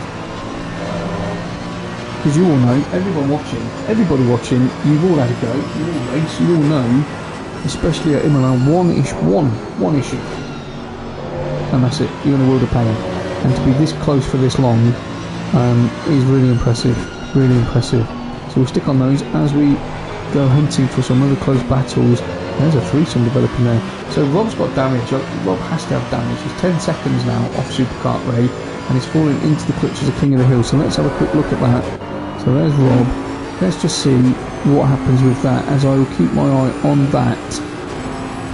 Because you all know, everybody watching, you've all had a go, you all race, you all know, especially at Imola, one issue, and that's it. You're in a world of pain, and to be this close for this long is really impressive, really impressive. So we'll stick on those as we go hunting for some other close battles. There's a threesome developing there. So Rob's got damage. Rob has to have damage. He's 10 seconds now off Supercar Ray, and he's falling into the clutches of King of the Hill. So let's have a quick look at that. So there's Rob. Let's just see what happens with that, as I will keep my eye on that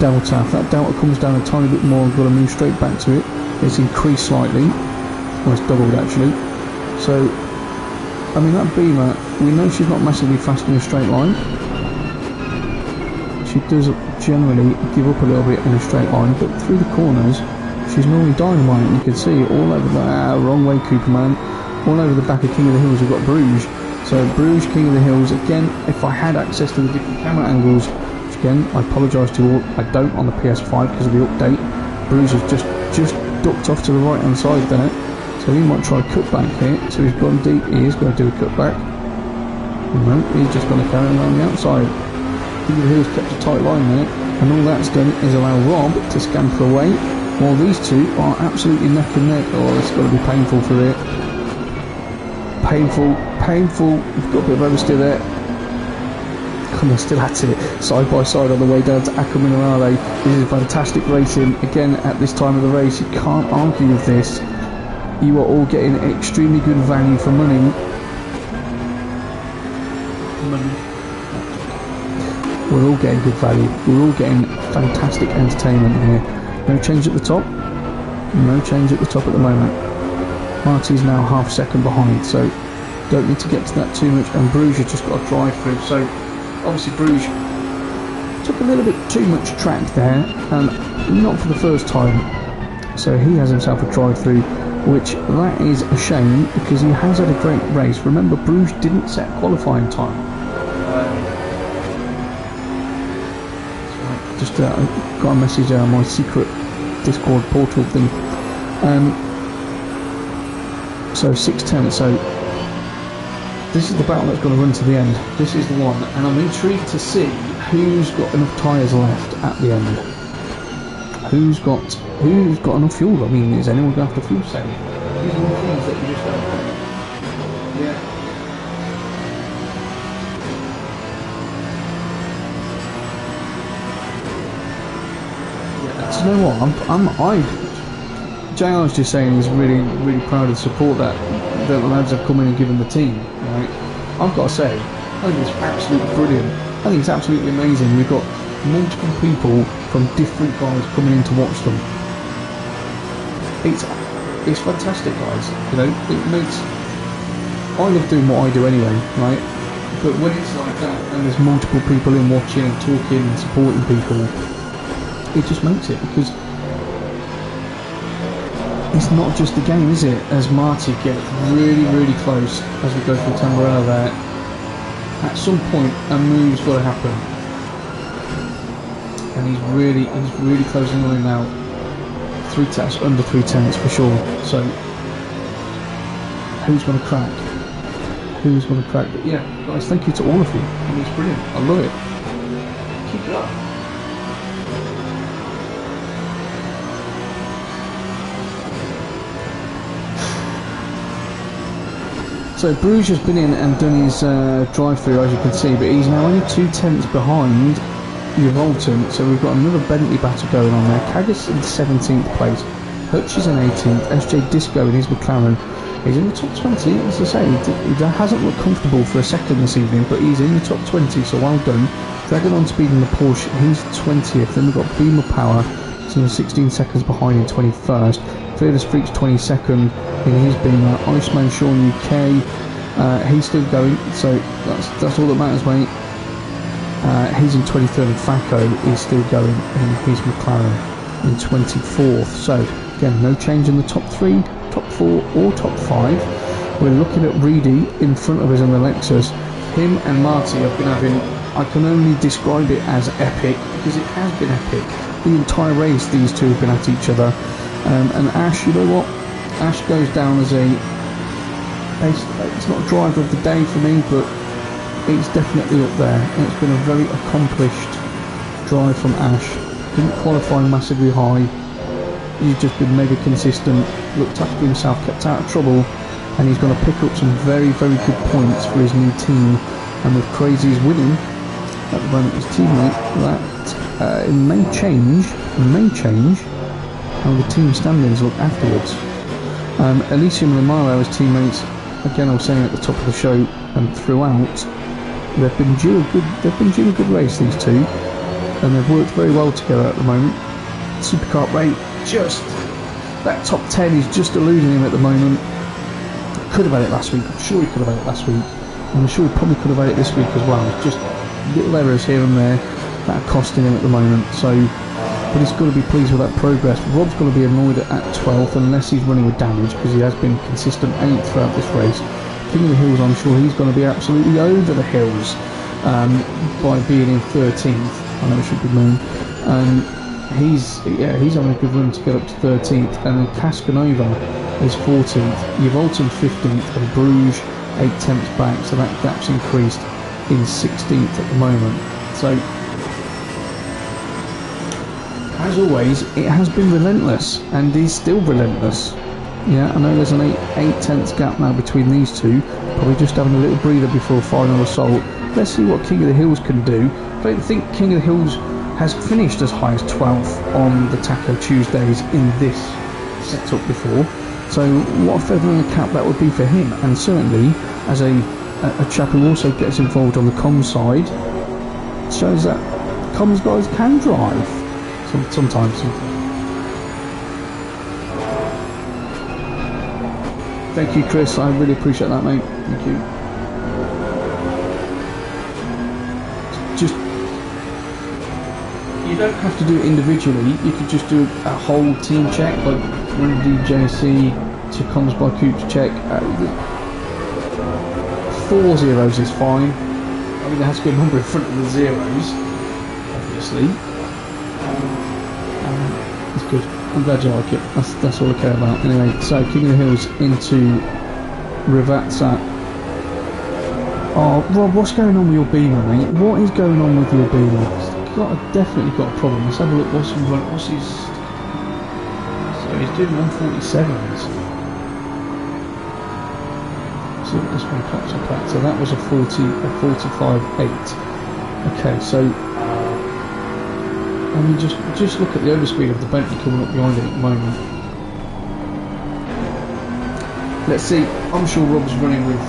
delta. If that delta comes down a tiny bit more, I've got to move straight back to it. It's increased slightly. Well, it's doubled actually. So, I mean, that Beamer, we know she's not massively fast in a straight line. She does generally give up a little bit in a straight line, but through the corners she's normally dynamite. You can see all over the wrong way Cooper man, all over the back of King of the Hills we've got Bruges. So Bruges, King of the Hills, again, if I had access to the different camera angles, which again I apologise to all, I don't on the PS5 because of the update. Bruges has just ducked off to the right hand side there, so he might try a cutback here. So he's gone deep, he is going to do a cutback. No, he's just going to carry him around the outside. King of the Hills kept a tight line there, and all that's done is allow Rob to scamper away, while these two are absolutely neck and neck. Oh, this has got to be painful for it. Painful. We've got a bit of oversteer there. And they're still at it, side by side on the way down to Acca Minerale. This is fantastic racing. Again, at this time of the race, you can't argue with this. You are all getting extremely good value for money. We're all getting good value. We're all getting fantastic entertainment here. No change at the top. No change at the top at the moment. Marty's now half a second behind, so don't need to get to that too much. And Bruges has just got a drive through. So obviously Bruges took a little bit too much track there, and not for the first time. So he has himself a drive through, which that is a shame because he has had a great race. Remember, Bruges didn't set qualifying time. Just got a message on my secret Discord portal thing. So 6:10. So this is the battle that's going to run to the end. This is the one, and I'm intrigued to see who's got enough tyres left at the end. Who's got enough fuel? I mean, is anyone going to have to fuel save? These are all things that you just don't know. Yeah. Do you know what? JR's just saying he's really proud of the support that the lads have come in and given the team. Right? I've got to say, I think it's absolutely brilliant. I think it's absolutely amazing. We've got multiple people from different guys coming in to watch them. It's fantastic, guys. You know, it makes. I love doing what I do anyway, right? But when it's like that and there's multiple people in watching and talking and supporting people, it just makes it, because it's not just the game, is it? As Marty gets really close as we go through Tamburello there, at some point a move's got to happen, and he's really closing on him now. Under 3 tenths for sure. So who's going to crack? Who's going to crack? But yeah, guys, thank you to all of you. I mean, it's brilliant. I love it. Keep it up. So Bruges has been in and done his drive-through, as you can see, but he's now only 2 tenths behind Revolton. So we've got another Bentley battle going on there. Caggis in 17th place, Hutch is in 18th, SJ Disco in his McLaren He's in the top 20, as I say. He hasn't looked comfortable for a second this evening, but he's in the top 20, so well done. Dragon on speed in the Porsche, he's 20th. Then we've got Beamer Power, so 16 seconds behind in 21st. Fearless Freak's 22nd in his Beamer. Iceman Sean UK, he's still going, so that's all that matters, mate. He's in 23rd, and Faco is still going in his McLaren in 24th. So again, no change in the top 3, top 4 or top 5. We're looking at Reedy in front of us in the Lexus. Him and Marty have been having, I can only describe it as epic, because it has been epic. The entire race these two have been at each other. And Ash, you know what? Ash goes down as it's not a driver of the day for me, but it's definitely up there. And it's been a very accomplished drive from Ash. Didn't qualify massively high. He's just been mega consistent, looked after himself, kept out of trouble, and he's going to pick up some very, very good points for his new team. And with Crazy's winning at the moment, his teammate, that it may change how the team standings look afterwards. Elysium and Amaro as teammates, again I was saying at the top of the show and throughout, they've been due a good race, these two, and they've worked very well together at the moment. Supercar rate, just that top 10 is just eluding him at the moment. Could have had it last week, I'm sure he could have had it last week, and I'm sure he probably could have had it this week as well. Just little errors here and there that are costing him at the moment, so, but he's got to be pleased with that progress. Rob's going to be annoyed at 12th unless he's running with damage, because he has been consistent 8th throughout this race. King of the Hills, I'm sure he's going to be absolutely over the hills by being in 13th. I know it should be known. He's having a good run to get up to 13th, and then Cascanova is 14th, Yvolton 15th, and Bruges 8 tenths back, so that gap's increased in 16th at the moment. So, as always, it has been relentless, and is still relentless. Yeah, I know there's an 8 tenths gap now between these two, probably just having a little breather before final assault. Let's see what King of the Hills can do. I don't think King of the Hills has finished as high as 12th on the Taco Tuesdays in this setup before, so what a feather in the cap that would be for him. And certainly as a chap who also gets involved on the comms side, shows that comms guys can drive sometimes. Thank you, Chris, I really appreciate that, mate. Thank you. Just, you don't have to do it individually, you could just do a whole team check, like run DJC to comms by Coops check. 4 zeros is fine. I mean, there has to be a number in front of the zeros, obviously. It's good. I'm glad you like it. That's all I care about. Anyway, so King of the Hills into Rivatsa. Oh, Rob, what's going on with your Beamer, mate? What is going on with your Beamer? Definitely got a problem. Let's have a look. What's his? So he's doing 147s. So this one clocks up at. So that was a 45.8. Okay, so I mean, just look at the overspeed of the Bentley coming up behind it at the moment. Let's see. I'm sure Rob's running with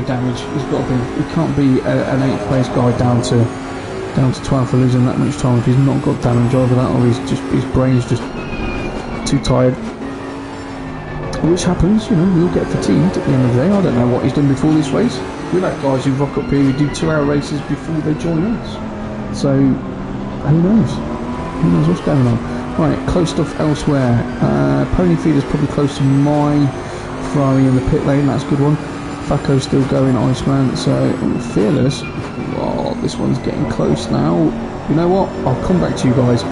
damage. He's got to be. He can't be an 8th place guy down to 12th for losing that much time if he's not got damage. Either that or his brain's just too tired. Which happens, you know, we'll get fatigued at the end of the day. I don't know what he's done before this race. We've had guys who rock up here who do 2-hour races before they join us. So, who knows? Who knows what's going on? Right, close stuff elsewhere. Pony Feeder's probably close to my Ferrari in the pit lane. That's a good one. Faco's still going, Iceman. So, Fearless. Oh, this one's getting close now. You know what? I'll come back to you guys.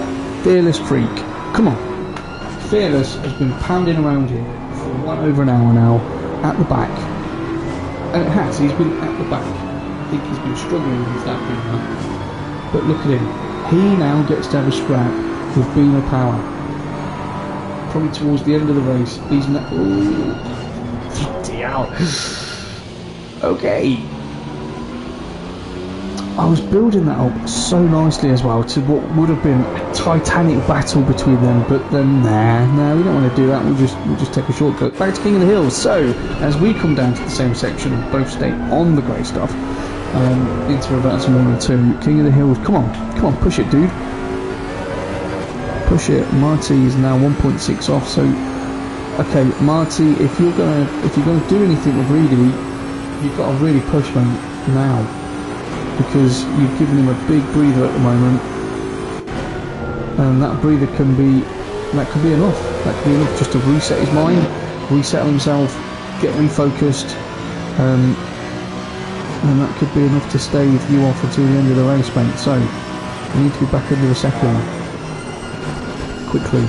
Fearless Freak. Come on. Fearless has been pounding around here for well over an hour now, at the back. And it has, he's been at the back. I think he's been struggling with that Beamer. But look at him. He now gets to have a scrap with Beamer Power. Probably towards the end of the race. He's now... Okay. I was building that up so nicely as well to what would have been a titanic battle between them, but then nah, we don't want to do that. We'll just take a shortcut back to King of the Hills. So as we come down to the same section and both stay on the grey stuff, into about some 1 or 2. King of the Hills, come on, push it, dude. Push it. Marty is now 1.6 off. So okay, Marty, if you're gonna do anything with Reedy, you've got to really push him now, because you've given him a big breather at the moment, and that breather can be enough. That could be enough just to reset his mind, reset himself, get refocused, and that could be enough to stave you off until the end of the race, mate. So you need to be back into the second quickly.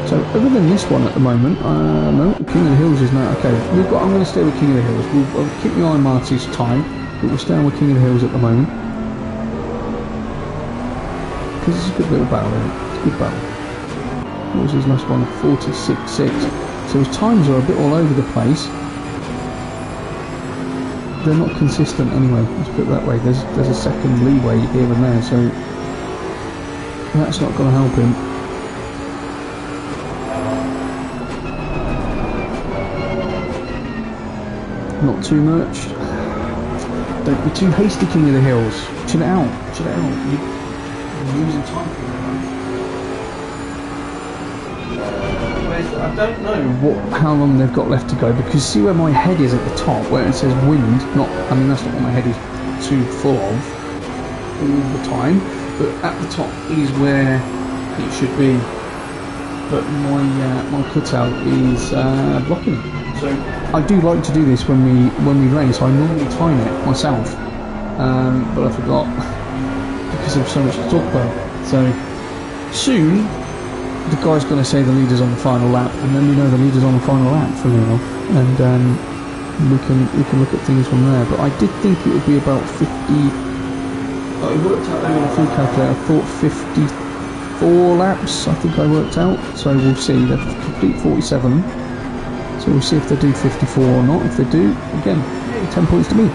So other than this one at the moment, no, King of the Hills is now okay. I'm going to stay with King of the Hills. We'll keep an eye on Marty's time, but we'll stay on with King of the Hills at the moment because it's a good little battle. It's a good battle. What was his last one? 46.6. So his times are a bit all over the place. They're not consistent anyway. Let's put it that way. There's a second leeway here and there, so that's not going to help him. Not too much. Don't be too hasty, King of the Hills. Chill it out. You're losing time for that. I don't know how long they've got left to go, because see where my head is at the top, where it says wind. That's not what my head is too full of all the time, but at the top is where it should be. But my cutout is blocking it. So I do like to do this when we race. I normally time it myself, but I forgot because there's so much to talk about. So soon the guy's going to say the leader's on the final lap, and then we know the leader's on the final lap from now, and we can look at things from there. But I did think it would be about 50. I worked out on a full calculator. I thought 54 laps. I think I worked out. So we'll see. They've complete 47. So we'll see if they do 54 or not. If they do, again, 10 points to me.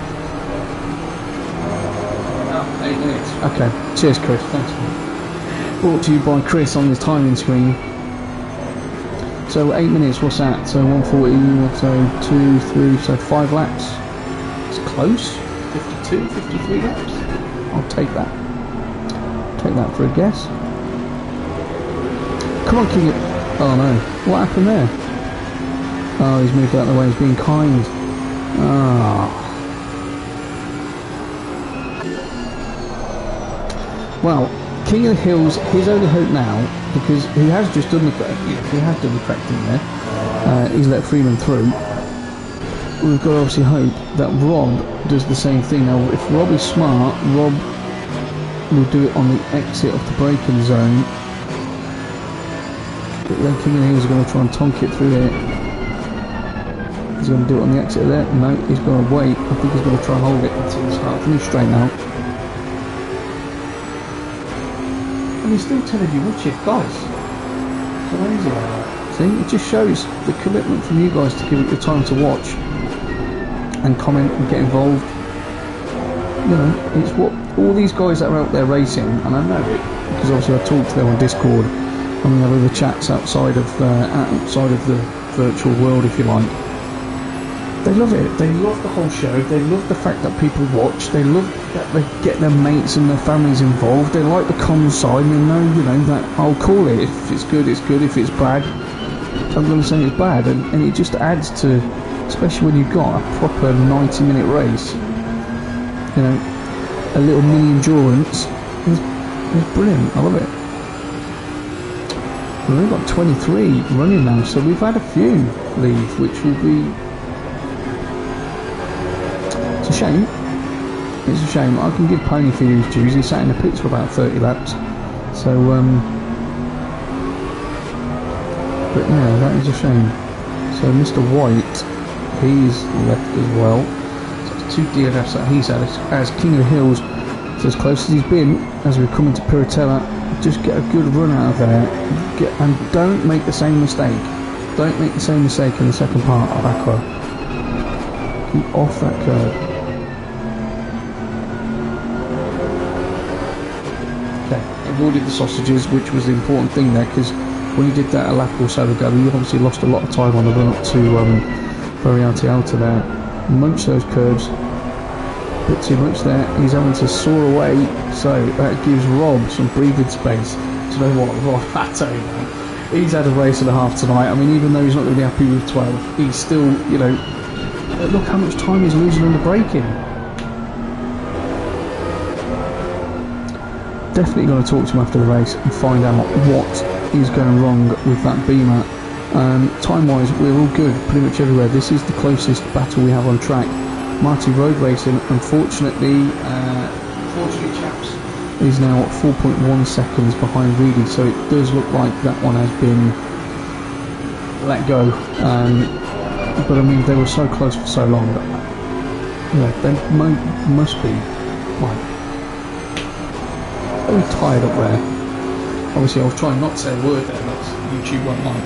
8 minutes. Okay. Cheers, Chris. Thanks. Brought to you by Chris on his timing screen. So 8 minutes. What's that? So 140. So 2, 3. So 5 laps. It's close. 52, 53 laps. I'll take that. Take that for a guess. Come on, King. Oh no. What happened there? Oh, he's moved out of the way, he's being kind. Ah. Well, King of the Hills, his only hope now, because he has just done the correcting there. He's let Freeman through. We've got to obviously hope that Rob does the same thing. Now, if Rob is smart, Rob will do it on the exit of the braking zone. But then King of the Hills is going to try and tonk it through here. He's going to do it on the exit there. No, he's going to wait. I think he's going to try and hold it until the start. Finish straight now. And he's still telling you, watch it, guys. It's amazing. See, it just shows the commitment from you guys to give it your time to watch and comment and get involved. You know, it's what all these guys that are out there racing, and I know it because obviously I talk to them on Discord and we have other chats outside of the virtual world, if you like. They love it. They love the whole show. They love the fact that people watch. They love that they get their mates and their families involved. They like the COMMS side. They know, that I'll call it. If it's good, it's good. If it's bad, I'm going to say it's bad. And it just adds to, especially when you've got a proper 90-minute race, a little mini endurance. It's brilliant. I love it. We've only got 23 running now, so we've had a few leave, which will be... It's a shame. It's a shame. I can give Pony for his dues. He sat in the pits for about 30 laps. So, but yeah, that is a shame. So Mr. White, he's left as well. So it's 2 DNFs that he's had as King of the Hills. So as close as he's been, as we come into Piratella, just get a good run out of there. And don't make the same mistake. Don't make the same mistake in the second part of Aqua. Keep off that curve. Okay, avoided the sausages, which was the important thing there, because when he did that a lap or so ago, he obviously lost a lot of time on the run up to Variante Alta there. Munched those curves, bit too much there. He's having to soar away, so that gives Rob some breathing space. Do you know what, Rob? I tell you, man, he's had a race and a half tonight. I mean, even though he's not going to be happy with 12, he's still, you know, look how much time he's losing on the braking. Definitely going to talk to him after the race and find out what is going wrong with that Beamer. Time-wise, we're all good pretty much everywhere. This is the closest battle we have on track. Marty Road Racing, unfortunately, chaps, is now 4.1 seconds behind Reedy, so it does look like that one has been let go. But I mean, they were so close for so long. Yeah, they must be like very tired up there. Obviously, I was trying not to say a word there. That's YouTube won't like.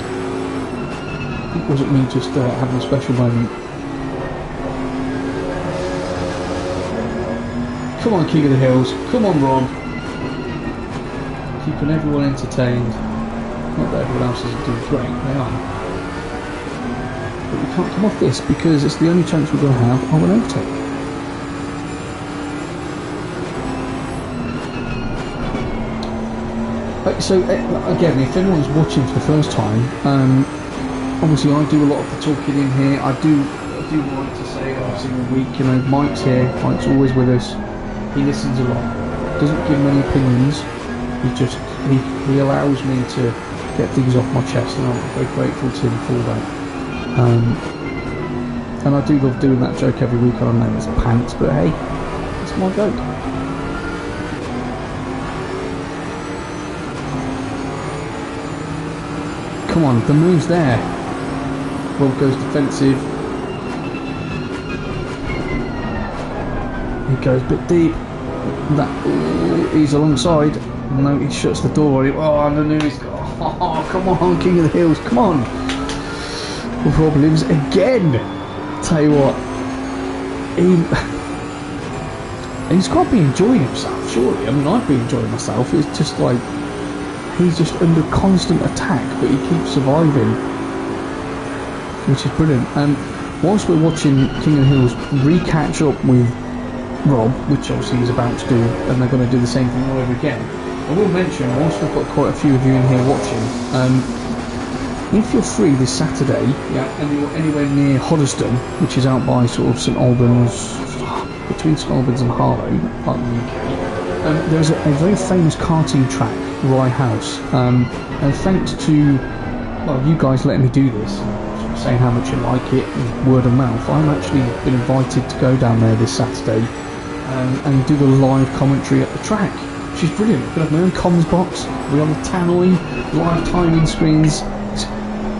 It wasn't me just having a special moment. Come on, King of the Hills. Come on, Rob. Keeping everyone entertained. Not that everyone else is doing great. They are. But we can't come off this because it's the only chance we're going to have of an overtake. So again, if anyone's watching for the first time, obviously I do a lot of the talking in here. I do like to say every single week, you know, Mike's here. Mike's always with us. He listens a lot. Doesn't give many opinions. He allows me to get things off my chest, and I'm very grateful to him for that. And I do love doing that joke every week. I know it's pants, but hey, it's my joke. Come on, the move's there. Rob goes defensive. He goes a bit deep. He's alongside. No, he shuts the door. Oh, and the news. Oh, come on, King of the Hills, come on. Rob lives again. Tell you what, he's got to be enjoying himself, surely. I mean, I'd be enjoying myself. It's just like he's just under constant attack, but he keeps surviving, which is brilliant. And whilst we're watching King of the Hills re-catch up with Rob, which obviously he's about to do, and they're going to do the same thing all over again, I will mention, whilst we've got quite a few of you in here watching, if you're free this Saturday, and you're anywhere near Hoddesdon, which is out by sort of St Albans, between St Albans and Harlow, part of the UK, there's a very famous karting track, Rye House, and thanks to, well, you guys letting me do this, saying how much you like it, and word of mouth, I've actually been invited to go down there this Saturday and do the live commentary at the track, which is brilliant. I'm going to have my own comms box, we're on the tannoy, live timing screens.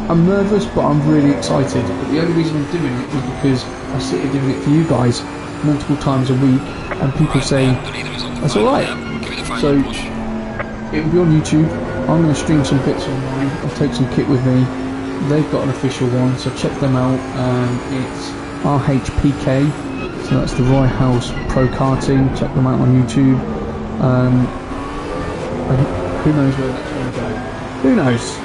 I'm nervous, but I'm really excited. But the only reason I'm doing it is because I sit here doing it for you guys multiple times a week, and people say, that's alright. So, it will be on YouTube. I'm going to stream some bits online. I'll take some kit with me. They've got an official one, so check them out. It's RHPK, so that's the Rye House Pro Karting. Check them out on YouTube. And who knows where that's going to go? Who knows?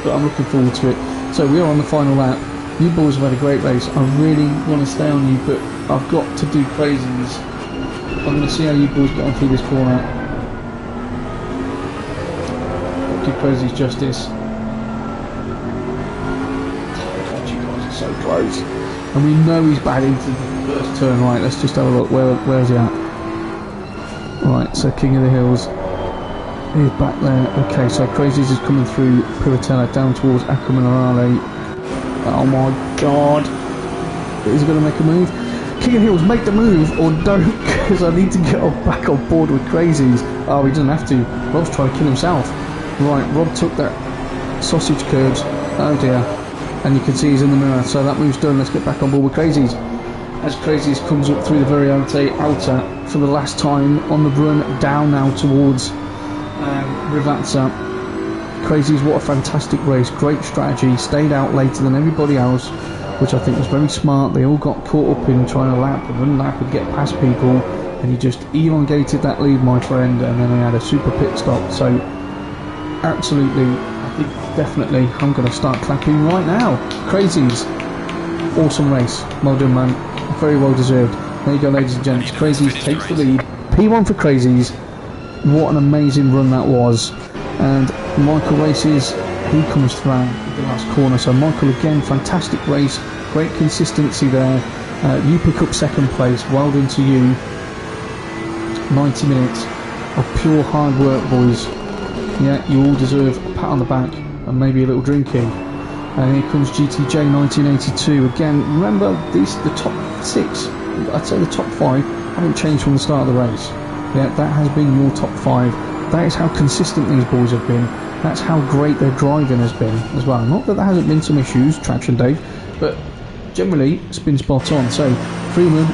But I'm looking forward to it. So we are on the final lap. You boys have had a great race. I really want to stay on you, but I've got to do crazies. I'm going to see how you boys get on through this corner. Do crazies justice. God, you guys are so close. And we know he's back into the first turn. Right, let's just have a look. Where's he at? Right, so King of the Hills. He's back there. Okay, so Crazies is coming through Piratella down towards Acromanarale. Oh my god. Is he going to make a move? King of Hills, make the move or don't, because I need to get back on board with Crazies. Oh, he doesn't have to. Rob's trying to kill himself. Right, Rob took that sausage curves. Oh dear. And you can see he's in the mirror. So that move's done. Let's get back on board with Crazies. As Crazies comes up through the Variante Alta for the last time on the run down now towards Rivazza. Crazies, what a fantastic race, great strategy, stayed out later than everybody else, which I think was very smart. They all got caught up in trying to lap and unlap and get past people. and he just elongated that lead, my friend, and then he had a super pit stop. So absolutely, I think definitely I'm going to start clapping right now. Crazies, awesome race, well done, man, very well deserved. There you go, ladies and gents, Crazies takes the lead. P1 for Crazies. What an amazing run that was. And Michael races, he comes through the last corner. So Michael, again, fantastic race, great consistency there. You pick up second place, well done to you. 90 minutes of pure hard work, boys. Yeah, you all deserve a pat on the back and maybe a little drinking. And here comes GTJ 1982. Again, remember, the top 6, I'd say the top 5 haven't changed from the start of the race. Yeah, that has been your top 5. That is how consistent these boys have been. That's how great their driving has been as well. Not that there hasn't been some issues, Traction Dave, but generally it's been spot on. So Freeman,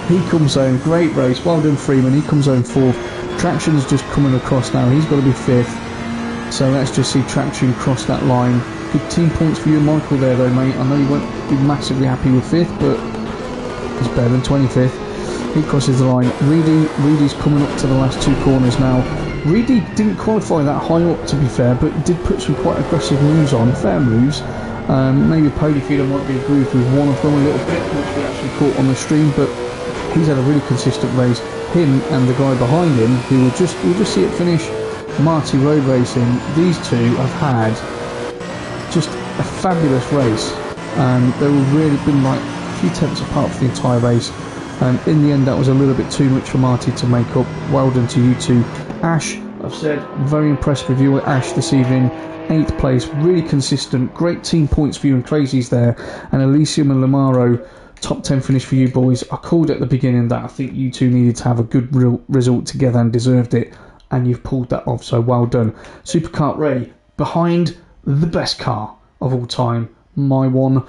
he comes home, great race, well done Freeman, he comes home 4th. Traction's just coming across now, he's got to be 5th. So let's just see Traction cross that line. Good team points for you and Michael there though, mate. I know you won't be massively happy with 5th, but it's better than 25th. He crosses the line. Reedy's coming up to the last 2 corners now. Reedy didn't qualify that high up, to be fair, but did put some quite aggressive moves on, fair moves. Maybe Polyfeeder might be aggrieved with one of them a little bit, which we actually caught on the stream, but he's had a really consistent race. Him and the guy behind him, who we'll just see it finish, Marty Road Racing, these two have had just a fabulous race. They were really been like a few tenths apart for the entire race. In the end, that was a little bit too much for Marty to make up. Well done to you two. Ash, I've said, very impressed with you, Ash, this evening. 8th place, really consistent, great team points for you and Crazies there. And Elysium and Lamaro, top 10 finish for you boys. I called at the beginning that I think you two needed to have a good result together and deserved it, and you've pulled that off, so well done. Superkart Ray, behind the best car of all time, my one.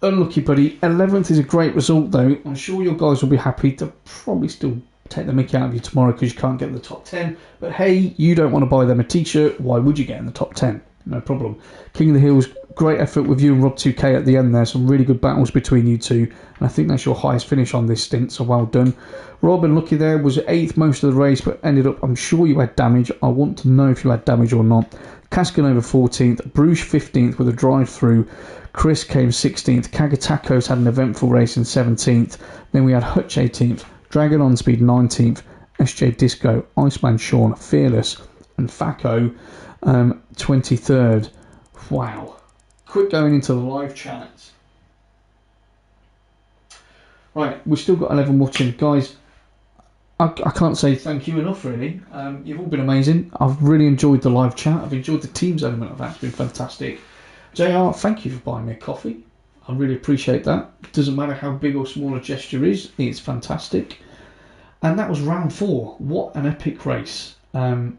Unlucky buddy, 11th is a great result though. I'm sure your guys will be happy to probably still take the mickey out of you tomorrow because you can't get in the top 10. But hey, you don't want to buy them a t-shirt, why would you get in the top 10? No problem. King of the Hills, great effort with you and Rob 2K at the end there. Some really good battles between you two. And I think that's your highest finish on this stint, so well done. Rob and Lucky there was 8th most of the race, but ended up, I'm sure you had damage. I want to know if you had damage or not. Cascanova 14th, Bruce 15th with a drive-through. Chris came 16th. Kagatakos had an eventful race in 17th. Then we had Hutch 18th. Dragon on Speed 19th. SJ Disco, Iceman Sean, Fearless, and Faco 23rd. Wow. Quick going into the live chat. Right, we've still got 11 watching. Guys, I can't say thank you enough, really. You've all been amazing. I've really enjoyed the live chat. I've enjoyed the teams element of that. It's been fantastic. JR, thank you for buying me a coffee. I really appreciate that. It doesn't matter how big or small a gesture is, it's fantastic. And that was round 4. What an epic race. Round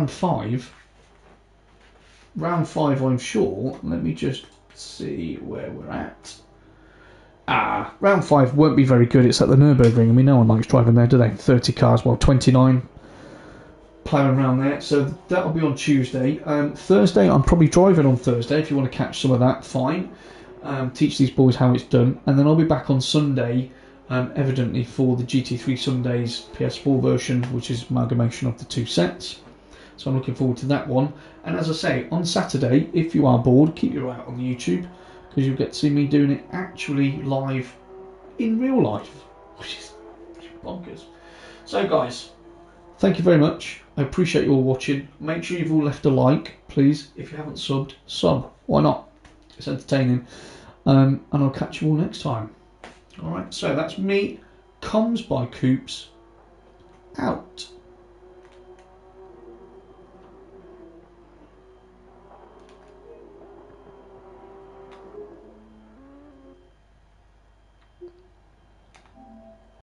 5, I'm sure. Let me just see where we're at. Round 5 won't be very good. It's at the Nürburgring, and we no one likes driving there, do they? 30 cars, well, 29 ploughing around there. So that'll be on Tuesday. Thursday, I'm probably driving on Thursday. If you want to catch some of that, fine. Teach these boys how it's done. And then I'll be back on Sunday, evidently for the GT3 Sundays PS4 version, which is amalgamation of the 2 sets. So I'm looking forward to that one. And as I say, on Saturday, if you are bored, keep your eye out on the YouTube, because you'll get to see me doing it actually live in real life, which is bonkers. So guys, thank you very much. I appreciate you all watching. Make sure you've all left a like, please. If you haven't subbed, sub. Why not? It's entertaining. And I'll catch you all next time. Alright, so that's me, COMMS by Coops, out.